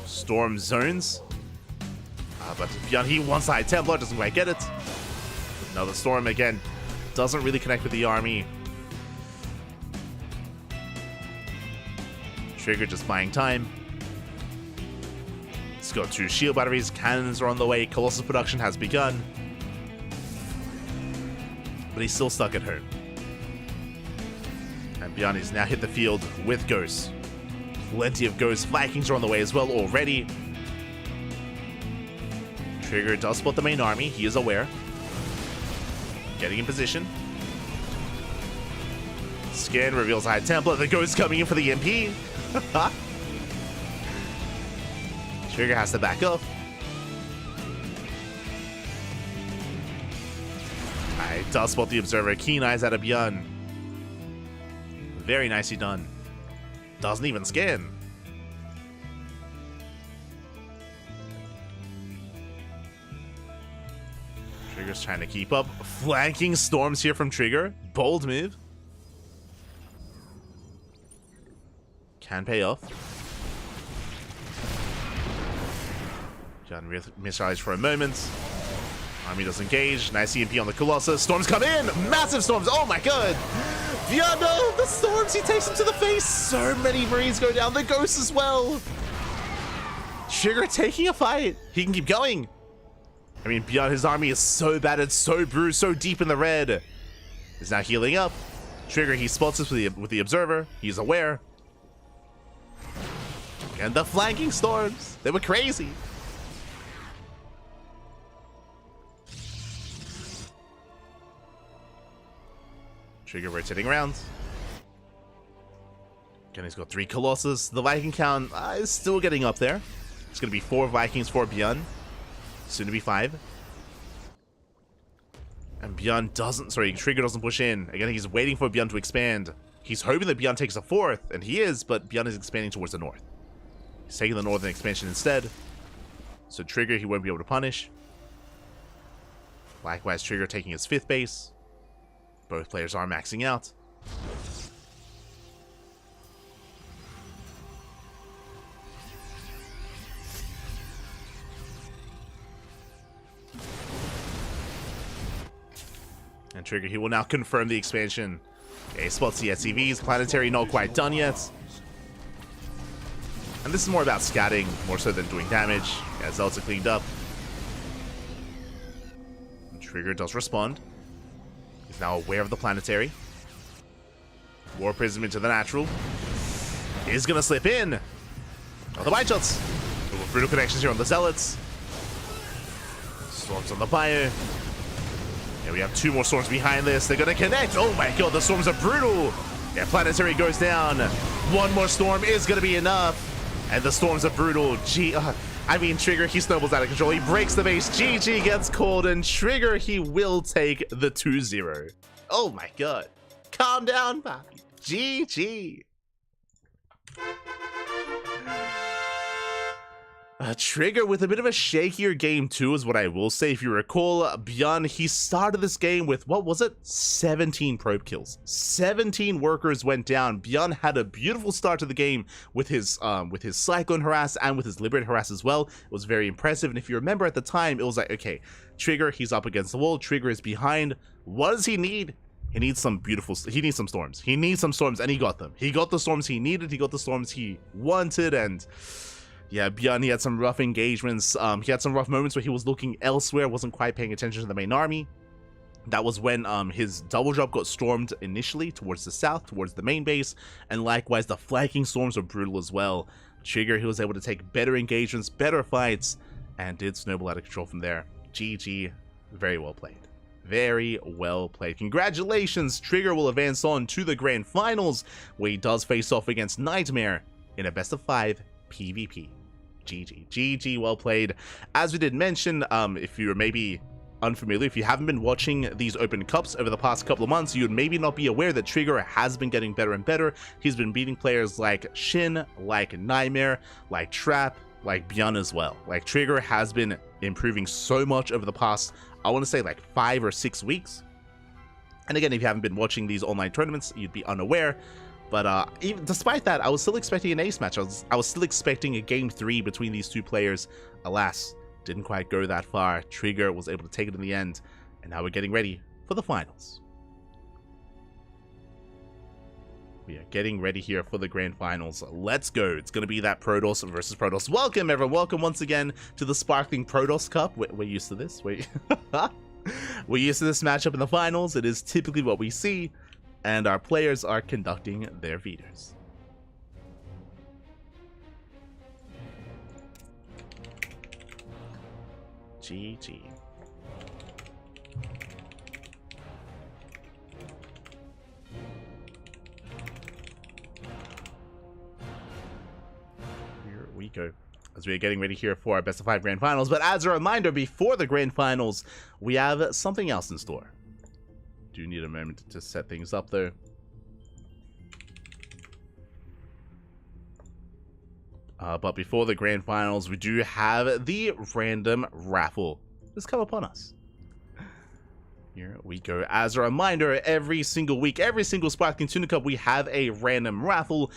Storm zones. But Beyond, he wants the High Templar, doesn't quite get it. Another Storm again. Doesn't really connect with the army. Trigger just buying time. Let's go 2 shield batteries. Cannons are on the way. Colossus production has begun. But he's still stuck at home. And Beyond has now hit the field with Ghosts. Plenty of Ghosts. Vikings are on the way as well already. Trigger does spot the main army. He is aware. Getting in position. Scan reveals High Templar. The Ghost coming in for the MP. Trigger has to back up. Does spot the Observer. Keen eyes out of Beyond. Very nicely done. Doesn't even scan. Trigger's trying to keep up. Flanking storms here from Trigger. Bold move. Can pay off. Beyond missiles for a moment. Army does engage. Nice EMP on the Colossus. Storms come in. Massive storms. Oh my god. Beyond the storms. He takes him to the face. So many Marines go down. The Ghost as well. Trigger taking a fight. He can keep going. I mean, Beyond, his army is so battered, so bruised, so deep in the red. He's now healing up. Trigger, he spots us with the Observer. He's aware. And the flanking storms. They were crazy. Trigger rotating around. Again, he's got 3 Colossus. The Viking count is still getting up there. It's going to be 4 Vikings, 4 Beyond. Soon to be 5. And Beyond doesn't, Trigger doesn't push in. Again, he's waiting for Beyond to expand. He's hoping that Beyond takes a 4th, and he is, but Beyond is expanding towards the north. He's taking the northern expansion instead. So Trigger, he won't be able to punish. Likewise, Trigger taking his 5th base. Both players are maxing out. And Trigger, he will now confirm the expansion. Okay, spots the SCVs. Planetary not quite done yet. And this is more about scouting, more so than doing damage. Yeah, Zealots are cleaned up. And Trigger does respond. He's now aware of the planetary. War Prism into the natural. Is gonna slip in. Oh, the wide shots. Brutal connections here on the Zealots. Storms on the Bio. Yeah, we have 2 more storms behind this. They're gonna connect. Oh my god, the storms are brutal. Yeah, planetary goes down. 1 more storm is gonna be enough. And the storms are brutal. I mean, Trigger, he snowballs out of control. He breaks the base. GG gets called, and Trigger, he will take the 2-0. Oh my god. Calm down, Poppy. GG. Trigger with a bit of a shakier game too is what I will say. If you recall, Beyond, he started this game with, what was it? 17 probe kills. 17 workers went down. Beyond had a beautiful start to the game with his Cyclone Harass and with his Liberate Harass as well. It was very impressive, and if you remember at the time, it was like, okay, Trigger, he's up against the wall. Trigger is behind. What does he need? He needs some he needs some storms. He needs some storms, and he got them. He got the storms he needed. He got the storms he wanted, and yeah, Beyond, he had some rough engagements. He had some rough moments where he was looking elsewhere, wasn't quite paying attention to the main army. That was when his double drop got stormed initially towards the south, towards the main base, and likewise the flanking storms were brutal as well. Trigger, he was able to take better engagements, better fights, and did snowball out of control from there. GG, very well played. Very well played. Congratulations, Trigger will advance on to the grand finals, where he does face off against Nightmare in a best of 5 PvP. GG. GG, well played. As we did mention, if you're maybe unfamiliar, if you haven't been watching these open cups over the past couple of months, you would maybe not be aware that Trigger has been getting better and better. He's been beating players like Shin, like Nightmare, like Trap, like Beyond as well. Like, Trigger has been improving so much over the past, I want to say, like 5 or 6 weeks. And again, if you haven't been watching these online tournaments, you'd be unaware. But even despite that, I was still expecting an ace match. I was still expecting a game 3 between these 2 players. Alas, didn't quite go that far. Trigger was able to take it in the end, and now we're getting ready for the finals. We are getting ready here for the grand finals. Let's go. It's going to be that Protoss versus Protoss. Welcome, everyone. Welcome once again to the Sparkling Protoss Cup. We're used to this. We're used to this matchup in the finals. It is typically what we see. And our players are conducting their Veeders. GG. Here we go. As we are getting ready here for our best of 5 grand finals. But as a reminder, before the grand finals, we have something else in store. Do need a moment to set things up though. But before the grand finals, we do have the random raffle. Just come upon us. Here we go. As a reminder, every single week, every single Sparkling Tuna Cup, we have a random raffle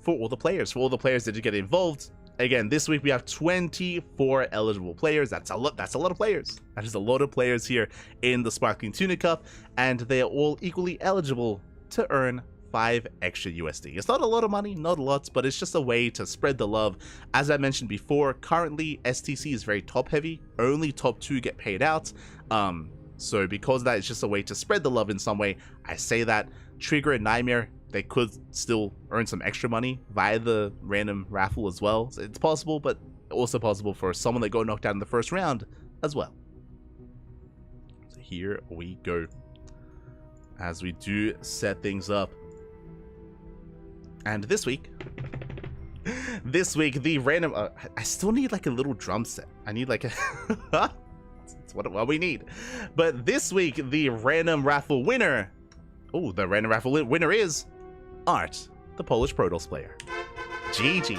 for all the players, that did get involved. Again, this week we have 24 eligible players. That's a lot of players. That is a lot of players here in the Sparkling Tuna Cup, and they are all equally eligible to earn 5 extra USD. It's not a lot of money, not a lot, but it's just a way to spread the love. As I mentioned before, currently STC is very top heavy. Only top 2 get paid out. So because of that, it's just a way to spread the love in some way. I say that Trigger and Nightmare, they could still earn some extra money via the random raffle as well. So it's possible, but also possible for someone that got knocked out in the first round as well. So here we go. As we do set things up. And this week, the random, I still need like a little drum set. I need like a, that's what we need. But this week, the random raffle winner, the random raffle winner is Art, the Polish Protoss player. GG.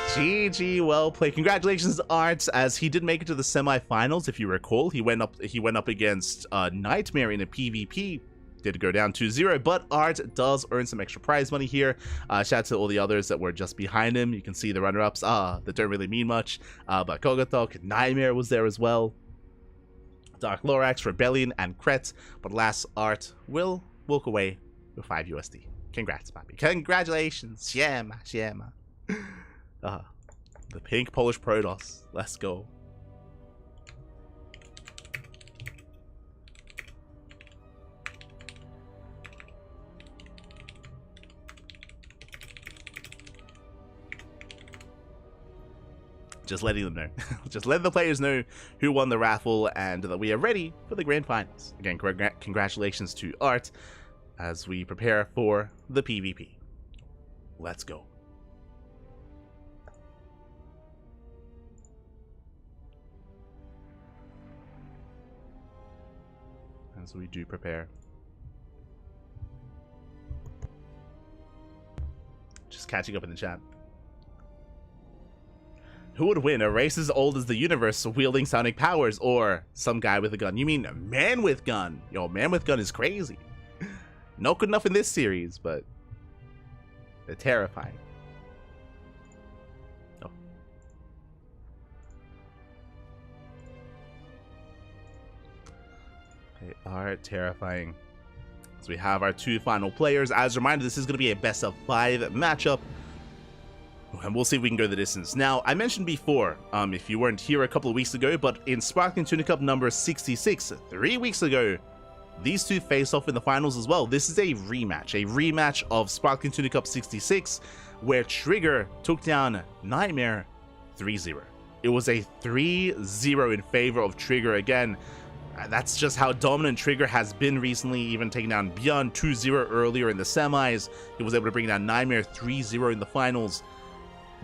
GG, well played. Congratulations, Art, as he did make it to the semifinals. If you recall, he went up against Nightmare in a PvP. Did go down 2-0, but Art does earn some extra prize money here. Shout out to all the others that were just behind him. You can see the runner-ups that don't really mean much, but Kogotok, Nightmare was there as well, Dark Lorax, Rebellion, and Kret. But last, Art will walk away with 5 USD. Congrats, Papi. Congratulations. Siema. The pink Polish Protoss. Let's go. Just letting them know. Just letting the players know who won the raffle and that we are ready for the grand finals. Again, congratulations to Art as we prepare for the PvP. Let's go. As we do prepare. Just catching up in the chat. Who would win, a race as old as the universe wielding sonic powers, or some guy with a gun? You mean a man with gun? Yo, man with gun is crazy. Not good enough in this series, but they're terrifying. Oh. They are terrifying. So we have our 2 final players. As a reminder, this is going to be a best of 5 matchup. And we'll see if we can go the distance. Now, I mentioned before, if you weren't here a couple of weeks ago, but in Sparkling Tuna Cup number 66, 3 weeks ago, these 2 faced off in the finals as well. This is a rematch of Sparkling Tuna Cup 66, where Trigger took down Nightmare 3-0. It was a 3-0 in favor of Trigger again. That's just how dominant Trigger has been recently, even taking down Beyond 2-0 earlier in the semis. He was able to bring down Nightmare 3-0 in the finals.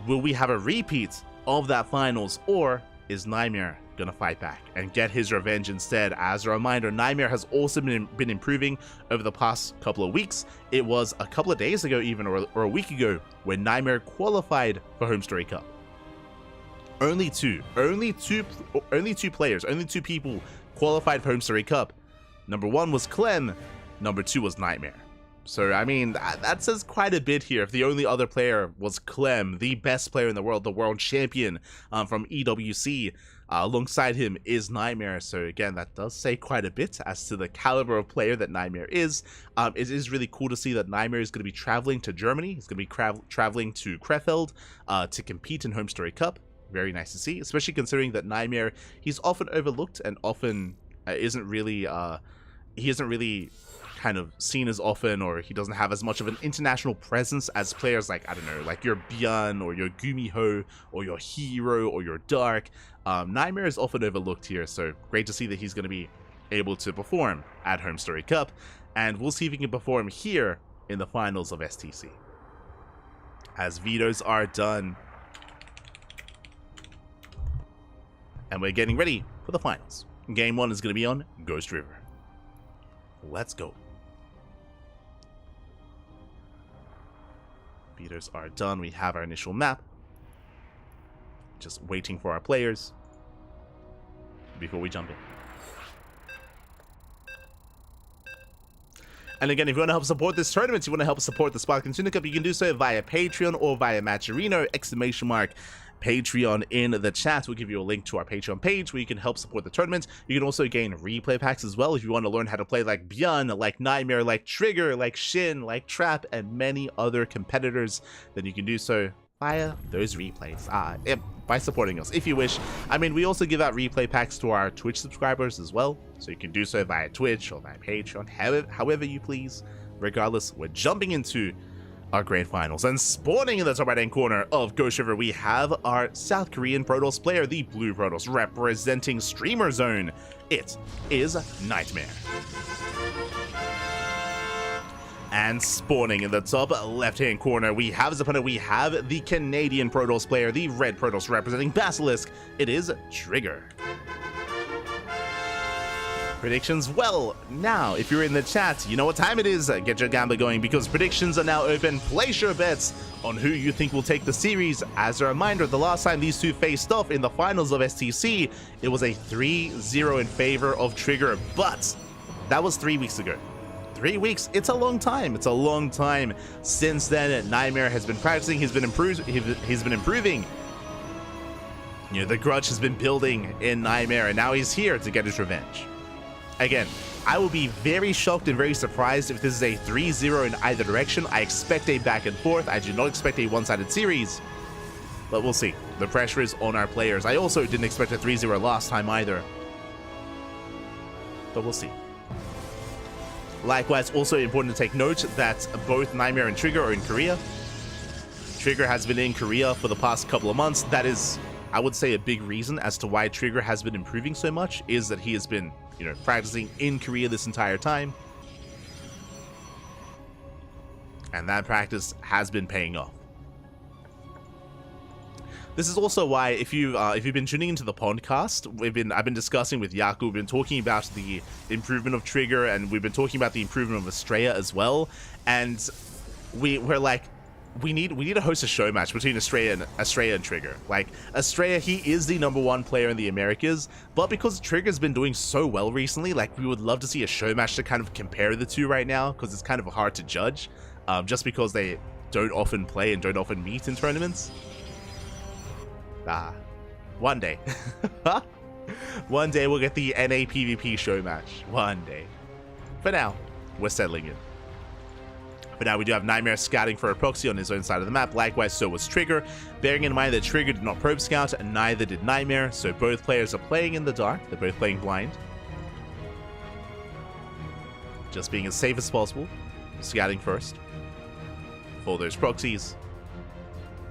Will we have a repeat of that finals, or is Nightmare gonna fight back and get his revenge instead? As a reminder, Nightmare has also been improving over the past couple of weeks. It was a couple of days ago even, or a week ago, when Nightmare qualified for Home Story Cup. Only two people qualified for Home Story Cup. Number 1 was Clem, number 2 was Nightmare. So, I mean, that says quite a bit here. If the only other player was Clem, the best player in the world champion from EWC, alongside him is Nightmare. So, again, that does say quite a bit as to the caliber of player that Nightmare is. It is really cool to see that Nightmare is going to be traveling to Germany. He's going to be traveling to Krefeld to compete in Home Story Cup. Very nice to see, especially considering that Nightmare, he's often overlooked and often isn't really kind of seen as often, or he doesn't have as much of an international presence as players like, I don't know, like your Byan or your Gumiho or your Hero or your Dark. Nightmare is often overlooked here, so great to see that he's going to be able to perform at Home Story Cup, and we'll see if he can perform here in the finals of STC. As vetoes are done, and we're getting ready for the finals. Game 1 is going to be on Ghost River. Let's go. Vetoes are done. We have our initial map. Just waiting for our players before we jump in. And again, if you want to help support this tournament, you want to help support the Sparkling Tuna Cup, you can do so via Patreon or via Matcherino, !Patreon in the chat. We'll give you a link to our Patreon page where you can help support the tournament. You can also gain replay packs as well if you want to learn how to play like Björn, like Nightmare, like Trigger, like Shin, like Trap, and many other competitors. Then you can do so via those replays, by supporting us if you wish. I mean, we also give out replay packs to our Twitch subscribers as well, so you can do so via Twitch or via Patreon, however you please. Regardless, we're jumping into our grand finals, and spawning in the top right hand corner of Ghost River, we have our South Korean Protoss player, the Blue Protoss, representing Streamer Zone. It is Nightmare. And spawning in the top left-hand corner, we have as opponent, we have the Canadian Protoss player, the Red Protoss, representing Basilisk. It is Trigger. Predictions? Well, now, if you're in the chat, you know what time it is. Get your gambler going, because predictions are now open. Place your bets on who you think will take the series. As a reminder, the last time these two faced off in the finals of STC, it was a 3-0 in favor of Trigger, but that was 3 weeks ago. 3 weeks, it's a long time. It's a long time. Since then, Nightmare has been practicing, he's been improving. You know, the grudge has been building in Nightmare, and now he's here to get his revenge. Again, I will be very shocked and very surprised if this is a 3-0 in either direction. I expect a back and forth. I do not expect a one-sided series, but we'll see. The pressure is on our players. I also didn't expect a 3-0 last time either, but we'll see. Likewise, also important to take note that both Nightmare and Trigger are in Korea. Trigger has been in Korea for the past couple of months. That is, I would say, a big reason as to why Trigger has been improving so much, is that he has been, you know, practicing in Korea this entire time. And that practice has been paying off. This is also why, if you've been tuning into the podcast, I've been discussing with Yaku, we've been talking about the improvement of Trigger, and we've been talking about the improvement of Estrella as well. And we're like, we need to host a show match between Estrella and Trigger. Like, Estrella, he is the #1 player in the Americas, but because Trigger's been doing so well recently, like, we would love to see a show match to kind of compare the two right now, because it's kind of hard to judge, just because they don't often play and don't often meet in tournaments. One day. One day we'll get the NA PvP show match. One day. For now, we're settling in. But now we do have Nightmare scouting for a proxy on his own side of the map. Likewise, so was Trigger. Bearing in mind that Trigger did not probe scout, and neither did Nightmare, so both players are playing in the dark. They're both playing blind. Just being as safe as possible. Scouting first. For those proxies.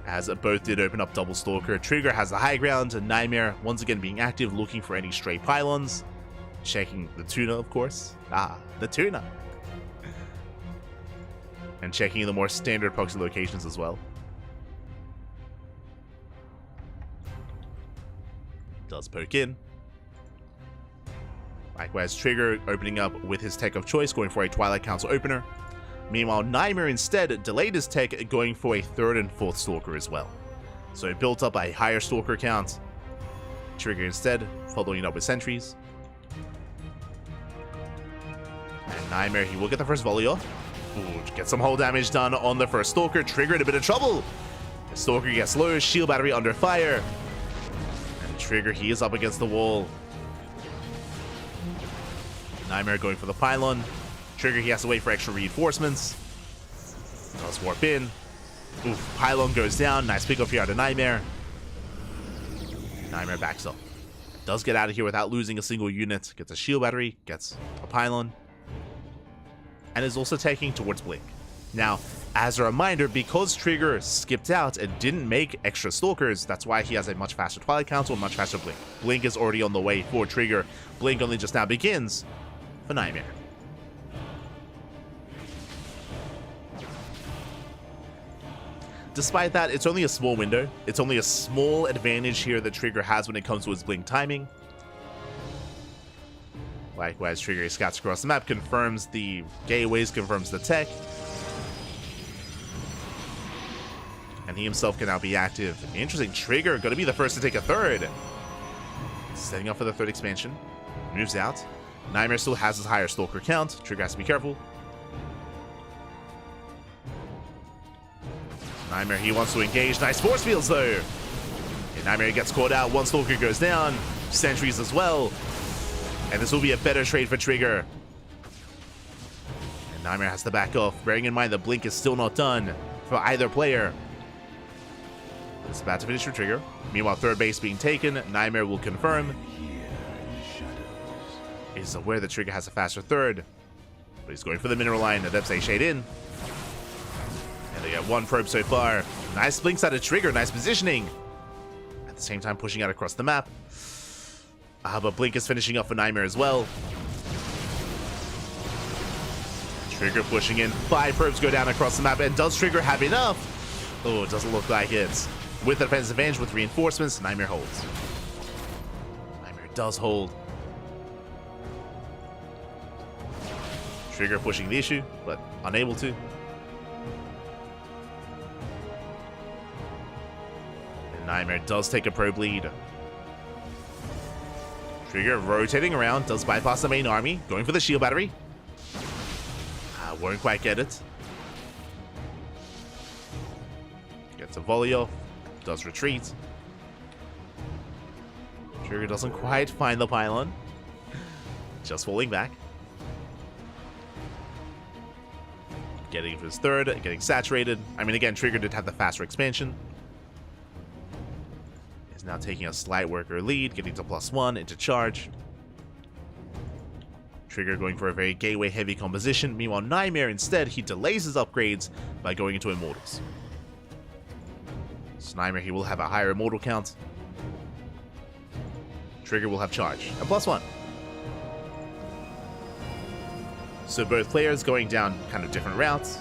As both did open up double stalker. Trigger has the high ground, and Nightmare once again being active, looking for any stray pylons. Checking the Tuna, of course. The Tuna. And checking the more standard proxy locations as well. Does poke in. Likewise, Trigger opening up with his tech of choice, going for a Twilight Council opener. Meanwhile, Nightmare instead delayed his tech, going for a 3rd and 4th Stalker as well. So he built up a higher Stalker count. Trigger instead, following it up with sentries. And Nightmare, he will get the first volley off. Ooh, get some hull damage done on the first Stalker. Trigger in a bit of trouble. The Stalker gets low, shield battery under fire. And Trigger, he is up against the wall. Nightmare going for the pylon. Trigger, he has to wait for extra reinforcements. Does warp in. Oof, pylon goes down. Nice pick up here out of Nightmare. Nightmare backs up. Does get out of here without losing a single unit. Gets a shield battery. Gets a pylon. And is also taking towards Blink. Now, as a reminder, because Trigger skipped out and didn't make extra Stalkers, that's why he has a much faster Twilight Council and much faster Blink. Blink is already on the way for Trigger. Blink only just now begins for Nightmare. Despite that, it's only a small window. It's only a small advantage here that Trigger has when it comes to his Blink timing. Likewise, Trigger scouts across the map, confirms the gateways, confirms the tech. And he himself can now be active. Interesting, Trigger going to be the first to take a 3rd. Setting up for the 3rd expansion. Moves out. Nightmare still has his higher Stalker count. Trigger has to be careful. Nightmare, he wants to engage. Nice force fields, though. And Nightmare gets caught out. One Stalker goes down. Sentries as well. And this will be a better trade for Trigger. And Nightmare has to back off, bearing in mind the blink is still not done for either player. It's about to finish for Trigger. Meanwhile, third base being taken. Nightmare will confirm. He's aware that Trigger has a faster third. But he's going for the mineral line. Adepts a shade in. And they got one probe so far. Nice blinks out of Trigger. Nice positioning. At the same time, pushing out across the map. But Blink is finishing up for Nightmare as well. Trigger pushing in. 5 probes go down across the map. And does Trigger have enough? Oh, it doesn't look like it. With the defense advantage with reinforcements, Nightmare holds. Nightmare does hold. Trigger pushing the issue, but unable to. And Nightmare does take a probe lead. Trigger rotating around, does bypass the main army, going for the shield battery. Won't quite get it. Gets a volley off, does retreat. Trigger doesn't quite find the pylon. Just falling back. Getting to his third, getting saturated. I mean, again, Trigger did have the faster expansion. Is now taking a slight worker lead, getting to +1 into charge. Trigger going for a very gateway heavy composition. Meanwhile, Nightmare instead, he delays his upgrades by going into Immortals. So Nightmare, he will have a higher Immortal count. Trigger will have charge, a +1. So both players going down kind of different routes.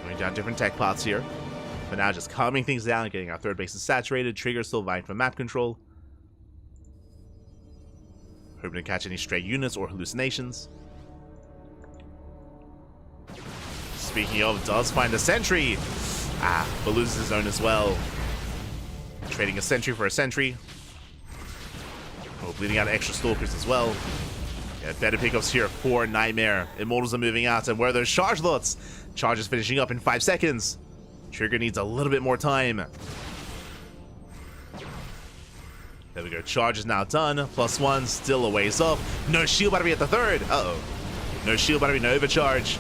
Going down different tech paths here. But now just calming things down, getting our third base saturated. Trigger still vying for map control. Hoping to catch any stray units or hallucinations. Speaking of, does find a sentry. But loses his own as well. Trading a sentry for a sentry. Oh, bleeding out extra stalkers as well. Yeah, better pickups here for Nightmare. Immortals are moving out, and where are those charge lots? Charge is finishing up in 5 seconds. Trigger needs a little bit more time. There we go. Charge is now done. +1, still a ways off. No shield battery at the third. Uh-oh. No shield battery, no overcharge.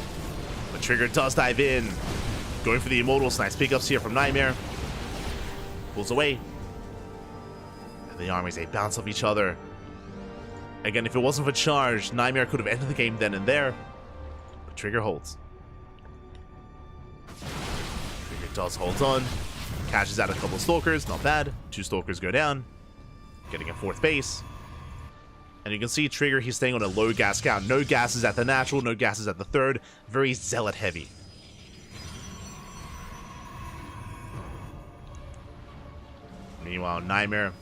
But Trigger does dive in. Going for the Immortals. Nice pickups here from Nightmare. Pulls away. And the armies, they bounce off each other. Again, if it wasn't for charge, Nightmare could have ended the game then and there. But Trigger holds. Trigger does hold on. Catches out a couple of Stalkers. Not bad. 2 Stalkers go down. Getting a 4th base. And you can see Trigger, he's staying on a low gas count. No gases at the natural, no gases at the third. Very zealot heavy. Meanwhile, Nightmare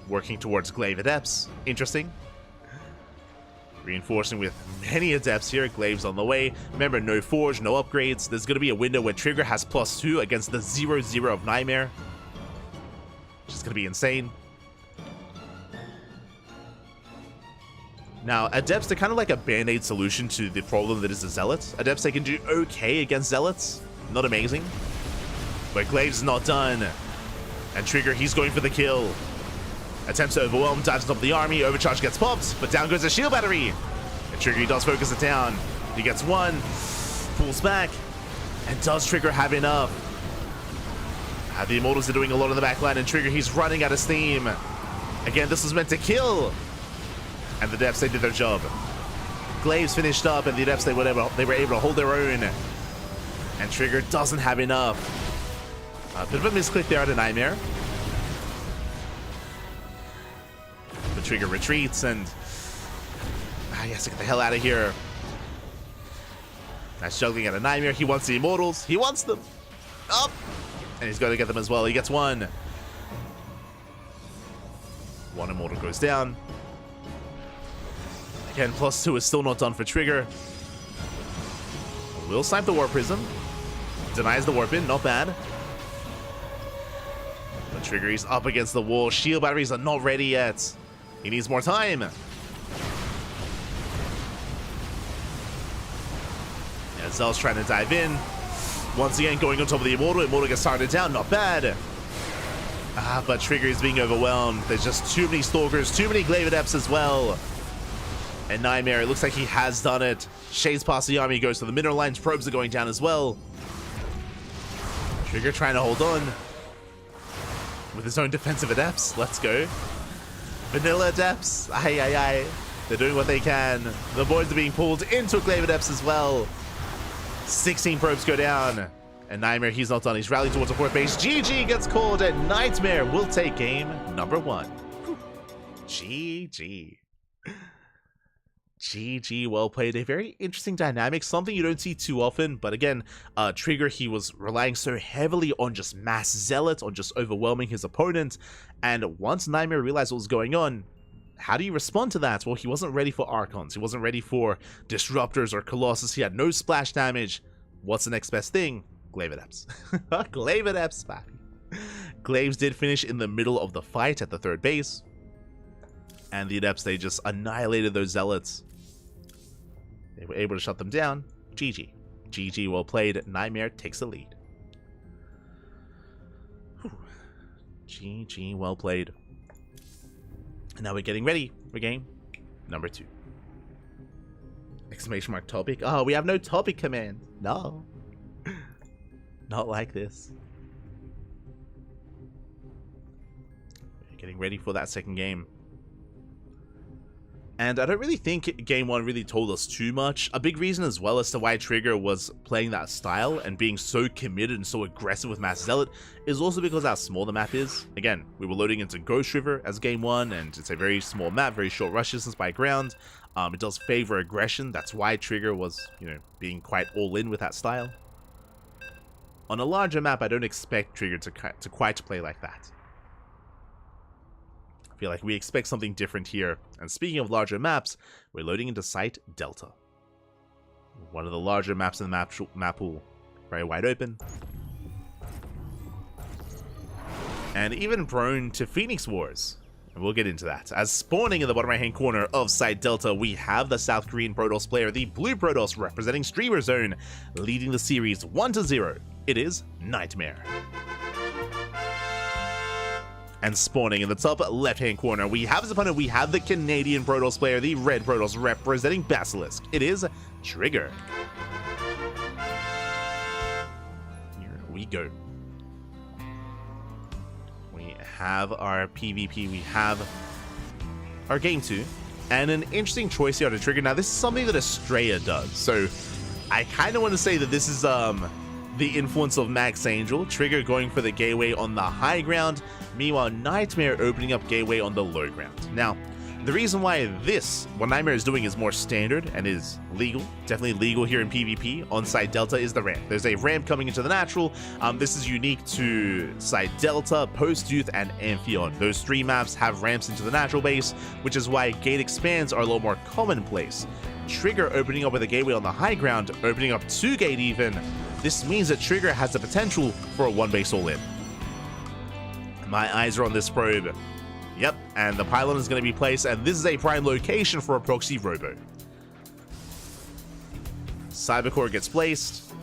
working towards Glaive Adepts. Interesting. Reinforcing with many Adepts here. Glaive's on the way. Remember, no Forge, no upgrades. There's going to be a window where Trigger has +2 against the 0/0 of Nightmare. Which is going to be insane. Now, Adepts, they're kind of like a band-aid solution to the problem that is the Zealots. Adepts, they can do okay against Zealots. Not amazing. But Glaive's not done. And Trigger, he's going for the kill. Attempts to overwhelm, dives on top of the army. Overcharge gets popped, but down goes the shield battery. And Trigger, he does focus it down. He gets 1, pulls back. And does Trigger have enough? The Immortals are doing a lot on the back line, and Trigger, he's running out of steam. Again, this was meant to kill. And the Adepts, they did their job. Glaives finished up, and the Adepts, they were able to hold their own. And Trigger doesn't have enough. A bit of a misclick there at a Nightmare. But Trigger retreats, and he has to get the hell out of here. Nice juggling at a Nightmare. He wants the Immortals. He wants them. Up! And he's going to get them as well. He gets 1. 1 Immortal goes down. Again, +2 is still not done for Trigger. We'll snipe the War Prism. Denies the warp in, not bad. But Trigger, he's up against the wall. Shield batteries are not ready yet. He needs more time. And Zell's trying to dive in. Once again, going on top of the Immortal. Immortal gets started down, not bad. But Trigger is being overwhelmed. There's just too many Stalkers, too many Glaive Adepts as well. And Nightmare, it looks like he has done it. Shades past the army, goes to the mineral lines. Probes are going down as well. Trigger trying to hold on. With his own defensive Adepts. Let's go. Vanilla Adepts. Aye, aye, aye. They're doing what they can. The boys are being pulled into Glaive Adepts as well. 16 probes go down. And Nightmare, he's not done. He's rallied towards the fourth base. GG gets called, and Nightmare will take game number 1. GG. GG, well played. A very interesting dynamic, something you don't see too often. But again, Trigger, he was relying so heavily on just mass zealot, on just overwhelming his opponent. And once Nightmare realized what was going on, how do you respond to that? Well, he wasn't ready for Archons. He wasn't ready for Disruptors or Colossus. He had no splash damage. What's the next best thing? Glaive Adepts. Glaive Adepts, papi. Glaives did finish in the middle of the fight at the third base. And the Adepts, they just annihilated those Zealots. They were able to shut them down. GG. GG, well played. Nightmare takes the lead. Whew. GG, well played. And now we're getting ready for game number 2. Exclamation mark topic. Oh, we have no topic command. No. Not like this. We're getting ready for that second game. And I don't really think game 1 really told us too much. A big reason as well as to why Trigger was playing that style and being so committed and so aggressive with Mass Zealot is also because how small the map is. Again, we were loading into Ghost River as game 1, and it's a very small map, very short rush distance by ground. It does favor aggression. That's why Trigger was, being quite all in with that style. On a larger map, I don't expect Trigger to quite play like that. I feel like we expect something different here. And speaking of larger maps, we're loading into Site Delta. One of the larger maps in the map pool. Very wide open. And even prone to Phoenix Wars. And we'll get into that. As spawning in the bottom right hand corner of Site Delta, we have the South Korean Protoss player, the Blue Protoss representing Streamer Zone, leading the series 1-0. It is Nightmare. And spawning in the top left-hand corner, we have his opponent. We have the Canadian Protoss player, the Red Protoss representing Basilisk. It is Trigger. Here we go. We have our PvP. We have our game 2. And an interesting choice here to Trigger. Now, this is something that Estrella does. So, I kind of want to say that this is the influence of Max Angel. Trigger going for the gateway on the high ground. Meanwhile, Nightmare opening up gateway on the low ground. Now, the reason why what Nightmare is doing is more standard and is legal, definitely legal here in PvP on Site Delta, is the ramp. There's a ramp coming into the natural. This is unique to Site Delta, Post Youth, and Amphion. Those 3 maps have ramps into the natural base, which is why gate expands are a little more commonplace. Trigger opening up with a gateway on the high ground, opening up 2 gate even. This means that Trigger has the potential for a 1 base all-in. My eyes are on this probe. Yep, and the pylon is going to be placed, and this is a prime location for a proxy robo. Cybercore gets placed,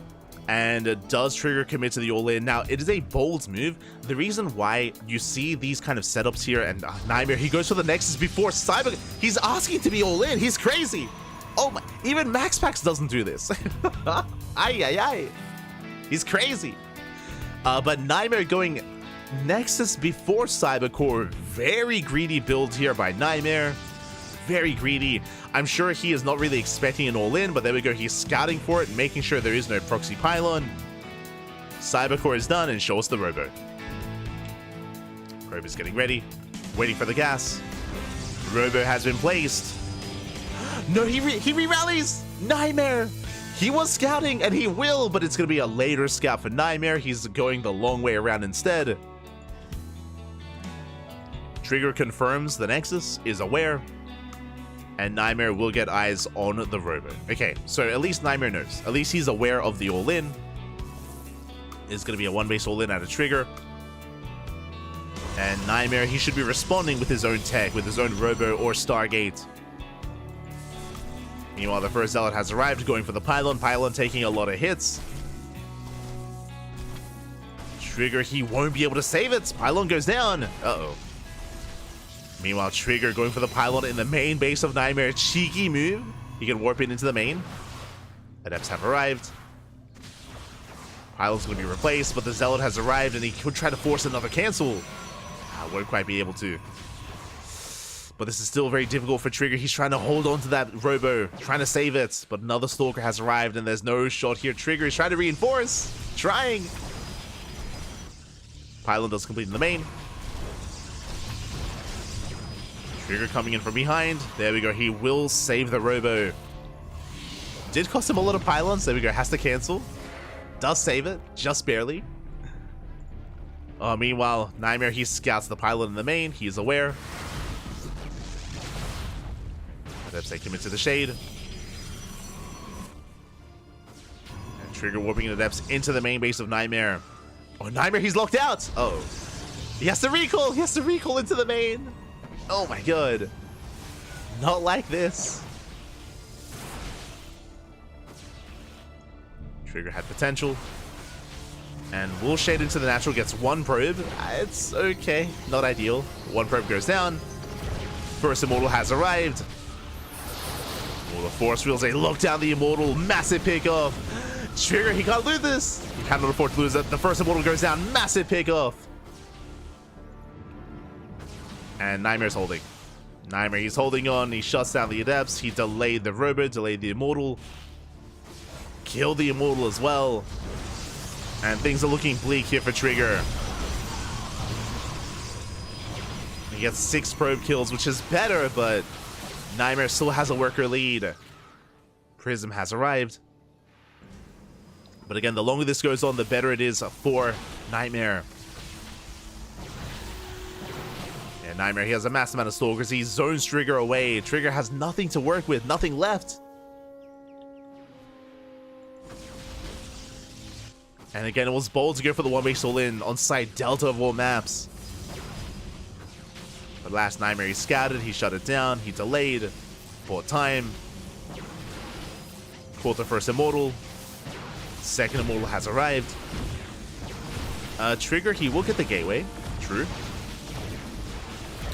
and does Trigger commit to the all-in? Now, it is a bold move. The reason why you see these kind of setups here, and Nightmare, he goes for the Nexus before Cyber. He's asking to be all-in. He's crazy. Oh my, even Max Pax doesn't do this. Ay, ay, ay. He's crazy. But Nightmare going Nexus before Cybercore. Very greedy build here by Nightmare. Very greedy. I'm sure he is not really expecting an all-in, but there we go. He's scouting for it, making sure there is no proxy pylon. Cybercore is done, and show us the robo. Probe is getting ready, waiting for the gas. Robo has been placed. No, he re-rallies! Nightmare! He was scouting, and he will, but it's going to be a later scout for Nightmare. He's going the long way around instead. Trigger confirms the Nexus is aware, and Nightmare will get eyes on the robo. Okay, so at least Nightmare knows. At least he's aware of the all-in. is going to be a 1-base all-in out of Trigger. And Nightmare, he should be responding with his own tech, with his own Robo or Stargate. Meanwhile, the first Zealot has arrived, going for the Pylon. Pylon taking a lot of hits. Trigger, he won't be able to save it. Pylon goes down. Uh-oh. Meanwhile, Trigger going for the Pylon in the main base of Nightmare. Cheeky move. He can warp it into the main. Adepts have arrived. Pylon's going to be replaced, but the Zealot has arrived, and he could try to force another cancel. Won't quite be able to. But this is still very difficult for Trigger. He's trying to hold on to that Robo, trying to save it. But another Stalker has arrived, and there's no shot here. Trigger is trying to reinforce. Trying. Pylon does complete in the main. Trigger coming in from behind. There we go. He will save the Robo. Did cost him a lot of Pylons. There we go. Has to cancel. Does save it. Just barely. Meanwhile, Nightmare, he scouts the Pylon in the main. He is aware. Adepts take him into the shade. And Trigger warping Adepts into the main base of Nightmare. Oh, Nightmare, he's locked out! Oh. He has to recall! He has to recall into the main! Oh my god. Not like this. Trigger had potential. And Will Shade into the natural gets 1 probe. It's okay. Not ideal. 1 probe goes down. First Immortal has arrived. Immortal Force Fields, they lock down the Immortal. Massive pickoff. Trigger, he can't lose this. He cannot afford to lose it. The first Immortal goes down. Massive pickoff. And Nightmare's holding. Nightmare, he's holding on. He shuts down the Adepts. He delayed the Robo, delayed the Immortal. Killed the Immortal as well. And things are looking bleak here for Trigger. He gets 6 probe kills, which is better, but Nightmare still has a worker lead. Prism has arrived. But again, the longer this goes on, the better it is for Nightmare. And Nightmare, he has a massive amount of Stalkers. He zones Trigger away. Trigger has nothing to work with, nothing left. And again, it was bold to go for the 1-base all-in on site Delta of all maps. But last Nightmare, he scouted, he shut it down, he delayed, bought time. Caught the first Immortal. Second Immortal has arrived. Trigger, he will get the Gateway. True.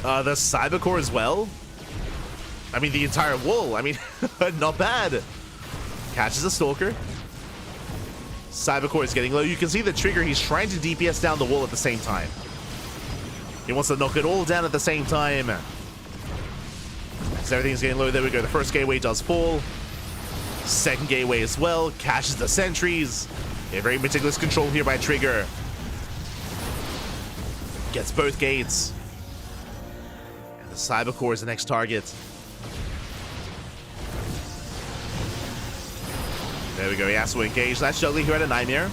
The Cybercore as well. I mean, the entire wall. I mean, not bad. Catches a Stalker. Cybercore is getting low. You can see the Trigger, he's trying to DPS down the wall at the same time. He wants to knock it all down at the same time. So everything's getting low. There we go. The first gateway does fall. Second gateway as well. Catches the sentries. A very meticulous control here by Trigger. Gets both gates. And the Cybercore is the next target. There we go, he has to engage. That's Juggling who had a Nightmare.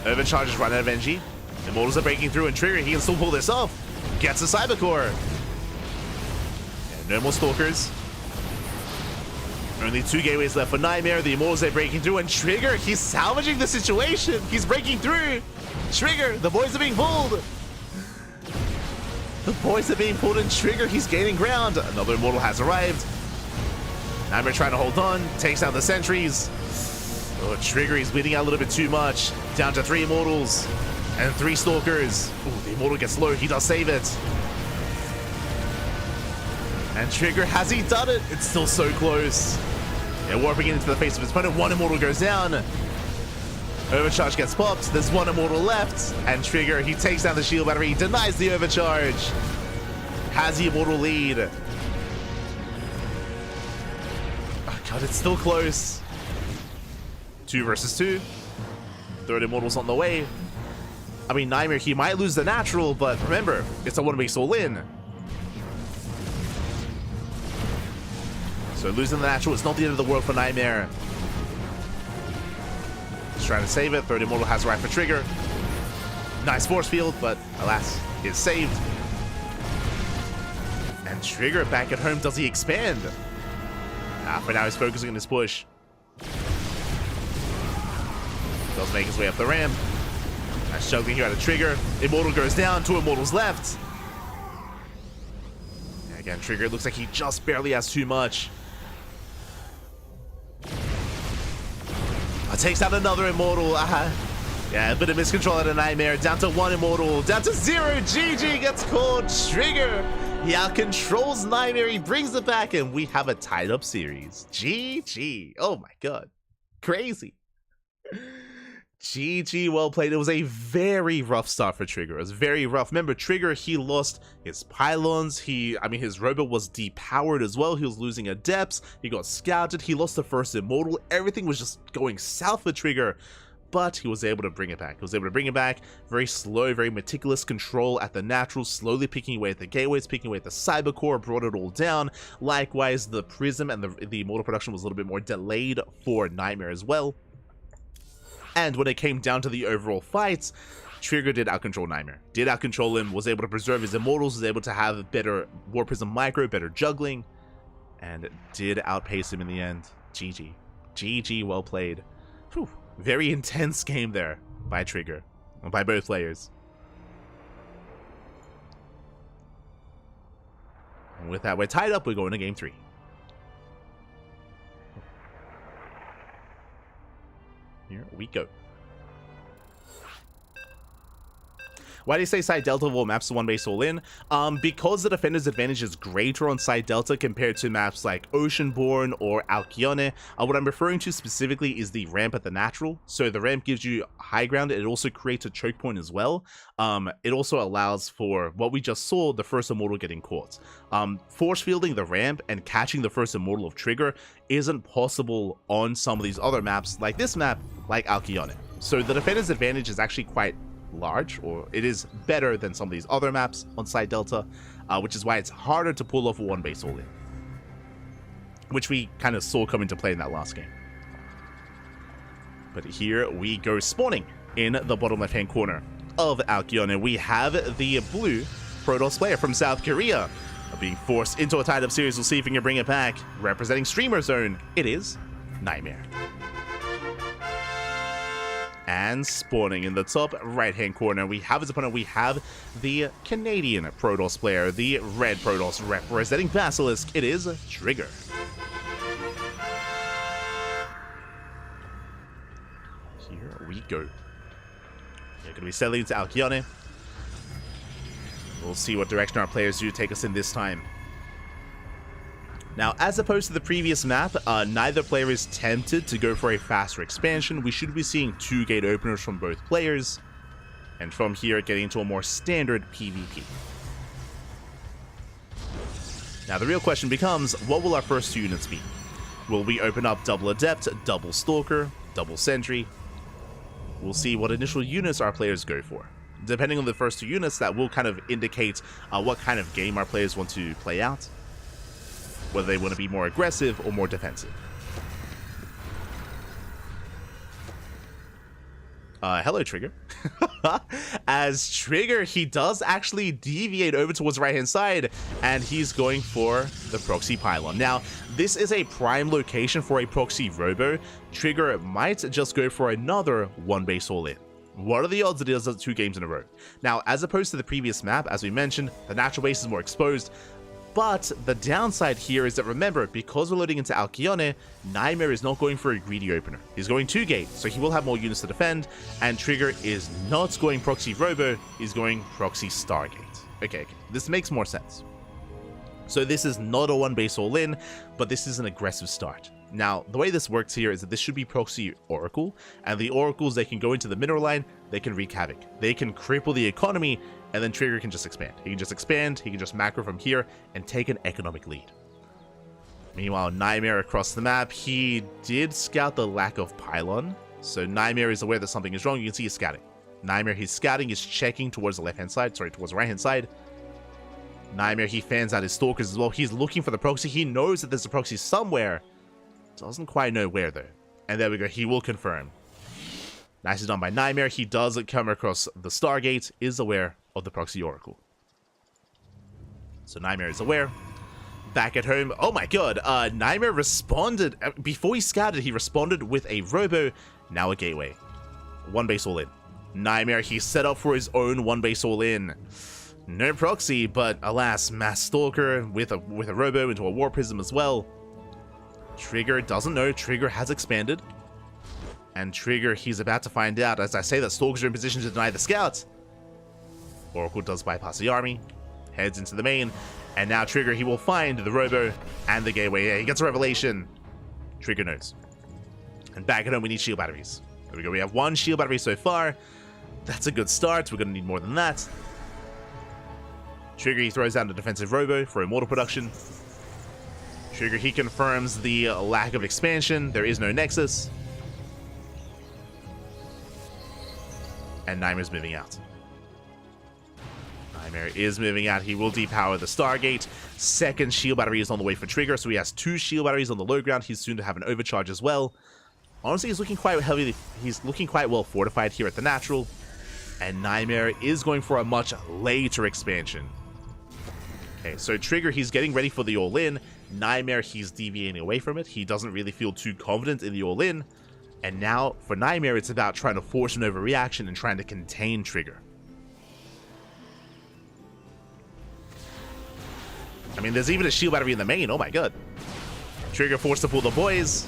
Overcharges run out of energy. Immortals are breaking through, and Trigger, he can still pull this off. Gets a Cybercore. And no more Stalkers. Only 2 gateways left for Nightmare. The Immortals are breaking through, and Trigger, he's salvaging the situation. He's breaking through. Trigger, the boys are being pulled. The boys are being pulled, and Trigger, he's gaining ground. Another Immortal has arrived. Nightmare trying to hold on, takes out the sentries. Oh, Trigger, he's bleeding out a little bit too much. Down to 3 Immortals and 3 Stalkers. Oh, the Immortal gets low, he does save it. And Trigger, has he done it? It's still so close. Yeah, warping into the face of his opponent. 1 Immortal goes down. Overcharge gets popped. There's 1 Immortal left. And Trigger, he takes down the shield battery. He denies the overcharge. Has the Immortal lead. Oh god, it's still close. 2 versus 2. Third Immortal's on the way. I mean, Nightmare, he might lose the natural, but remember, it's a 1-base all-in. So losing the natural is not the end of the world for Nightmare. He's trying to save it. Third Immortal has right for Trigger. Nice force field, but alas, it's saved. And Trigger back at home, does he expand? For now he's focusing on his push. Does make his way up the ramp. Nice juggling here at a Trigger. Immortal goes down, 2 Immortals left. And again, Trigger, it looks like he just barely has too much. Takes out another Immortal. Yeah, a bit of miscontrol at a Nightmare. Down to 1 Immortal. Down to 0. GG gets called. Trigger. He outcontrols Nightmare. He brings it back, and we have a tied up series. GG. Oh my god. Crazy. GG, well played. It was a very rough start for Trigger. It was very rough. Remember, Trigger, he lost his pylons. His robot was depowered as well. He was losing adepts. He got scouted. He lost the first Immortal. Everything was just going south for Trigger. But he was able to bring it back. He was able to bring it back. Very slow, very meticulous control at the natural, slowly picking away at the gateways, picking away at the cyber core, brought it all down. Likewise, the Prism and the Immortal production was a little bit more delayed for Nightmare as well. And when it came down to the overall fights, Trigger did outcontrol Nightmare. Did outcontrol him, was able to preserve his Immortals, was able to have better War Prism micro, better juggling, and did outpace him in the end. GG. GG, well played. Whew. Very intense game there by Trigger, by both players. And with that, we're tied up. We're going to game 3. Here we go. Why do you say Side Delta of all maps to 1 base all in? Because the defender's advantage is greater on Side Delta compared to maps like Oceanborn or Alcyone. What I'm referring to specifically is the ramp at the natural. So the ramp gives you high ground. It also creates a choke point as well. It also allows for what we just saw, the first Immortal getting caught. Force fielding the ramp and catching the first Immortal of Trigger isn't possible on some of these other maps, like this map, like Alcyone. So the defender's advantage is actually quite large, or it is better than some of these other maps on Side Delta, which is why it's harder to pull off a 1 base all in, which we kind of saw come into play in that last game. But here we go, spawning in the bottom left hand corner of Alcyone. We have the blue Protoss player from South Korea being forced into a tied up series. We'll see if we can bring it back. Representing Streamer Zone, it is Nightmare. And spawning in the top right-hand corner, we have his opponent. We have the Canadian Protoss player, the red Protoss representing Basilisk. It is Trigger. Here we go. We're going to be settling into Alcyone. We'll see what direction our players do take us in this time. Now, as opposed to the previous map, neither player is tempted to go for a faster expansion. We should be seeing 2 gate openers from both players, and from here getting into a more standard PvP. Now, the real question becomes, what will our first 2 units be? Will we open up double Adept, double Stalker, double Sentry? We'll see what initial units our players go for. Depending on the first 2 units, that will kind of indicate what kind of game our players want to play out, whether they want to be more aggressive or more defensive. Hello, Trigger. As Trigger, he does actually deviate over towards the right-hand side, and he's going for the proxy pylon. Now, this is a prime location for a proxy robo. Trigger might just go for another 1 base all in. What are the odds that he does that 2 games in a row? Now, as opposed to the previous map, as we mentioned, the natural base is more exposed. But the downside here is that, remember, because we're loading into Alcyone, Nightmare is not going for a greedy opener. He's going 2 gate, so he will have more units to defend, and Trigger is not going proxy robo, he's going proxy Stargate. Okay, this makes more sense. So this is not a 1 base all in, but this is an aggressive start. Now, the way this works here is that this should be proxy Oracle, and the Oracles, they can go into the mineral line, they can wreak havoc, they can cripple the economy, and then Trigger can just expand. He can just expand, he can just macro from here, and take an economic lead. Meanwhile, Nightmare across the map, he did scout the lack of pylon, so Nightmare is aware that something is wrong. You can see he's scouting. Nightmare, he's scouting, he's checking towards the left-hand side, sorry, towards the right-hand side. Nightmare, he fans out his Stalkers as well. He's looking for the proxy. He knows that there's a proxy somewhere. Doesn't quite know where, though. And there we go. He will confirm. Nicely done by Nightmare. He does come across the Stargate, is aware of the proxy Oracle. So Nightmare is aware. Back at home. Oh my god. Nightmare responded. Before he scouted, he responded with a robo. Now a gateway. 1 base all in. Nightmare, he's set up for his own one base all in. No proxy, but alas, Mass Stalker with a Robo into a War Prism as well. Trigger doesn't know. Trigger has expanded. And Trigger, he's about to find out. As I say that Stalkers are in position to deny the Scout. Oracle does bypass the army. Heads into the main. And now Trigger, he will find the Robo and the Gateway. Yeah, he gets a Revelation. Trigger knows. And back at home, we need shield batteries. There we go. We have 1 shield battery so far. That's a good start. We're going to need more than that. Trigger, he throws down the defensive Robo for immortal production. Trigger, he confirms the lack of expansion. There is no Nexus. And Nightmare's moving out. Nightmare is moving out. He will depower the Stargate. Second shield battery is on the way for Trigger, so he has 2 shield batteries on the low ground. He's soon to have an overcharge as well. Honestly, he's looking quite heavy. He's looking quite well fortified here at the natural. And Nightmare is going for a much later expansion. Okay, so Trigger, he's getting ready for the all-in. Nightmare, he's deviating away from it. He doesn't really feel too confident in the all-in. And now, for Nightmare, it's about trying to force an overreaction and trying to contain Trigger. I mean, there's even a shield battery in the main. Oh my god. Trigger forced to pull the boys.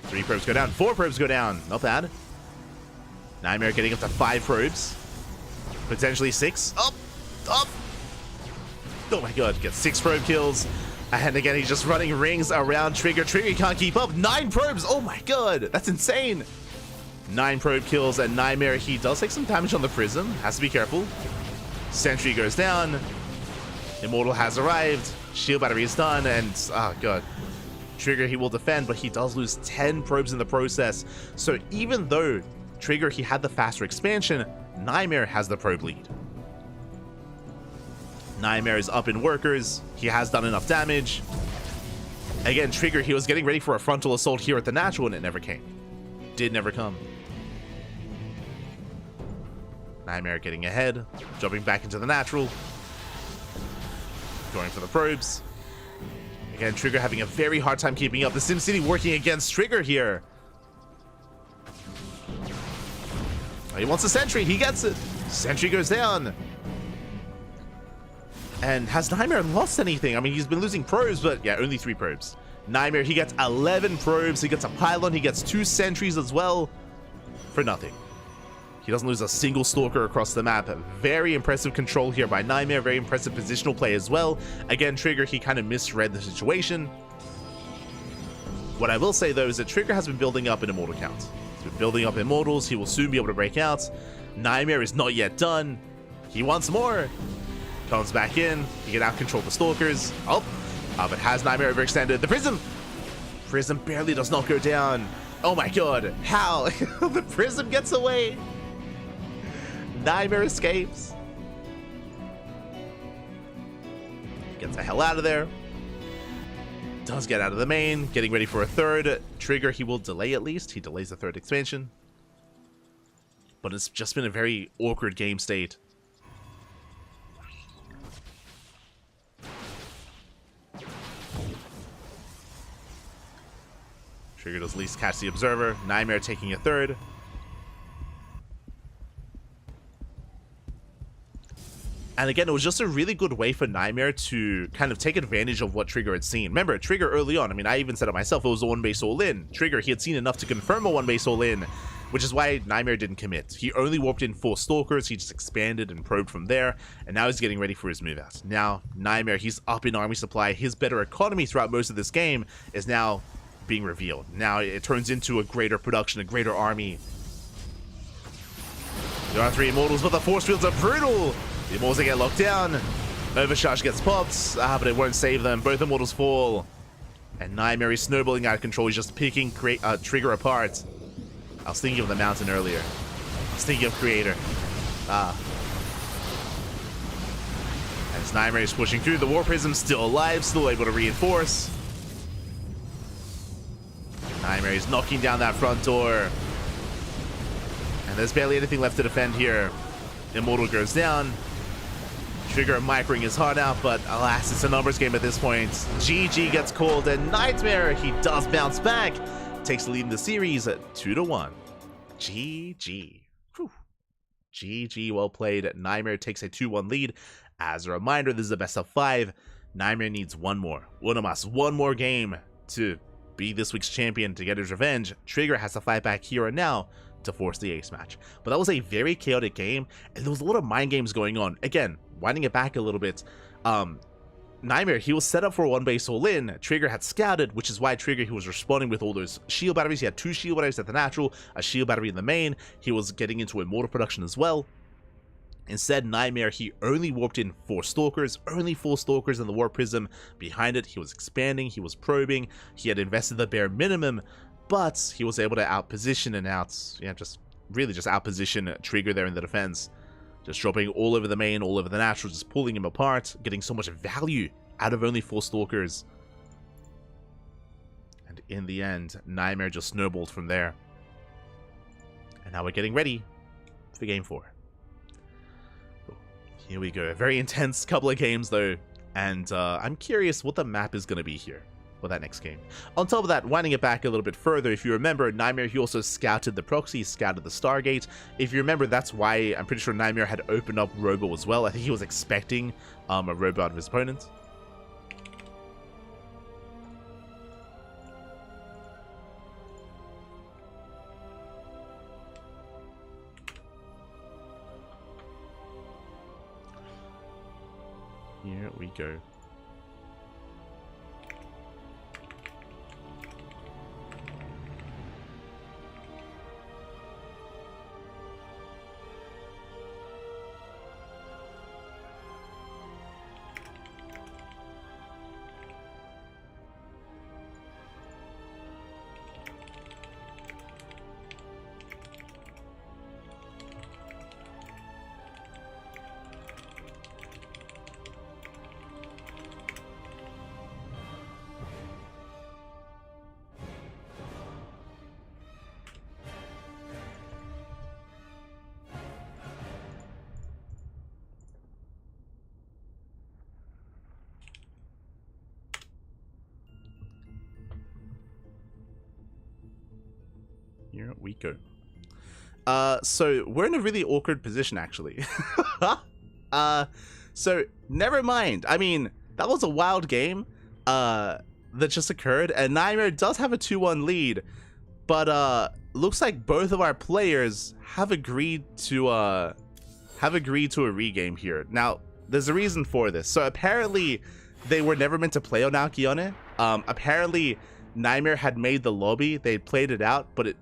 3 probes go down. 4 probes go down. Not bad. Nightmare getting up to 5 probes. Potentially 6. Up! Up! Oh my god. Gets 6 probe kills. And again, he's just running rings around Trigger. Trigger can't keep up. 9 probes! Oh my god! That's insane! 9 probe kills, and Nightmare, he does take some damage on the Prism. Has to be careful. Sentry goes down. Immortal has arrived. Shield battery is done, and oh god. Trigger, he will defend, but he does lose 10 probes in the process. So even though Trigger, he had the faster expansion, Nightmare has the probe lead. Nightmare is up in workers. He has done enough damage. Again, Trigger, he was getting ready for a frontal assault here at the natural, and it never came. Did never come. Nightmare getting ahead, jumping back into the natural. Going for the probes. Again, Trigger having a very hard time keeping up. The SimCity working against Trigger here. He wants a sentry. He gets it. Sentry goes down. And has Nightmare lost anything? I mean, he's been losing probes, but yeah, only 3 probes. Nightmare, he gets 11 probes. He gets a pylon. He gets 2 sentries as well. For nothing. He doesn't lose a single Stalker across the map. Very impressive control here by Nightmare. Very impressive positional play as well. Again, Trigger, he kind of misread the situation. What I will say, though, is that Trigger has been building up an Immortal count. He's been building up Immortals. He will soon be able to break out. Nightmare is not yet done. He wants more. Comes back in. He can out-control the Stalkers. Oh, but has Nightmare overextended? The Prism! Prism barely does not go down. Oh my god. How? The Prism gets away. Nightmare escapes. Gets the hell out of there. Does get out of the main. Getting ready for a third. Trigger, he will delay at least. He delays the 3rd expansion. But it's just been a very awkward game state. Trigger does at least catch the Observer. Nightmare taking a 3rd. And again, it was just a really good way for Nightmare to kind of take advantage of what Trigger had seen. Remember, Trigger early on, I mean, I even said it myself, it was a 1-base all-in. Trigger, he had seen enough to confirm a 1-base all-in, which is why Nightmare didn't commit. He only warped in 4 Stalkers, he just expanded and probed from there, and now he's getting ready for his move out. Now, Nightmare, he's up in army supply. His better economy throughout most of this game is now being revealed. Now it turns into a greater production, a greater army. There are 3 Immortals, but the force fields are brutal! The Immortals get locked down. Overcharge gets popped, but it won't save them. Both Immortals fall. And Nightmare is snowballing out of control. He's just picking Trigger apart. I was thinking of the mountain earlier. I was thinking of Creator. As Nightmare is pushing through, the War Prism still alive, still able to reinforce. Nightmare is knocking down that front door. And there's barely anything left to defend here. Immortal goes down. Trigger microing his heart out, but alas, it's a numbers game at this point. GG gets called, and Nightmare, he does bounce back. Takes the lead in the series at 2-1. GG. Whew. GG, well played. Nightmare takes a 2-1 lead. As a reminder, this is a best of 5. Nightmare needs one more game to be this week's champion to get his revenge. Trigger has to fight back here and now to force the ace match. But that was a very chaotic game, and there was a lot of mind games going on. Again, winding it back a little bit, Nightmare, he was set up for a 1-base all-in. Trigger had scouted, which is why Trigger, he was responding with all those shield batteries. He had 2 shield batteries at the natural, a shield battery in the main. He was getting into immortal production as well. Instead, Nightmare, he only warped in 4 Stalkers, only 4 Stalkers in the Warp Prism. Behind it, he was expanding, he was probing, he had invested the bare minimum, but he was able to outposition and just outposition Trigger there in the defense. Just dropping all over the main, all over the natural, just pulling him apart, getting so much value out of only 4 Stalkers. And in the end, Nightmare just snowballed from there. And now we're getting ready for Game 4. Here we go. A very intense couple of games, though. And I'm curious what the map is going to be here for that next game. On top of that, winding it back a little bit further, if you remember, Nightmare, he also scouted the proxy, scouted the Stargate. If you remember, that's why I'm pretty sure Nightmare had opened up Robo as well. I think he was expecting a Robo out of his opponent. Here we go. Here we go. So we're in a really awkward position, actually. So never mind. I mean, that was a wild game that just occurred, and Nightmare does have a 2-1 lead, but looks like both of our players have agreed to a regame here. Now, there's a reason for this. So apparently, they were never meant to play on Alcyone. Apparently, Nightmare had made the lobby, they played it out, but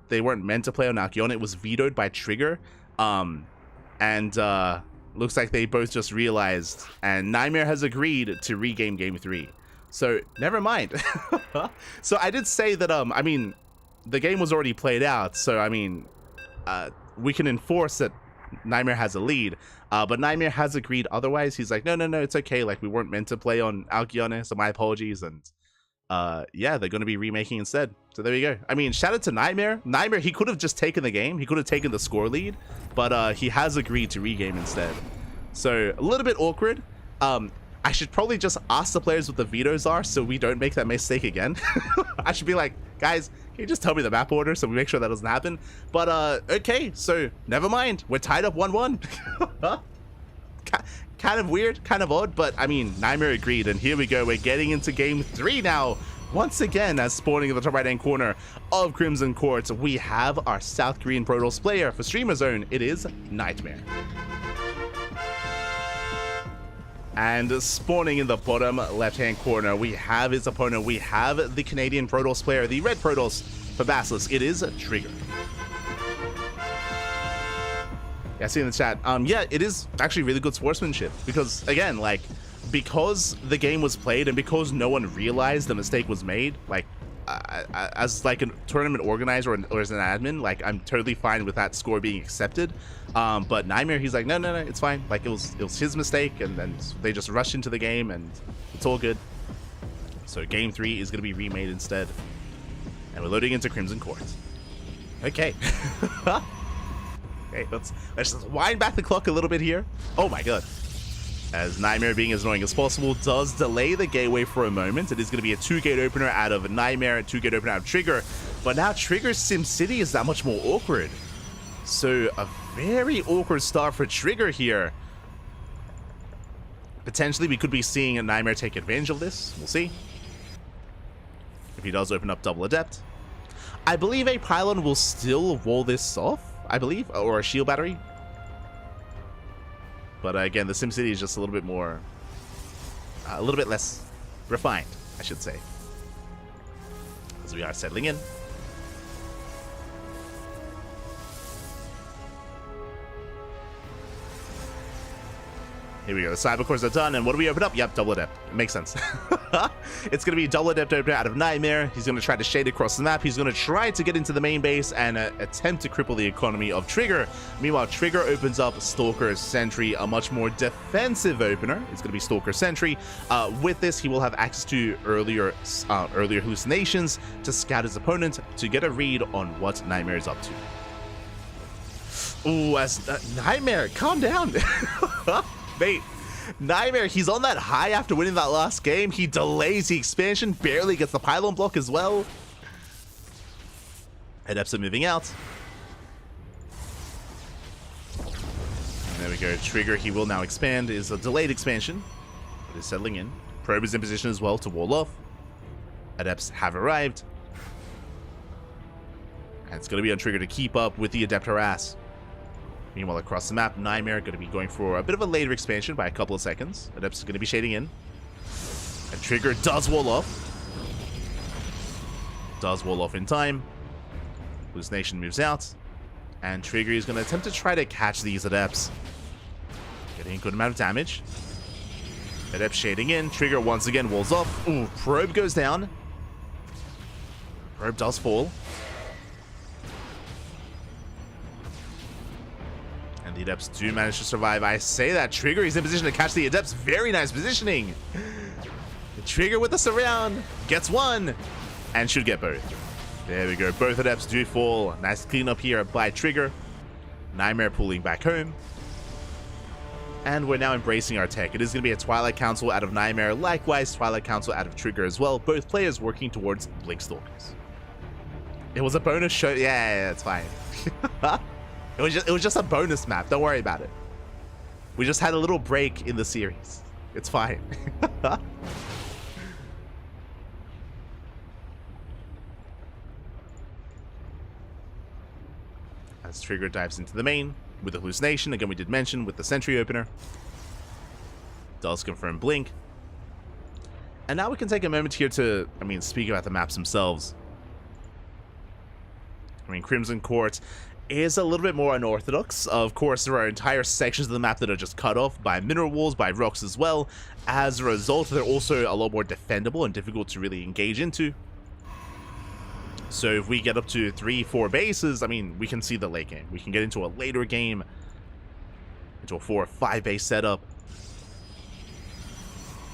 they weren't meant to play on Alcyone. It was vetoed by Trigger, and looks like they both just realized, and Nightmare has agreed to regame Game 3. So never mind. So I did say that I mean, the game was already played out, so I mean, we can enforce that Nightmare has a lead, but Nightmare has agreed otherwise. He's like, no, it's okay, like we weren't meant to play on Alcyone, so my apologies. And yeah, they're going to be remaking instead. So there you go. I mean, shout out to Nightmare. Nightmare, he could have just taken the game. He could have taken the score lead, but he has agreed to regame instead. So a little bit awkward. I should probably just ask the players what the vetoes are so we don't make that mistake again. I should be like, guys, can you just tell me the map order so we make sure that doesn't happen? But okay, so never mind. We're tied up 1-1. Kind of weird, kind of odd, but I mean, Nightmare agreed, and here we go. We're getting into Game 3 now. Once again, as spawning in the top right-hand corner of Crimson Court, we have our South Korean Protoss player for Streamer Zone. It is Nightmare. And spawning in the bottom left-hand corner, we have his opponent. We have the Canadian Protoss player, the Red Protoss for Basilisk. It is Trigger. Yeah, I see in the chat. Yeah, it is actually really good sportsmanship because, again, like, because the game was played and because no one realized the mistake was made, like, as like a tournament organizer or as an admin, like, I'm totally fine with that score being accepted. But Nightmare, he's like, no, it's fine. Like, it was his mistake, and then they just rushed into the game, and it's all good. So Game 3 is going to be remade instead, and we're loading into Crimson Court. Okay. Okay, let's just wind back the clock a little bit here. Oh my god. As Nightmare, being as annoying as possible, does delay the gateway for a moment. It is going to be a 2-gate opener out of Nightmare, a 2-gate opener out of Trigger. But now Trigger's SimCity is that much more awkward. So a very awkward start for Trigger here. Potentially, we could be seeing a Nightmare take advantage of this. We'll see. If he does open up double Adept. I believe a Pylon will still wall this off, I believe, or a shield battery. But again, the SimCity is just a little bit more, a little bit less refined, I should say. As we are settling in. Here we go. The cyber cores are done, and what do we open up? Yep, double adept. It makes sense. It's going to be a double adept opener out of Nightmare. He's going to try to shade across the map. He's going to try to get into the main base and attempt to cripple the economy of Trigger. Meanwhile, Trigger opens up Stalker Sentry, a much more defensive opener. It's going to be Stalker Sentry. With this, he will have access to earlier hallucinations to scout his opponent to get a read on what Nightmare is up to. Ooh, Nightmare, calm down. Mate, Nightmare, he's on that high after winning that last game. He delays the expansion, barely gets the pylon block as well. Adepts are moving out. And there we go. Trigger, he will now expand, is a delayed expansion. It is settling in. Probe is in position as well to wall off. Adepts have arrived. And it's going to be on Trigger to keep up with the Adept harass. Meanwhile, across the map, Nightmare going to be going for a bit of a later expansion by a couple of seconds. Adepts is going to be shading in. And Trigger does wall off. Does wall off in time. Hallucination moves out. And Trigger is going to attempt to try to catch these Adepts. Getting a good amount of damage. Adept shading in. Trigger once again walls off. Ooh, Probe goes down. Probe does fall. The Adepts do manage to survive. I say that Trigger is in position to catch the Adepts. Very nice positioning. The Trigger with the surround gets one and should get both. There we go. Both Adepts do fall. Nice cleanup here by Trigger. Nightmare pulling back home. And we're now embracing our tech. It is going to be a Twilight Council out of Nightmare. Likewise, Twilight Council out of Trigger as well. Both players working towards Blink Stalkers. It was a bonus show. Yeah, it's fine. It was just a bonus map. Don't worry about it. We just had a little break in the series. It's fine. As Trigger dives into the main with the hallucination, again we did mention with the sentry opener. Does confirm blink. And now we can take a moment here to, speak about the maps themselves. Crimson Court is a little bit more unorthodox. Of course, there are entire sections of the map that are just cut off by mineral walls, by rocks as well. As a result, they're also a lot more defendable and difficult to really engage into. So if we get up to 3-4 bases, we can see the late game. We can get into a later game, into a 4 or 5 base setup.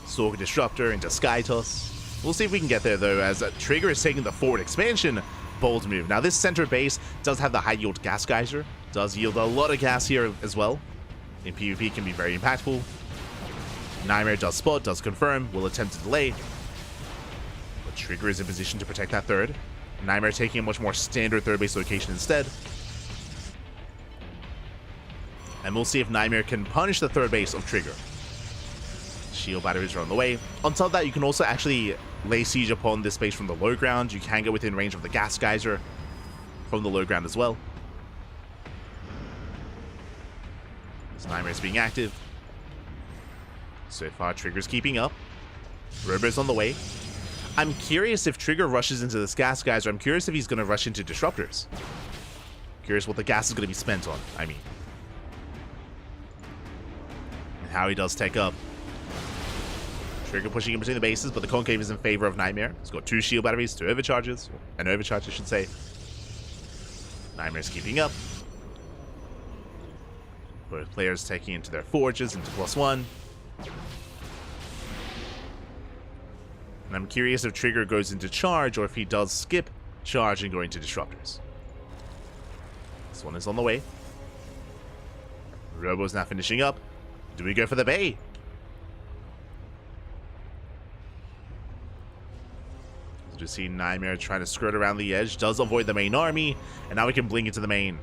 Stalker Disruptor into Skytoss. We'll see if we can get there though, as Trigger is taking the forward expansion. Bold move. Now this center base does have the high yield gas geyser. Does yield a lot of gas here as well. In PvP can be very impactful. Nightmare does spot, does confirm, will attempt to delay. But Trigger is in position to protect that third. Nightmare taking a much more standard third base location instead. And we'll see if Nightmare can punish the third base of Trigger. Shield batteries are on the way. On top of that, you can also actually lay siege upon this base from the low ground. You can get within range of the gas geyser from the low ground as well. This Nightmare is being active. So far, Trigger's keeping up. Robo's on the way. I'm curious if Trigger rushes into this gas geyser. I'm curious if he's going to rush into disruptors. Curious what the gas is going to be spent on, And how he does take up. Trigger pushing in between the bases, but the concave is in favor of Nightmare. He's got 2 shield batteries, 2 overcharges. An overcharge, I should say. Nightmare's keeping up. Both players taking into their forges, into +1. And I'm curious if Trigger goes into charge, or if he does skip charge and go into disruptors. This one is on the way. Robo's now finishing up. Do we go for the Bay? You see Nightmare trying to skirt around the edge, does avoid the main army, and now we can blink into the main.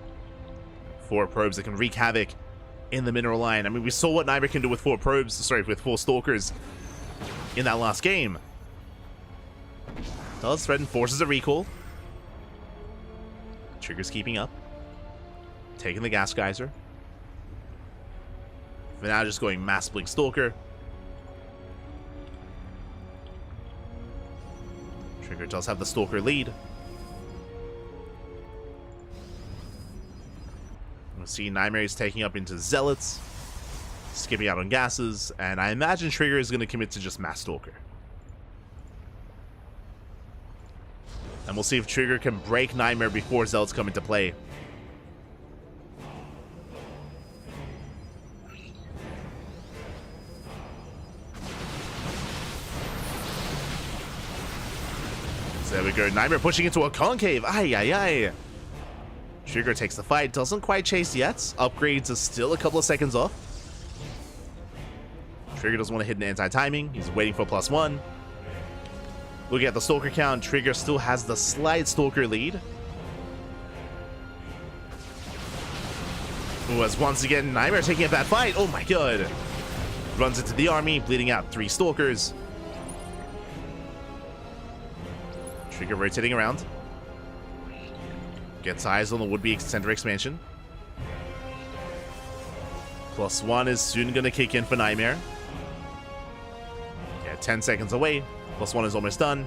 4 probes that can wreak havoc in the mineral line. I mean, we saw what Nightmare can do with 4 probes, sorry, with 4 stalkers in that last game. Does threaten, forces a recall. Trigger's keeping up. Taking the gas geyser. For now, just going mass blink stalker. Trigger does have the stalker lead. We'll see Nightmare is taking up into zealots, skipping out on gases, and I imagine Trigger is going to commit to just mass stalker. And we'll see if Trigger can break Nightmare before zealots come into play. So there we go. Nightmare pushing into a concave. Ay, ay, ay. Trigger takes the fight. Doesn't quite chase yet. Upgrades are still a couple of seconds off. Trigger doesn't want to hit an anti-timing. He's waiting for +1. Looking at the stalker count, Trigger still has the slight stalker lead. Ooh, as once again, Nightmare taking a bad fight. Oh my god. Runs into the army, bleeding out 3 stalkers. Trigger rotating around. Gets eyes on the would-be center expansion. +1 is soon going to kick in for Nightmare. Yeah, 10 seconds away. +1 is almost done.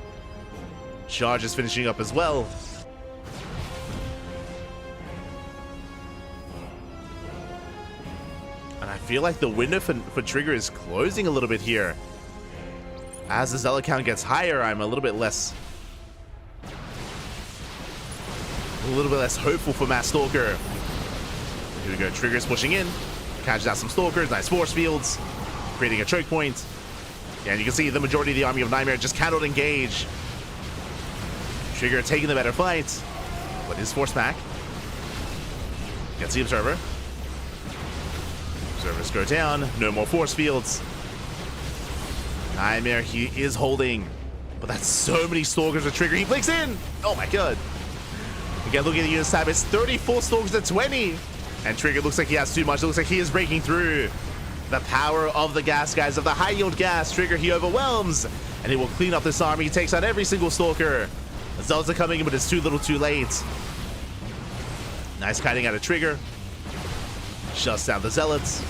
Charge is finishing up as well. And I feel like the window for Trigger is closing a little bit here. As the zealot count gets higher, I'm a little bit less hopeful for Mass Stalker. Here we go. Trigger's pushing in. Catches out some stalkers. Nice force fields. Creating a choke point. Yeah, and you can see the majority of the army of Nightmare just cannot engage. Trigger taking the better fight. But is forced back. Gets the Observer. Observers go down. No more force fields. Nightmare, he is holding. But that's so many stalkers with Trigger. He blinks in. Oh my god. Again, looking at the unit tab, it's 34 stalkers to 20. And Trigger looks like he has too much. It looks like he is breaking through. The power of the gas guys, of the high yield gas. Trigger, he overwhelms. And he will clean up this army. He takes out every single stalker. The zealots are coming in, but it's too little too late. Nice kiting out of Trigger. Shuts down the zealots.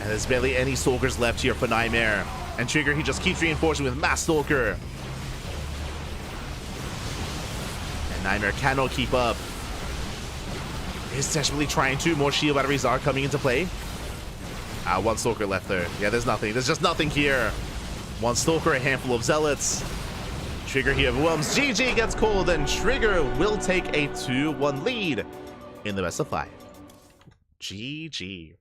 And there's barely any stalkers left here for Nightmare. And Trigger, he just keeps reinforcing with Mass Stalker. And Nightmare cannot keep up. He's desperately trying to. More shield batteries are coming into play. 1 stalker left there. Yeah, there's nothing. There's just nothing here. 1 stalker, a handful of zealots. Trigger, he overwhelms. GG gets called, and Trigger will take a 2-1 lead in the best of 5. GG.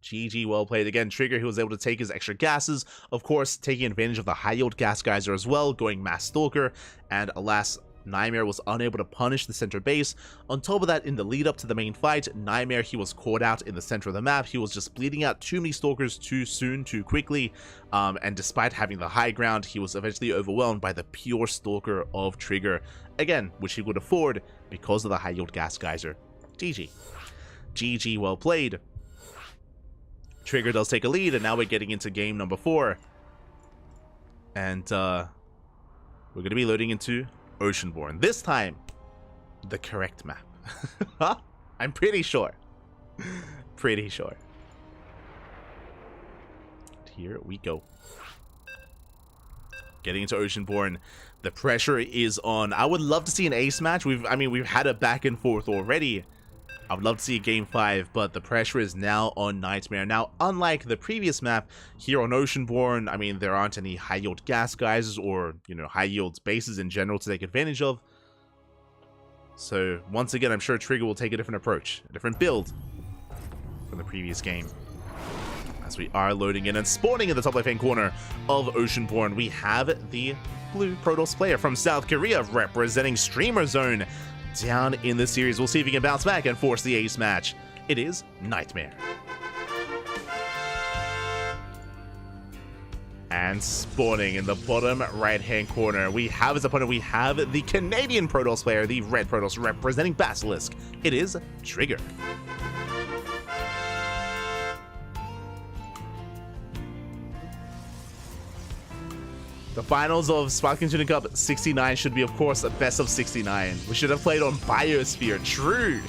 GG, well played. Again, Trigger, he was able to take his extra gases, of course, taking advantage of the high yield gas geyser as well, going Mass Stalker, and alas, Nightmare was unable to punish the center base. On top of that, in the lead up to the main fight, Nightmare, he was caught out in the center of the map. He was just bleeding out too many stalkers too soon, too quickly, and despite having the high ground, he was eventually overwhelmed by the pure stalker of Trigger, again, which he could afford because of the high yield gas geyser. GG. GG, well played. Trigger does take a lead, and now we're getting into game number 4. And we're going to be loading into Oceanborn. This time, the correct map. I'm pretty sure. Pretty sure. Here we go. Getting into Oceanborn. The pressure is on. I would love to see an ace match. We've had a back and forth already. I would love to see a game 5, but the pressure is now on Nightmare. Now, unlike the previous map, here on Oceanborn, I mean, there aren't any high-yield gas geysers or, high-yield bases in general to take advantage of. So, once again, I'm sure Trigger will take a different approach, a different build from the previous game. As we are loading in and spawning in the top left-hand corner of Oceanborn, we have the blue Protoss player from South Korea representing Streamer Zone down in this series. We'll see if he can bounce back and force the ace match. It is Nightmare. And spawning in the bottom right-hand corner, we have his opponent. We have the Canadian Protoss player, the red Protoss representing Basilisk. It is Trigger. The finals of Sparkling Tuna Cup 69 should be, of course, a best of 69. We should have played on Biosphere. True.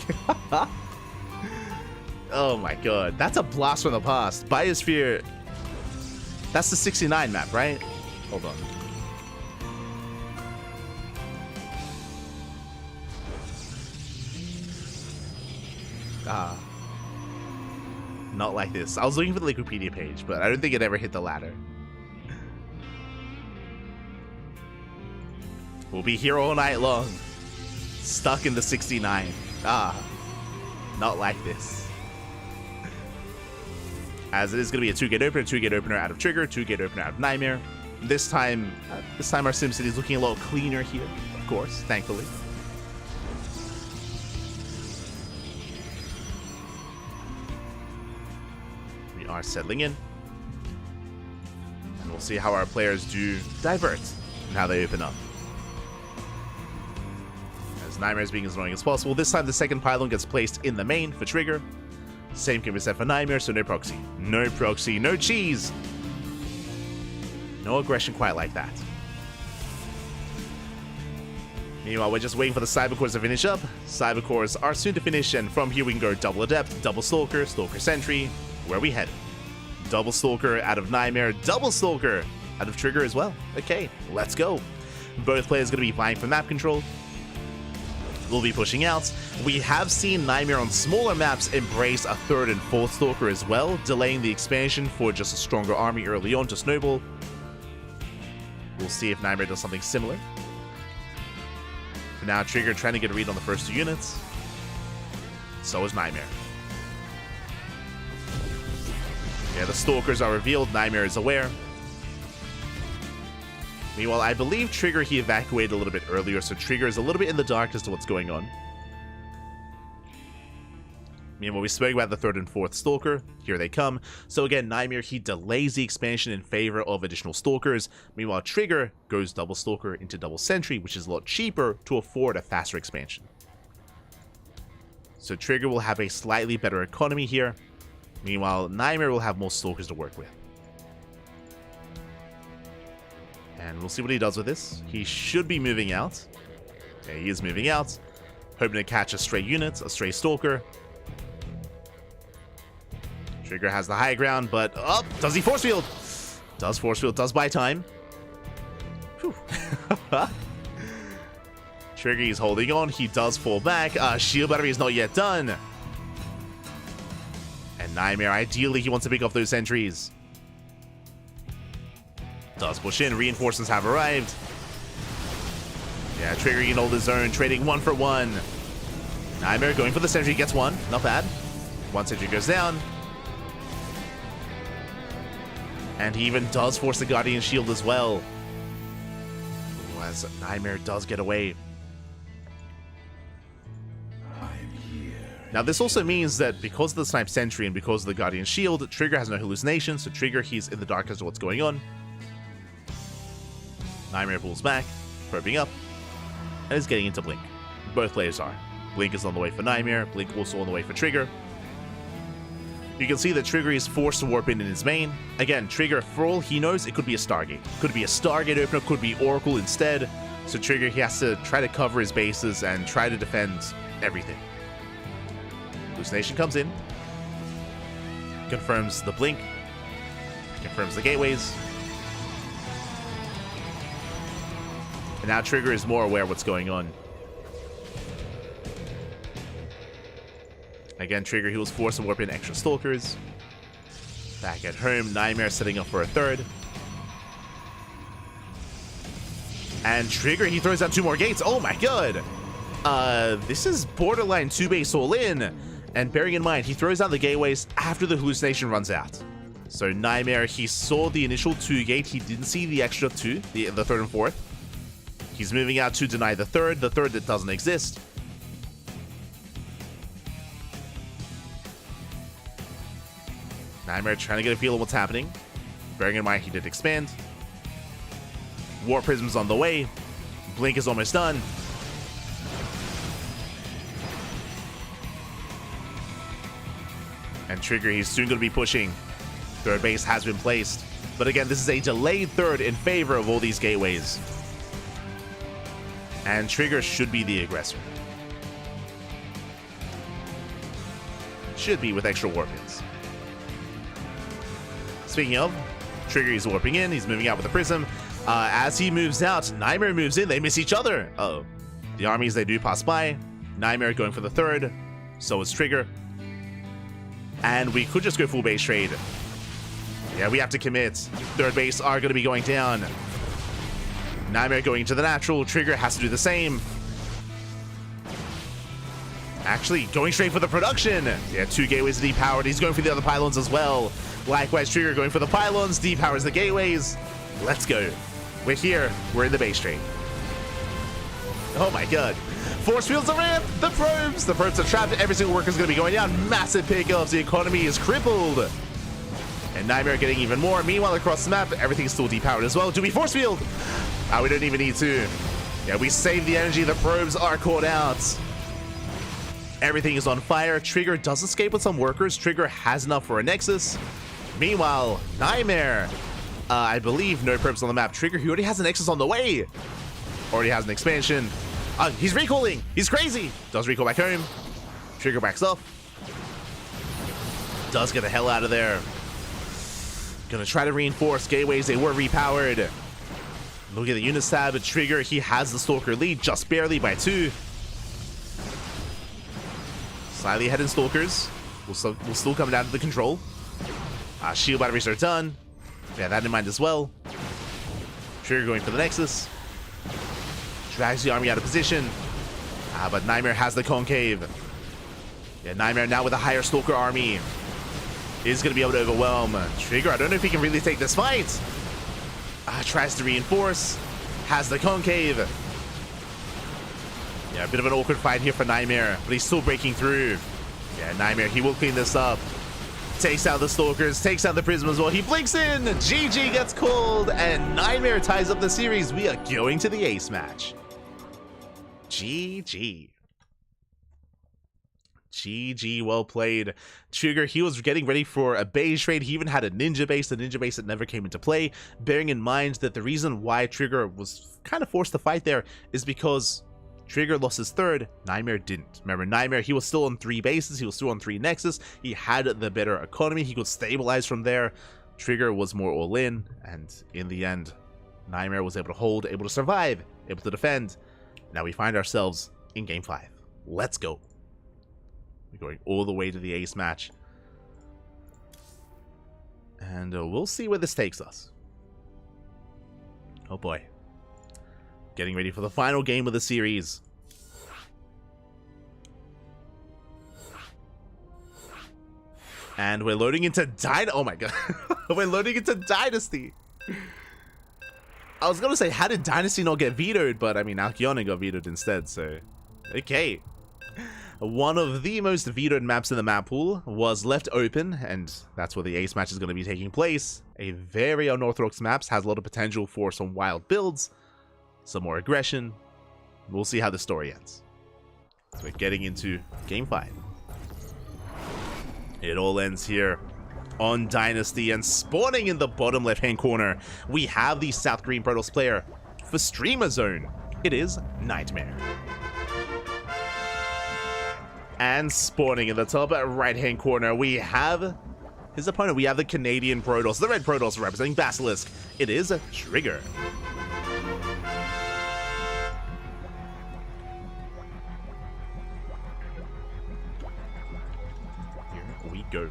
Oh my god. That's a blast from the past. Biosphere. That's the 69 map, right? Hold on. Not like this. I was looking for the Wikipedia page, but I don't think it ever hit the ladder. We'll be here all night long. Stuck in the 69. Not like this. As it is going to be a 2-gate opener, 2-gate opener out of Trigger, 2-gate opener out of Nightmare. This time our SimCity is looking a little cleaner here, of course, thankfully. We are settling in. And we'll see how our players do divert and how they open up. As Nightmare is being as annoying as possible. This time the second pylon gets placed in the main for Trigger. Same can be said for Nightmare, so no proxy. No proxy, no cheese! No aggression quite like that. Meanwhile, we're just waiting for the Cybercores to finish up. Cybercores are soon to finish, and from here we can go double Adept, double Stalker, Stalker Sentry. Where are we headed? Double Stalker out of Nightmare, double Stalker out of Trigger as well. Okay, let's go. Both players going to be vying for map control. We'll be pushing out. We have seen Nightmare on smaller maps embrace a 3rd and 4th Stalker as well, delaying the expansion for just a stronger army early on to snowball. We'll see if Nightmare does something similar. For now, Trigger trying to get a read on the first 2 units. So is Nightmare. Yeah, the Stalkers are revealed. Nightmare is aware. Meanwhile, I believe Trigger, he evacuated a little bit earlier, so Trigger is a little bit in the dark as to what's going on. Meanwhile, we spoke about the 3rd and 4th Stalker. Here they come. So again, Nightmare, he delays the expansion in favor of additional Stalkers. Meanwhile, Trigger goes double Stalker into double Sentry, which is a lot cheaper to afford a faster expansion. So Trigger will have a slightly better economy here. Meanwhile, Nightmare will have more Stalkers to work with. And we'll see what he does with this. He should be moving out. Yeah, he is moving out. Hoping to catch a stray unit, a stray Stalker. Trigger has the high ground, but... Oh, does he force field? Does force field, does buy time. Whew. Trigger is holding on. He does fall back. Shield battery is not yet done. And Nightmare, ideally, he wants to pick off those sentries. Does push in. Reinforcements have arrived. Yeah, Trigger can hold his own, trading 1 for 1. Nightmare going for the sentry, gets 1. Not bad. 1 sentry goes down. And he even does force the Guardian Shield as well. Ooh, as Nightmare does get away. Now, this also means that because of the Snipe Sentry and because of the Guardian Shield, Trigger has no hallucination, so Trigger, he's in the dark as to what's going on. Nightmare pulls back, probing up, and is getting into Blink. Both players are. Blink is on the way for Nightmare, Blink also on the way for Trigger. You can see that Trigger is forced to warp in his main. Again, Trigger, for all he knows, it could be a Stargate. Could be a Stargate opener, could be Oracle instead. So Trigger, he has to try to cover his bases and try to defend everything. Hallucination comes in. Confirms the Blink. Confirms the gateways. And now Trigger is more aware of what's going on. Again, Trigger, he was forced to warp in extra Stalkers. Back at home, Nightmare setting up for a 3rd. And Trigger, he throws out 2 more gates. Oh my god! This is borderline 2-base all-in. And bearing in mind, he throws out the gateways after the hallucination runs out. So Nightmare, he saw the initial 2 gate. He didn't see the extra 2, the 3rd and 4th. He's moving out to deny the 3rd that doesn't exist. Nightmare trying to get a feel of what's happening. Bearing in mind he did expand. War Prism's on the way. Blink is almost done. And Trigger, he's soon going to be pushing. Third base has been placed. But again, this is a delayed third in favor of all these gateways. And Trigger should be the aggressor. Should be with extra warpins. Speaking of, Trigger is warping in. He's moving out with the Prism. As he moves out, Nightmare moves in. They miss each other. Uh-oh. The armies, they do pass by. Nightmare going for the third. So is Trigger. And we could just go full base trade. Yeah, we have to commit. Third base are going to be going down. Nightmare going to the natural. Trigger has to do the same. Actually, going straight for the production. Yeah, 2 gateways depowered. He's going for the other pylons as well. Likewise, Trigger going for the pylons. Depowers the gateways. Let's go. We're here. We're in the base trade. Oh my god. Force fields are in. The probes. The probes are trapped. Every single worker is going to be going down. Massive pickups. The economy is crippled. And Nightmare getting even more. Meanwhile, across the map, everything's still depowered as well. Do we force field? We don't even need to. Yeah, we save the energy. The probes are caught out. Everything is on fire. Trigger does escape with some workers. Trigger has enough for a Nexus. Meanwhile, Nightmare, I believe no probes on the map. Trigger, he already has a Nexus on the way. Already has an expansion. He's recalling. He's crazy. Does recall back home. Trigger backs off. Does get the hell out of there. Gonna try to reinforce gateways. They were repowered. Look at the unit stab. Trigger, he has the Stalker lead just barely by 2. Slightly ahead in Stalkers. We'll still come down to the control. Shield batteries are done. Yeah, that in mind as well. Trigger going for the Nexus. Drags the army out of position. But Nightmare has the concave. Yeah, Nightmare now with a higher Stalker army is going to be able to overwhelm Trigger. I don't know if he can really take this fight. Tries to reinforce. Has the concave. Yeah, a bit of an awkward fight here for Nightmare, but he's still breaking through. Yeah, Nightmare, he will clean this up. Takes out the Stalkers, takes out the Prism as well. He blinks in. GG gets called, and Nightmare ties up the series. We are going to the ace match. GG. GG, well played. Trigger, he was getting ready for a base trade. He even had a ninja base, the ninja base that never came into play. Bearing in mind that the reason why Trigger was kind of forced to fight there is because Trigger lost his third, Nightmare didn't. Remember, Nightmare, he was still on 3 bases, he was still on 3 Nexus, he had the better economy, he could stabilize from there. Trigger was more all in, and in the end, Nightmare was able to hold, able to survive, able to defend. Now we find ourselves in Game 5. Let's go. We're going all the way to the ace match. And we'll see where this takes us. Oh boy. Getting ready for the final game of the series. And we're loading into oh my god. We're loading into Dynasty. I was gonna say, how did Dynasty not get vetoed? But I mean, Alcyone got vetoed instead, so... Okay. One of the most vetoed maps in the map pool was left open, and that's where the ace match is going to be taking place. A very unorthodox map, has a lot of potential for some wild builds, some more aggression. We'll see how the story ends. So we're getting into Game 5. It all ends here on Dynasty, and spawning in the bottom left-hand corner, we have the South Korean Protoss player for Streamer Zone. It is Nightmare. And spawning in the top right-hand corner, we have his opponent. We have the Canadian Protoss, the red Protoss representing Basilisk. It is Trigger. Here we go.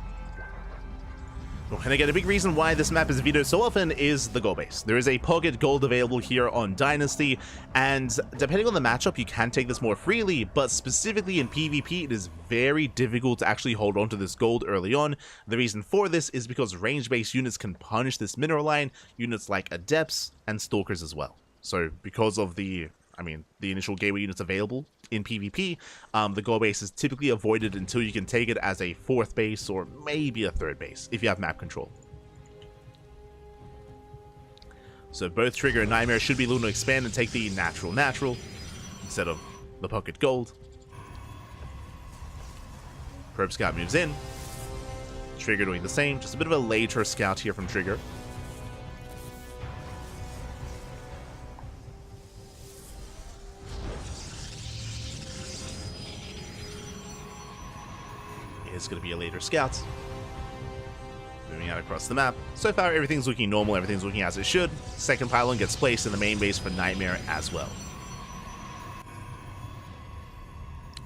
And again, a big reason why this map is vetoed so often is the gold base. There is a pocket gold available here on Dynasty, and depending on the matchup, you can take this more freely, but specifically in PvP, it is very difficult to actually hold on to this gold early on. The reason for this is because range-based units can punish this mineral line, units like Adepts and Stalkers as well. So because of the initial gateway units available in PvP, the gold base is typically avoided until you can take it as a 4th base or maybe a 3rd base if you have map control. So both Trigger and Nightmare should be able to expand and take the natural instead of the pocket gold. Probe Scout moves in. Trigger doing the same. Just a bit of a later scout here from Trigger. It's going to be a later scout. Moving out across the map. So far, everything's looking normal. Everything's looking as it should. Second pylon gets placed in the main base for Nightmare as well.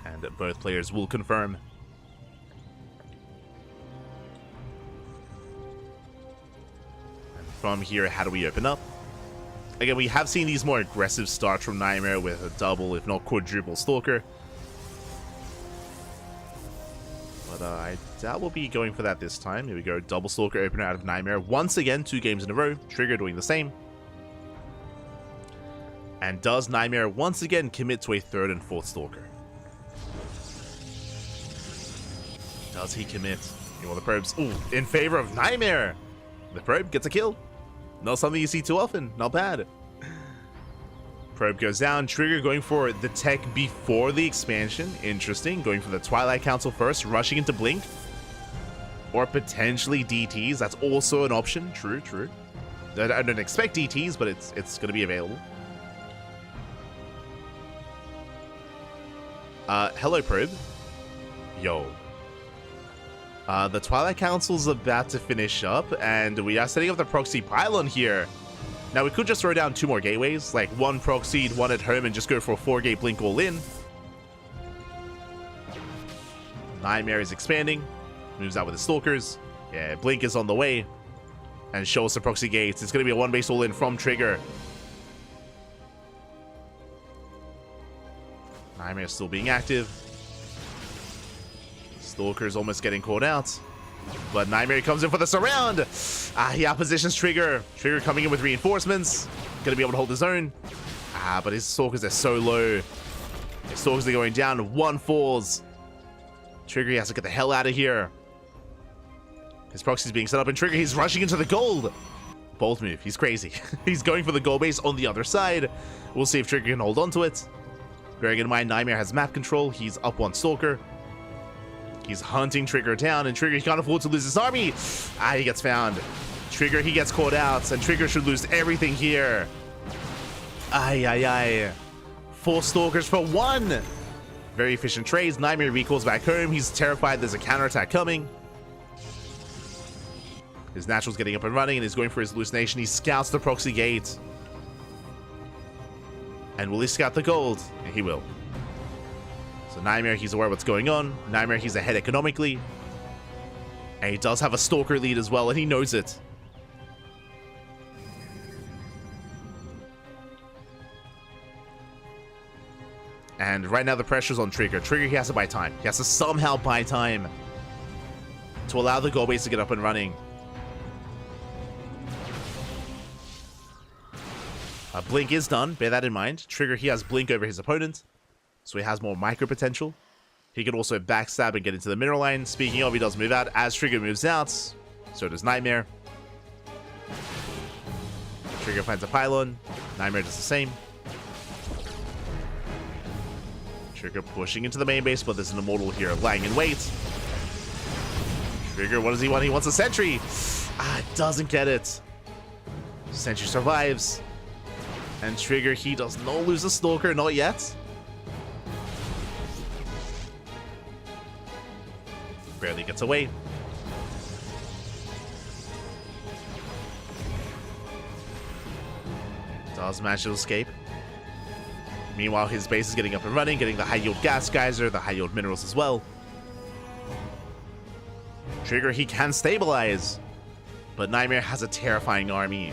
And both players will confirm. And from here, how do we open up? Again, we have seen these more aggressive starts from Nightmare with a double, if not quadruple Stalker. But I doubt we'll be going for that this time. Here we go. Double Stalker opener out of Nightmare. Once again, 2 games in a row. Trigger doing the same. And does Nightmare once again commit to a 3rd and 4th Stalker? Does he commit? The probes. Ooh, in favor of Nightmare. The probe gets a kill. Not something you see too often. Not bad. Probe goes down. Trigger going for the tech before the expansion. Interesting. Going for the Twilight Council first. Rushing into Blink. Or potentially DTs. That's also an option. True, true. I don't expect DTs, but it's going to be available. Hello, Probe. Yo. The Twilight Council's about to finish up, and we are setting up the proxy pylon here. Now, we could just throw down 2 more gateways, like 1 proxied, 1 at home, and just go for a 4-gate Blink all in. Nightmare is expanding. Moves out with the Stalkers. Yeah, Blink is on the way. And show us the proxy gates. It's going to be a 1-base all in from Trigger. Nightmare still being active. Stalker's almost getting caught out. But Nightmare comes in for the surround. He outpositions Trigger. Trigger coming in with reinforcements. Gonna be able to hold his own. But his Stalkers are so low. His Stalkers are going down. 1 falls. Trigger, he has to get the hell out of here. His proxy's being set up, and Trigger, he's rushing into the gold. Bold move. He's crazy. He's going for the gold base on the other side. We'll see if Trigger can hold on to it. Bearing in mind, Nightmare has map control. He's up 1 Stalker. He's hunting Trigger down, and Trigger, he can't afford to lose his army. He gets found. Trigger, he gets caught out, and Trigger should lose everything here. 4 Stalkers for 1. Very efficient trades. Nightmare recalls back home. He's terrified there's a counterattack coming. His Natural's getting up and running, and he's going for his hallucination. He scouts the proxy gate. And will he scout the gold? Yeah, he will. So Nightmare, he's aware of what's going on. Nightmare, he's ahead economically. And he does have a Stalker lead as well, and he knows it. And right now the pressure's on Trigger. Trigger, he has to buy time. He has to somehow buy time to allow the gold base to get up and running. Blink is done. Bear that in mind. Trigger, he has Blink over his opponent, so he has more micro potential. He could also backstab and get into the mineral line. Speaking of, he does move out. As Trigger moves out, so does Nightmare. Trigger finds a pylon. Nightmare does the same. Trigger pushing into the main base, but there's an Immortal here lying in wait. Trigger, what does he want? He wants a Sentry. Doesn't get it. Sentry survives. And Trigger, he does not lose a Stalker, not yet. Barely gets away. Does manage to escape. Meanwhile, his base is getting up and running, getting the high-yield gas geyser, the high-yield minerals as well. Trigger, he can stabilize. But Nightmare has a terrifying army.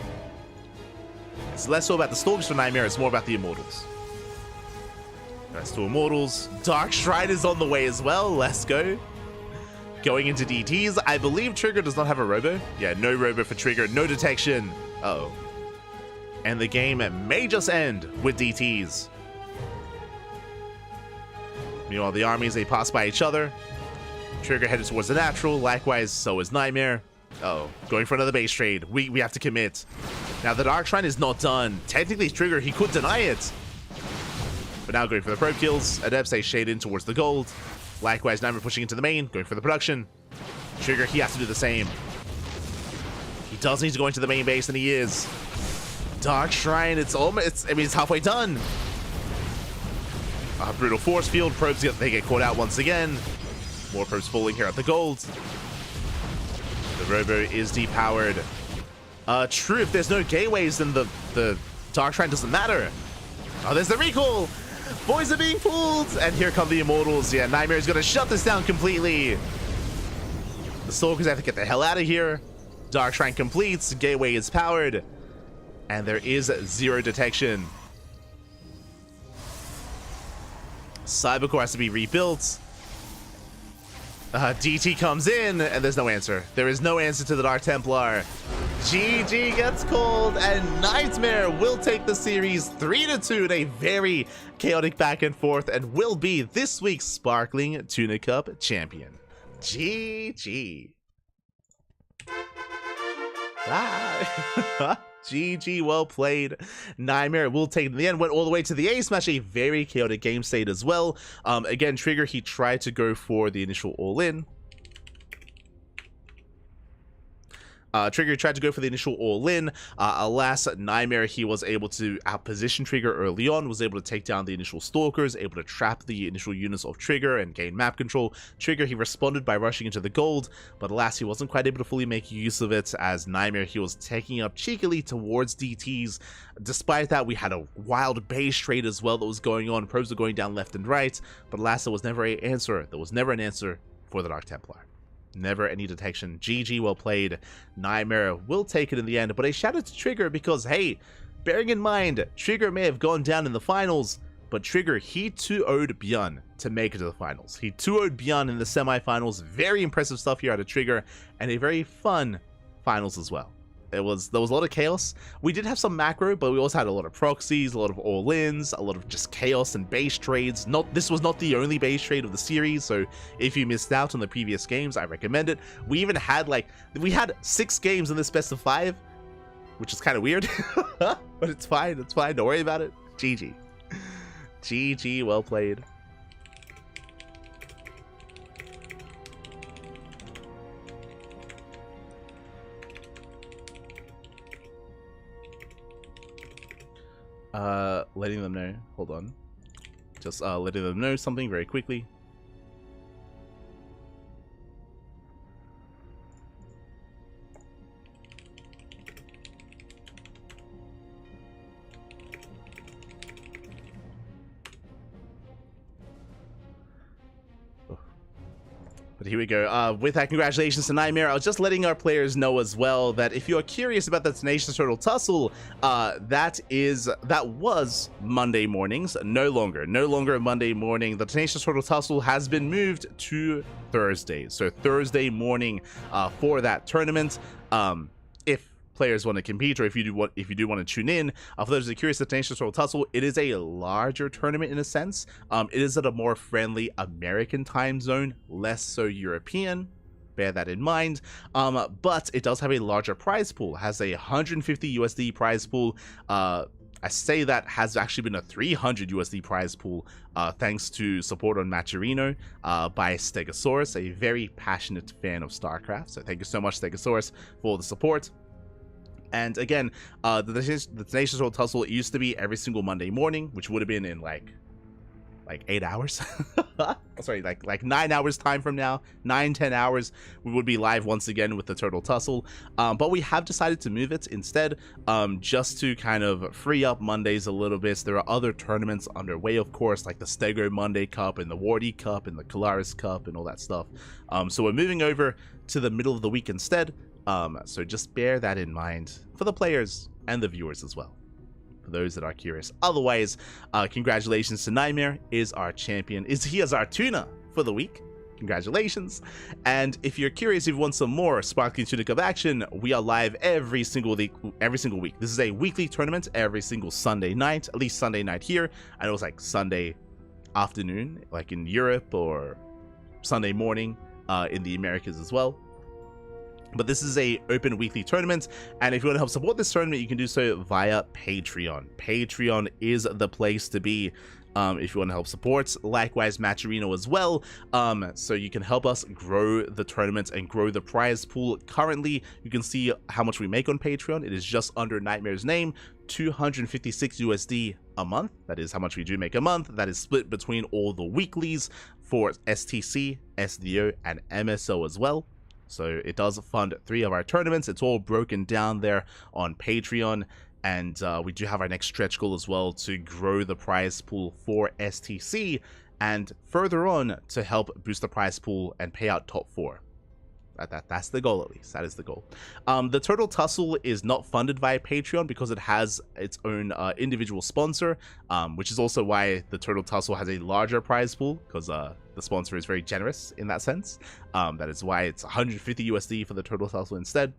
It's less so about the Stalkers for Nightmare, it's more about the Immortals. That's 2 Immortals. Dark Shrine is on the way as well. Let's go. Going into DTs. I believe Trigger does not have a Robo. Yeah, no Robo for Trigger. No detection. Uh-oh. And the game may just end with DTs. Meanwhile, the armies, they pass by each other. Trigger headed towards the natural. Likewise, so is Nightmare. Uh-oh. Going for another base trade. We have to commit. Now, the Dark Shrine is not done. Technically, Trigger, he could deny it. But now going for the probe kills. Adept stays shade in towards the gold. Likewise, Nightmare pushing into the main, going for the production. Trigger, he has to do the same. He does need to go into the main base, and he is. Dark Shrine, it's halfway done. Brutal force field, probes they get caught out once again. More probes falling here at the gold. The Robo is depowered. True, if there's no gateways, then the Dark Shrine doesn't matter. Oh, there's the recall! Boys are being pulled! And here come the Immortals. Yeah, Nightmare is gonna shut this down completely. The Stalkers have to get the hell out of here. Dark Shrine completes, gateway is powered. And there is 0 detection. Cybercore has to be rebuilt. DT comes in, and there's no answer. There is no answer to the Dark Templar. GG gets called, and Nightmare will take the series 3-2 in a very chaotic back and forth, and will be this week's Sparkling Tuna Cup champion. GG. Bye. GG, well played. Nightmare will take it in the end, went all the way to the A smash, a very chaotic game state as well. Again, Trigger, he tried to go for the initial all-in. Trigger tried to go for the initial all-in. Alas, Nightmare, he was able to outposition Trigger early on, was able to take down the initial Stalkers, able to trap the initial units of Trigger and gain map control. Trigger, he responded by rushing into the gold, but alas, he wasn't quite able to fully make use of it, as Nightmare, he was taking up cheekily towards DTs. Despite that, we had a wild base trade as well that was going on. Probes were going down left and right, but alas, there was never an answer. There was never an answer for the Dark Templar. Never any detection. GG, well played. Nightmare will take it in the end, but a shout out to Trigger because, hey, bearing in mind, Trigger may have gone down in the finals, but Trigger, he 2-0'd Bjorn to make it to the finals. He 2-0'd Bjorn in the semifinals. Very impressive stuff here out of Trigger, and a very fun finals as well. There was a lot of chaos. We did have some macro, but we also had a lot of proxies, a lot of all-ins, a lot of just chaos and base trades. This was not the only base trade of the series, so if you missed out on the previous games, I recommend it. We even had we had 6 games in this best of 5, which is kind of weird, but it's fine. It's fine. Don't worry about it. GG. GG. Well played. Letting them know. Hold on. Just letting them know something very quickly. But here we go. With that, congratulations to Nightmare. I was just letting our players know as well that if you're curious about the Tenacious Turtle Tussle, that was Monday mornings. No longer Monday morning. The Tenacious Turtle Tussle has been moved to Thursday. So Thursday morning for that tournament. If players want to compete, or if you do want to tune in, for those that are curious, the Tenacious Turtle Tussle, it is a larger tournament in a sense. It is at a more friendly American time zone, less so European. Bear that in mind. But it does have a larger prize pool. It has a 150 USD prize pool. I say that has actually been a 300 USD prize pool, thanks to support on Matcherino by Stegosaurus, a very passionate fan of StarCraft. So thank you so much, Stegosaurus, for the support. And again, the Tenacious Turtle Tussle used to be every single Monday morning, which would have been in like 8 hours. Sorry, like 9 hours time from now, 9-10 hours, we would be live once again with the Turtle Tussle. But we have decided to move it instead, just to kind of free up Mondays a little bit. There are other tournaments underway, of course, like the Stego Monday Cup and the Wardy Cup and the Kalaris Cup and all that stuff. So we're moving over to the middle of the week instead. So just bear that in mind for the players and the viewers as well, for those that are curious. Otherwise, congratulations to Nightmare, is our champion. He is our tuna for the week. Congratulations. And if you're curious, if you want some more Sparkling Tuna Cup action, we are live every single week. This is a weekly tournament every single Sunday night, at least Sunday night here. I know it's like Sunday afternoon, like in Europe, or Sunday morning in the Americas as well. But this is a open weekly tournament, and if you want to help support this tournament, you can do so via Patreon. Patreon is the place to be if you want to help support. Likewise, Matcherino as well, so you can help us grow the tournament and grow the prize pool. Currently, you can see how much we make on Patreon. It is just under Nightmare's name, 256 USD a month. That is how much we do make a month. That is split between all the weeklies for STC, SDO, and MSO as well. So it does fund 3 of our tournaments. It's all broken down there on Patreon. And we do have our next stretch goal as well to grow the prize pool for STC. And further on to help boost the prize pool and pay out top 4. That's the goal, at least. That is the goal. The Turtle Tussle is not funded via Patreon because it has its own individual sponsor, which is also why the Turtle Tussle has a larger prize pool, because the sponsor is very generous in that sense. That is why it's 150 USD for the Turtle Tussle instead.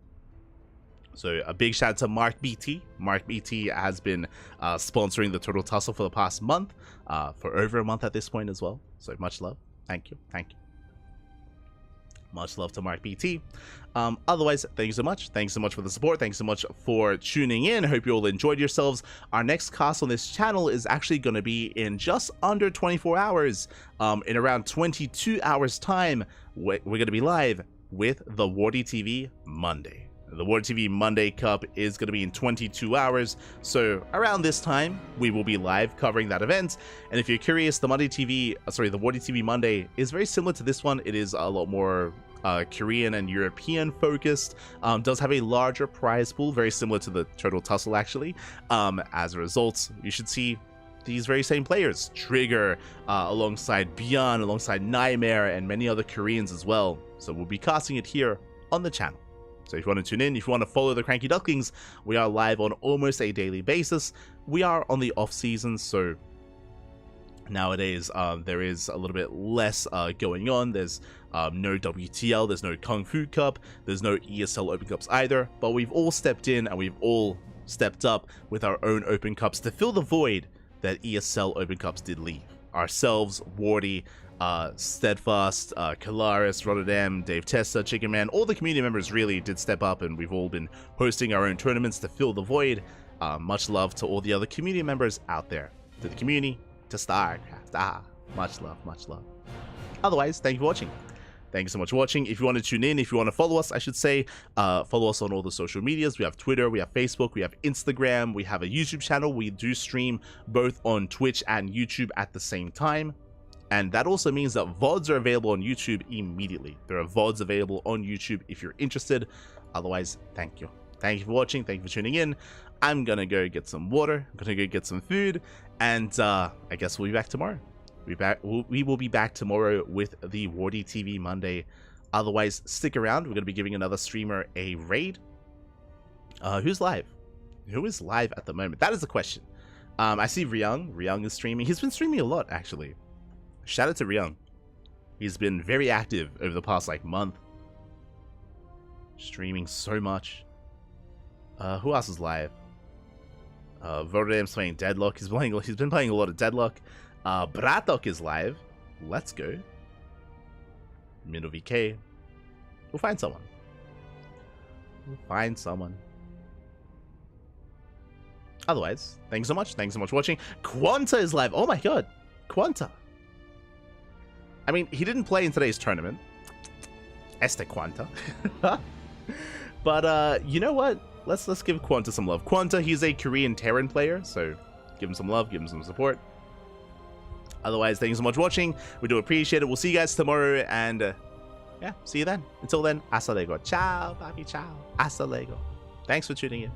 So a big shout out to Mark BT. Mark BT has been sponsoring the Turtle Tussle for the past month, for over a month at this point as well. So much love. Thank you. Thank you. Much love to Mark BT. Otherwise, thank you so much. Thanks so much for the support. Thanks so much for tuning in. Hope you all enjoyed yourselves. Our next cast on this channel is actually going to be in just under 24 hours. In around 22 hours time, we're going to be live with the Wardy TV Monday. The Wardy TV Monday Cup is going to be in 22 hours, so around this time, we will be live covering that event. And if you're curious, the Wardy TV Monday is very similar to this one. It is a lot more Korean and European focused, does have a larger prize pool, very similar to the Turtle Tussle actually. As a result, you should see these very same players, Trigger, alongside Beyond, alongside Nightmare, and many other Koreans as well. So we'll be casting it here on the channel. So if you want to tune in, if you want to follow the CranKy Ducklings, we are live on almost a daily basis. We are on the off season, so nowadays there is a little bit less going on. There's no WTL, there's no Kung Fu Cup, there's no ESL Open Cups either, but we've all stepped in and we've all stepped up with our own Open Cups to fill the void that ESL Open Cups did leave. Ourselves, Wardy, Steadfast, Kalaris, Rotterdam, Dave Tessa, Chicken Man, all the community members really did step up, and we've all been hosting our own tournaments to fill the void. Much love to all the other community members out there, to the community, to StarCraft. Much love, much love. Otherwise, thank you for watching. Thank you so much for watching. If you want to tune in, if you want to follow us, I should say, follow us on all the social medias. We have Twitter, we have Facebook, we have Instagram, we have a YouTube channel. We do stream both on Twitch and YouTube at the same time. And that also means that VODs are available on YouTube immediately. There are VODs available on YouTube if you're interested. Otherwise, thank you. Thank you for watching. Thank you for tuning in. I'm going to go get some water. I'm going to go get some food. And I guess we'll be back tomorrow. We will be back tomorrow with the Wardy TV Monday. Otherwise, stick around. We're going to be giving another streamer a raid. Who's live? Who is live at the moment? That is the question. I see Ryung. Ryung is streaming. He's been streaming a lot, actually. Shout out to Ryung. He's been very active over the past month. Streaming so much. Who else is live? Rotterdam's playing Deadlock. He's been playing a lot of Deadlock. Bratok is live. Let's go. Mino VK. We'll find someone. We'll find someone. Otherwise, thanks so much. Thanks so much for watching. Quanta is live. Oh my god. Quanta. I mean, he didn't play in today's tournament. Este Quanta. But, you know what? Let's give Quanta some love. Quanta, he's a Korean Terran player, so give him some love, give him some support. Otherwise, thank you so much for watching. We do appreciate it. We'll see you guys tomorrow, and, yeah, see you then. Until then, hasta luego. Ciao, papi, ciao. Hasta luego. Thanks for tuning in.